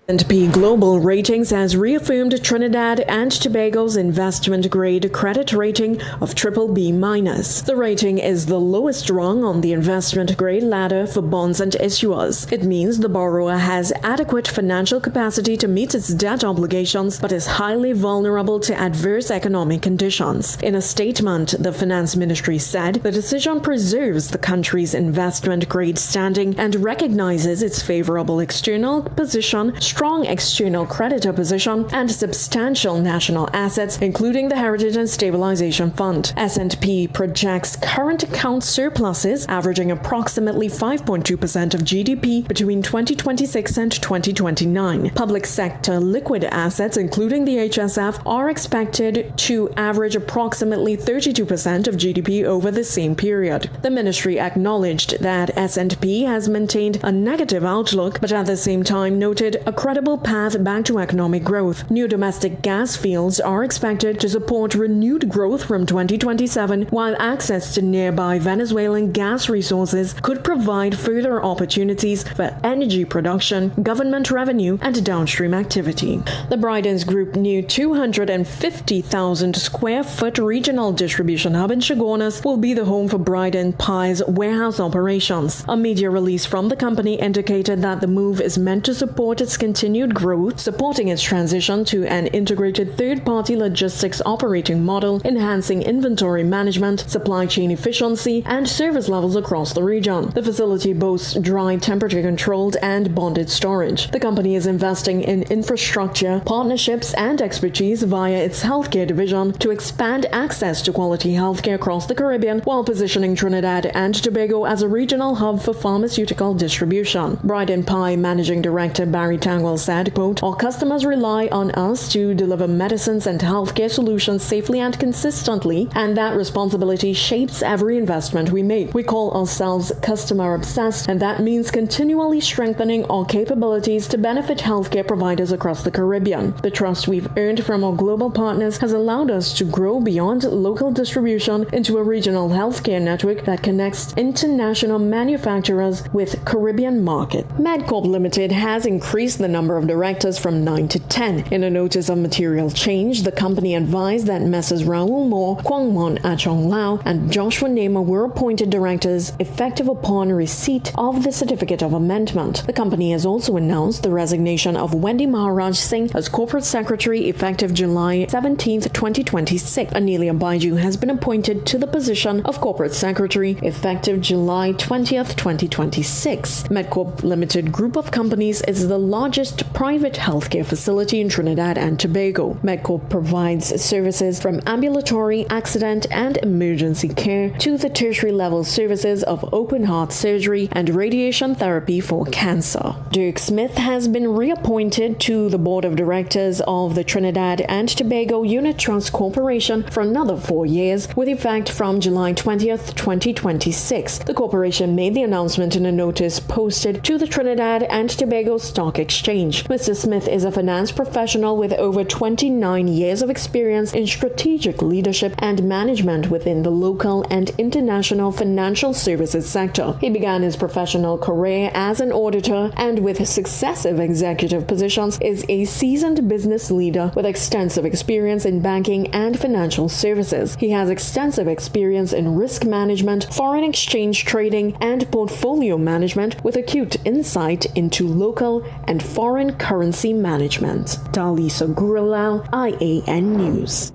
S&P Global Ratings has reaffirmed Trinidad and Tobago's investment-grade credit rating of BBB-. The rating is the lowest rung on the investment-grade ladder for bonds and issuers. It means the borrower has adequate financial capacity to meet its debt obligations, but is highly vulnerable to adverse economic conditions. In a statement, the Finance Ministry said the decision preserves the country's investment-grade standing and recognizes its favorable external position, strong external creditor position, and substantial national assets, including the Heritage and Stabilization Fund. S&P projects current account surpluses averaging approximately 5.2% of GDP between 2026 and 2029. Public sector liquid assets, including the HSF, are expected to average approximately 32% of GDP over the same period. The ministry acknowledged that S&P has maintained a negative outlook, but at the same time noted a credible path back to economic growth. New domestic gas fields are expected to support renewed growth from 2027, while access to nearby Venezuelan gas resources could provide further opportunities for energy production, government revenue, and downstream activity. The Bridens Group new 250,000 square foot regional distribution hub in Chaguanas will be the home for Bryden Pie's warehouse operations. A media release from the company indicated that the move is meant to support its continued growth, supporting its transition to an integrated third-party logistics operating model, enhancing inventory management, supply chain efficiency, and service levels across the region. The facility boasts dry, temperature-controlled, and bonded storage. The company is investing in infrastructure, partnerships, and expertise via its healthcare division to expand access to quality healthcare across the Caribbean while positioning Trinidad and Tobago as a regional hub for pharmaceutical distribution. Brighton Pie Managing Director Barry Tangwell said, quote, "Our customers rely on us to deliver medicines and healthcare solutions safely and consistently, and that responsibility shapes every investment we make. We call ourselves customer obsessed, and that means continually strengthening our capabilities to benefit healthcare providers across the Caribbean. The trust we've earned from our global partners has allowed us to grow beyond local distribution into a regional healthcare network that connects international manufacturers with Caribbean market." Medcorp Limited has increased the number of directors from 9 to 10. In a notice of material change, the company advised that Messrs. Raoul Moore, Kwangwon Achong Lau, and Joshua Namer were appointed directors effective upon receipt of the Certificate of Amendment. The company has also announced the resignation of Wendy Maharaj Singh as Corporate Secretary effective July 17, 2026. Anelia Baiju has been appointed to the position of Corporate Secretary effective July 20th, 2026. Medcorp Limited Group of Companies is the largest private healthcare facility in Trinidad and Tobago. Medcorp provides services from ambulatory, accident, and emergency care to the tertiary level services of open heart surgery and radiation therapy for cancer. Dirk Smith has been reappointed to the Board of Directors of the Trinidad and Tobago Unit Trust Corporation for another 4 years, with effect from July 20th, 2026. The corporation made the announcement in a notice posted to the Trinidad and Tobago Stock Exchange. Mr. Smith is a finance professional with over 29 years of experience in strategic leadership and management within the local and international financial services sector. He began his professional career as an auditor and with successive executive positions is a seasoned business leader with extensive experience in banking and financial services. He has extensive experience in risk management, foreign exchange trading, and portfolio management with acute insight into local and foreign currency management. Dalisa Gurulal, I.A.N. News.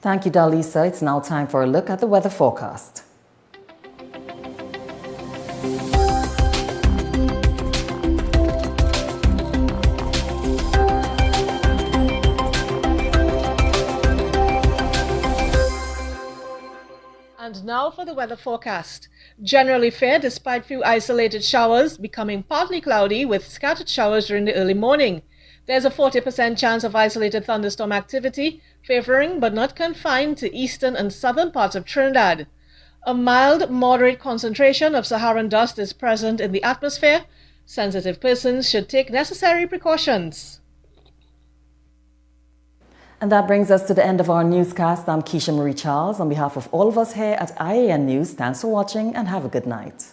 Thank you, Dalisa. It's now time for a look at the weather forecast. And now for the weather forecast. Generally fair despite few isolated showers, becoming partly cloudy with scattered showers during the early morning. There's a 40% chance of isolated thunderstorm activity, favoring but not confined to eastern and southern parts of Trinidad. A mild, moderate concentration of Saharan dust is present in the atmosphere. Sensitive persons should take necessary precautions. And that brings us to the end of our newscast. I'm Keisha Marie Charles. On behalf of all of us here at I.A.N. News, thanks for watching and have a good night.